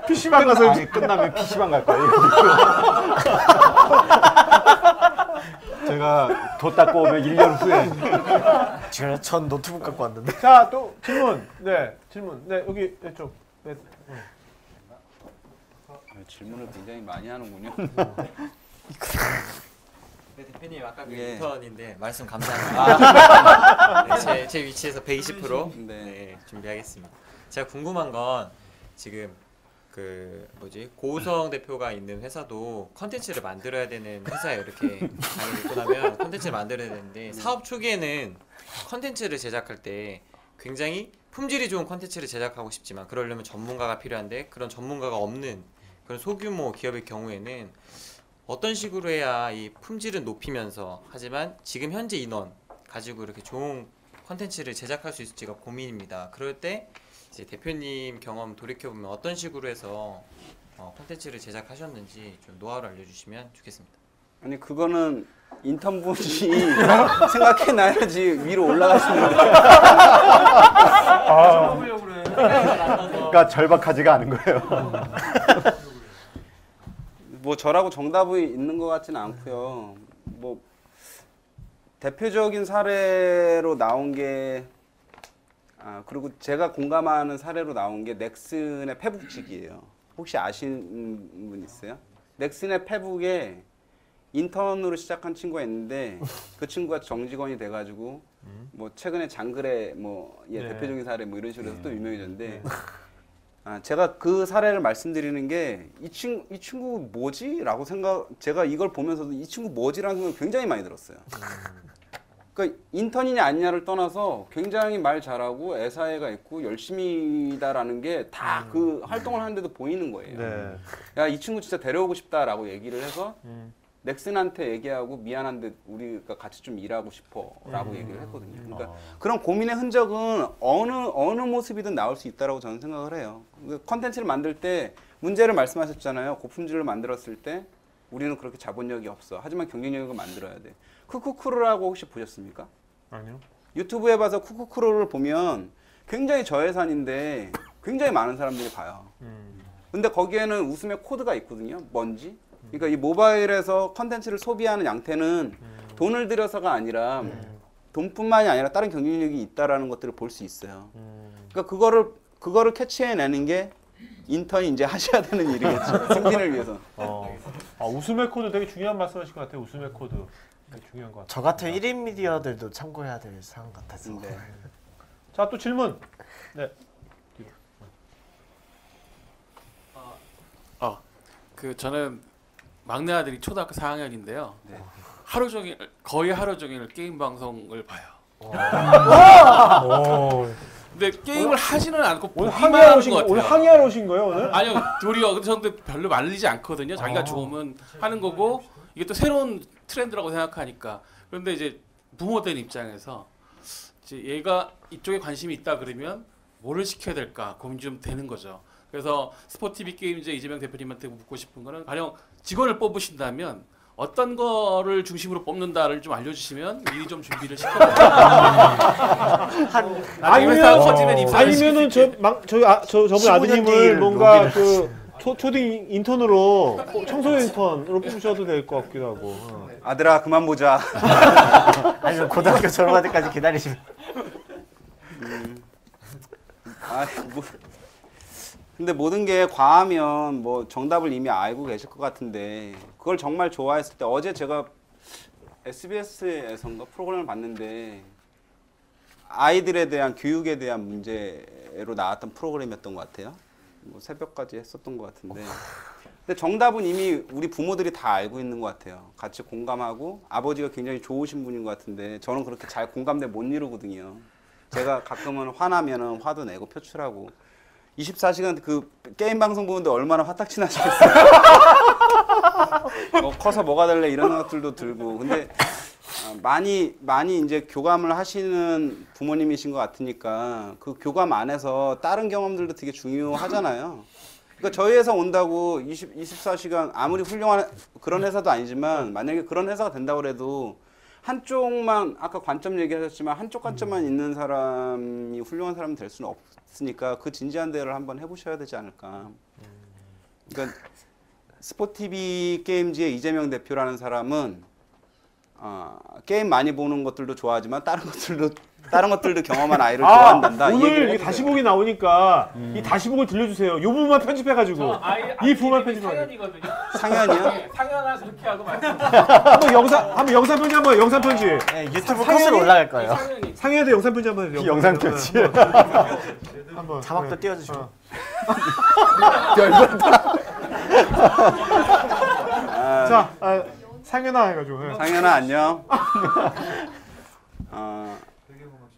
PC방 가서 아니 끝나면 PC방 갈 거예요. 제가 돈 닦고 오면 1년 후에 지금 전 노트북 갖고 왔는데. 자, 또 질문. 네, 질문. 네, 여기 이쪽. 네. 질문을 굉장히 많이 하는군요. 네, 대표님 아까 그 예. 인턴인데 말씀 감사합니다. 네, 제 위치에서 120% 네, 준비하겠습니다. 제가 궁금한 건 지금 그 뭐지 고우성 대표가 있는 회사도 컨텐츠를 만들어야 되는 회사에 이렇게 다니고 있고 나면 컨텐츠를 만들어야 되는데 사업 초기에는 컨텐츠를 제작할 때 굉장히 품질이 좋은 컨텐츠를 제작하고 싶지만 그러려면 전문가가 필요한데 그런 전문가가 없는 그런 소규모 기업의 경우에는 어떤 식으로 해야 이 품질은 높이면서 하지만 지금 현재 인원 가지고 이렇게 좋은 컨텐츠를 제작할 수 있을지가 고민입니다. 그럴 때 이제 대표님 경험 돌이켜보면 어떤 식으로 해서 콘텐츠를 제작하셨는지 좀 노하우를 알려주시면 좋겠습니다. 아니 그거는 인턴분이 생각해놔야지 위로 올라가시는데. 그러니까 절박하지가 않은 거예요. 뭐 저라고 정답이 있는 것 같지는 않고요. 뭐 대표적인 사례로 나온 게 그리고 제가 공감하는 사례로 나온 게 넥슨의 페북직이에요. 혹시 아시는 분 있어요? 넥슨의 페북에 인턴으로 시작한 친구가 있는데 그 친구가 정직원이 돼가지고 뭐 최근에 장글의 뭐 네. 대표적인 사례 뭐 이런 식으로 해서 또 유명해졌는데 제가 그 사례를 말씀드리는 게 이 친구 뭐지? 라고 제가 이걸 보면서도 이 친구 뭐지라는 생각이 굉장히 많이 들었어요. 그러니까 인턴이냐 아니냐를 떠나서 굉장히 말 잘하고 애사애가 있고 열심히다라는 게 다 그 활동을 하는데도 보이는 거예요. 네. 야, 이 친구 진짜 데려오고 싶다라고 얘기를 해서 넥슨한테 얘기하고 미안한데 우리가 같이 좀 일하고 싶어라고 얘기를 했거든요. 그러니까 그런 고민의 흔적은 어느 모습이든 나올 수 있다라고 저는 생각을 해요. 컨텐츠를 만들 때 문제를 말씀하셨잖아요. 고품질을 만들었을 때 우리는 그렇게 자본력이 없어. 하지만 경쟁력을 만들어야 돼. 쿠쿠쿠루라고 혹시 보셨습니까? 아니요. 유튜브에 봐서 쿠쿠쿠루를 보면 굉장히 저예산인데 굉장히 많은 사람들이 봐요. 근데 거기에는 웃음의 코드가 있거든요. 뭔지. 그러니까 이 모바일에서 컨텐츠를 소비하는 양태는 돈을 들여서가 아니라 돈뿐만이 아니라 다른 경쟁력이 있다라는 것들을 볼 수 있어요. 그러니까 그거를 캐치해내는 게 인턴이 이제 하셔야 되는 일이겠죠. 승진을 위해서. 웃음의 코드 되게 중요한 말씀하신 것 같아요. 웃음의 코드 되게 중요한 것 같아요. 저 같은 1인 미디어들도 참고해야 될 사항 같아서. 네. 자, 또 질문. 네. 저는 막내 아들이 초등학교 4학년인데요. 네. 거의 하루 종일 게임 방송을 봐요. 근데 게임을 하지는 않고 오늘 보기만 항의하러 하는 오신 것 같아요. 오늘 항의하러 오신 거예요, 오늘? 아니요, 도리어 저도 별로 말리지 않거든요. 자기가 좋으면 하는 거고 이게 또 새로운 트렌드라고 생각하니까. 그런데 이제 부모된 입장에서 이제 얘가 이쪽에 관심이 있다 그러면 뭐를 시켜야 될까 고민 좀 되는 거죠. 그래서 스포티비 게임즈 이재명 대표님한테 묻고 싶은 거는 가령 직원을 뽑으신다면 어떤 거를 중심으로 뽑는다를 좀 알려주시면 미리 좀 준비를 시켜요. 아니면은 저분 아드님을 뭔가 그 초딩 인턴으로 청소년 인턴으로 뽑으셔도 될 것 같기도 하고. 아들아 그만 보자. 아니면 고등학교 졸업할 때까지 기다리시면. 근데 모든 게 과하면 뭐 정답을 이미 알고 계실 것 같은데 그걸 정말 좋아했을 때 어제 제가 SBS에선가 프로그램을 봤는데 아이들에 대한 교육에 대한 문제로 나왔던 프로그램이었던 것 같아요. 뭐 새벽까지 했었던 것 같은데 근데 정답은 이미 우리 부모들이 다 알고 있는 것 같아요. 같이 공감하고 아버지가 굉장히 좋으신 분인 것 같은데 저는 그렇게 잘 공감대 못 이루거든요. 제가 가끔은 화나면은 화도 내고 표출하고 24시간 그 게임 방송 보는데 얼마나 화딱지 나시겠어요. 커서 뭐가 될래 이런 것들도 들고 근데 많이 이제 교감을 하시는 부모님이신 것 같으니까 그 교감 안에서 다른 경험들도 되게 중요하잖아요. 그러니까 저희 회사 온다고 24시간 아무리 훌륭한 그런 회사도 아니지만 만약에 그런 회사가 된다고 해도 한쪽만 아까 관점 얘기하셨지만 한쪽 관점만 있는 사람이 훌륭한 사람이 될 수는 없으니까 그 진지한 대화를 한번 해보셔야 되지 않을까. 그러니까 스포티비 게임즈의 이재명 대표라는 사람은 게임 많이 보는 것들도 좋아하지만 다른 것들도 경험한 아이를 좋아한단다. 오늘 이 다시 보기 나오니까 이 다시 보기 들려주세요. 이 부분만 편집해가지고 이 부분만 편집해가지고. 상현이거든요. 상현이요? 네, 상현아 그렇게 하고 말씀. 한번 영상 편지 한번 영상 편지. 네, 유튜브 컷으로 올라갈 거예요. 상현이도 영상 편지 한번 해주세요. 영상 편지. 한번 자막도 띄워주시고. 자, 상현아 해가지고. 네. 상현아 안녕.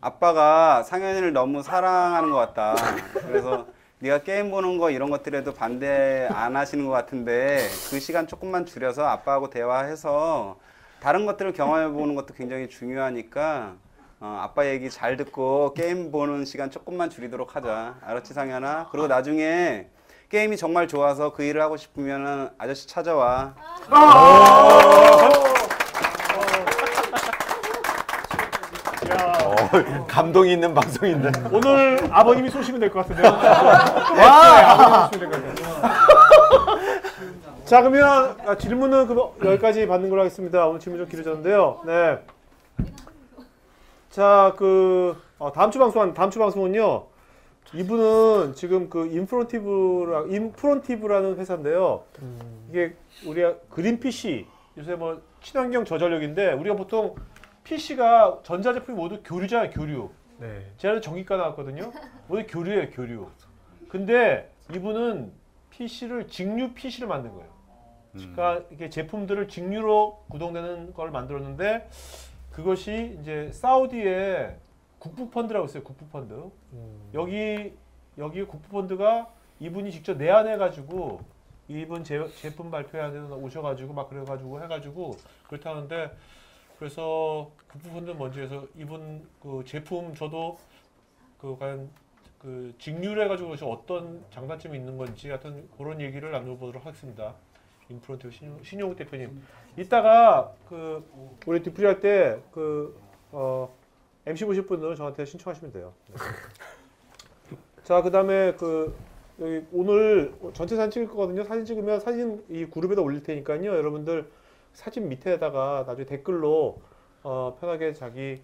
아빠가 상현이를 너무 사랑하는 것 같다. 그래서 네가 게임 보는 거 이런 것들에도 반대 안 하시는 것 같은데 그 시간 조금만 줄여서 아빠하고 대화해서 다른 것들을 경험해 보는 것도 굉장히 중요하니까 아빠 얘기 잘 듣고 게임 보는 시간 조금만 줄이도록 하자. 알았지 상현아? 그리고 나중에 게임이 정말 좋아서 그 일을 하고 싶으면 아저씨 찾아와. 감동 있는 방송인데. 오늘 아버님이 쏘시면 될 것 같은데요. 와! 쏘시면 될 것 같아요. 자, 그러면 질문은 여기까지 받는 걸로 하겠습니다. 오늘 질문 좀 길어졌는데요. 네. 자, 다음 주 방송은요. 이분은 지금 인프론티브라는 회사인데요. 이게 우리가 그린 PC, 요새 뭐 친환경 저전력인데 우리가 보통 PC가 전자제품이 모두 교류잖아요, 교류. 네. 제가 전기과 나왔거든요. 모두 교류예요, 교류. 근데 이분은 직류 PC를 만든 거예요. 그러니까 이게 제품들을 직류로 구동되는 걸 만들었는데 그것이 이제 사우디의 국부펀드라고 있어요, 국부펀드. 여기 국부펀드가 이분이 직접 내한해가지고 이분 제품 발표하는 데 오셔가지고 막 그래가지고 해가지고 그렇다는데 그래서 국부펀드 먼저 해서 이분 그 제품 저도 과연 직류를 해가지고 어떤 장단점이 있는 건지 하여튼 그런 얘기를 나눠보도록 하겠습니다. 인프론티브 신용욱 대표님. 이따가 우리 디프리 할 때 MC 보실 분들은 저한테 신청하시면 돼요. 네. 자, 그다음에 여기 오늘 전체 사진 찍을 거거든요. 사진 찍으면 사진 이 그룹에다 올릴 테니까요. 여러분들 사진 밑에다가 나중에 댓글로 편하게 자기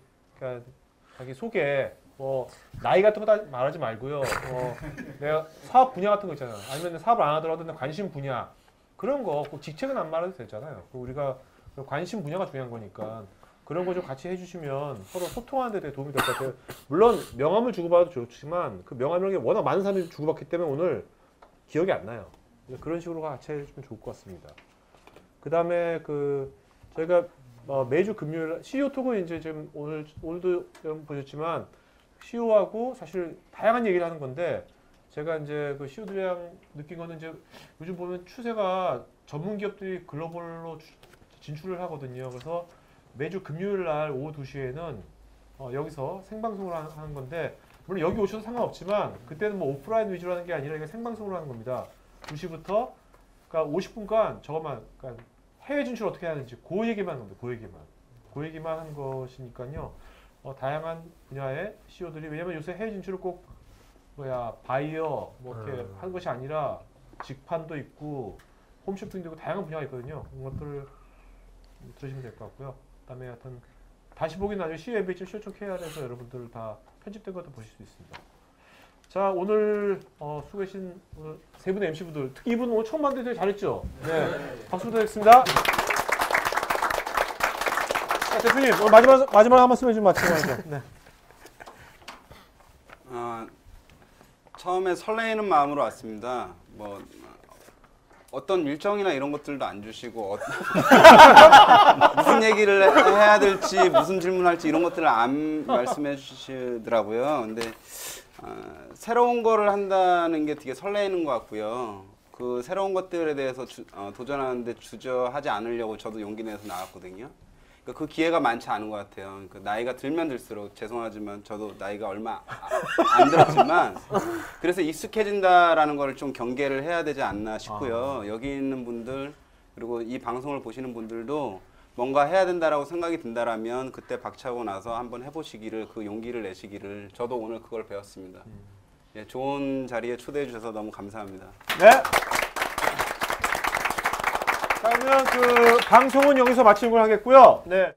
소개, 나이 같은 거 다 말하지 말고요. 내가 사업 분야 같은 거 있잖아요. 아니면 사업을 안 하더라도 내 관심 분야 그런 거 꼭 직책은 안 말해도 되잖아요. 우리가 관심 분야가 중요한 거니까 그런 거 좀 같이 해주시면 서로 소통하는 데 도움이 될 것 같아요. 물론 명함을 주고받아도 좋지만 그 명함이라는 게 워낙 많은 사람들이 주고받기 때문에 오늘 기억이 안 나요. 그런 식으로 같이 해주시면 좋을 것 같습니다. 그 다음에 저희가 매주 금요일 CEO 톡은 이제 지금 오늘도 여러분 보셨지만 CEO하고 사실 다양한 얘기를 하는 건데 제가 이제 CEO들이랑 느낀 거는 이제 요즘 보면 추세가 전문 기업들이 글로벌로 진출을 하거든요. 그래서 매주 금요일 날 오후 2시에는 여기서 생방송을 하는 건데 물론 여기 오셔도 상관없지만 그때는 뭐 오프라인 위주로 하는 게 아니라 이게 생방송으로 하는 겁니다. 2시부터 그러니까 50분간 저것만 그러니까 해외 진출 어떻게 하는지 그 얘기만 하는 겁니다. 그 얘기만 한 것이니까요. 다양한 분야의 CEO들이 왜냐면 요새 해외 진출을 꼭 바이어 이렇게 하는 것이 아니라 직판도 있고 홈쇼핑도 있고 다양한 분야가 있거든요. 그런 것들을 들으시면 될 것 같고요. 그다음에 하여튼 다시 보기 나중에 CMBH show.kr에서 여러분들 다 편집된 것도 보실 수 있습니다. 자, 오늘 수고하신 오늘 세 분의 MC분들 특히 이분 오늘 처음 봤는데 되게 잘했죠? 네. 박수 부탁드리겠습니다. 자, 대표님 오늘 마지막 한 말씀 해주시면 마치죠. 네. 처음에 설레이는 마음으로 왔습니다. 어떤 일정이나 이런 것들도 안 주시고 무슨 얘기를 해야 될지 무슨 질문할지 이런 것들을 안 말씀해 주시더라고요. 근데 새로운 거를 한다는 게 되게 설레이는 것 같고요. 그 새로운 것들에 대해서 도전하는데 주저하지 않으려고 저도 용기 내서 나왔거든요. 그 기회가 많지 않은 것 같아요. 그 나이가 들면 들수록 죄송하지만 저도 나이가 얼마 안 들었지만 그래서 익숙해진다라는 걸 좀 경계를 해야 되지 않나 싶고요. 여기 있는 분들 그리고 이 방송을 보시는 분들도 뭔가 해야 된다라고 생각이 든다라면 그때 박차고 나서 한번 해보시기를 그 용기를 내시기를 저도 오늘 그걸 배웠습니다. 예, 좋은 자리에 초대해 주셔서 너무 감사합니다. 네. 그러면 그 방송은 여기서 마치는 걸 하겠고요. 네.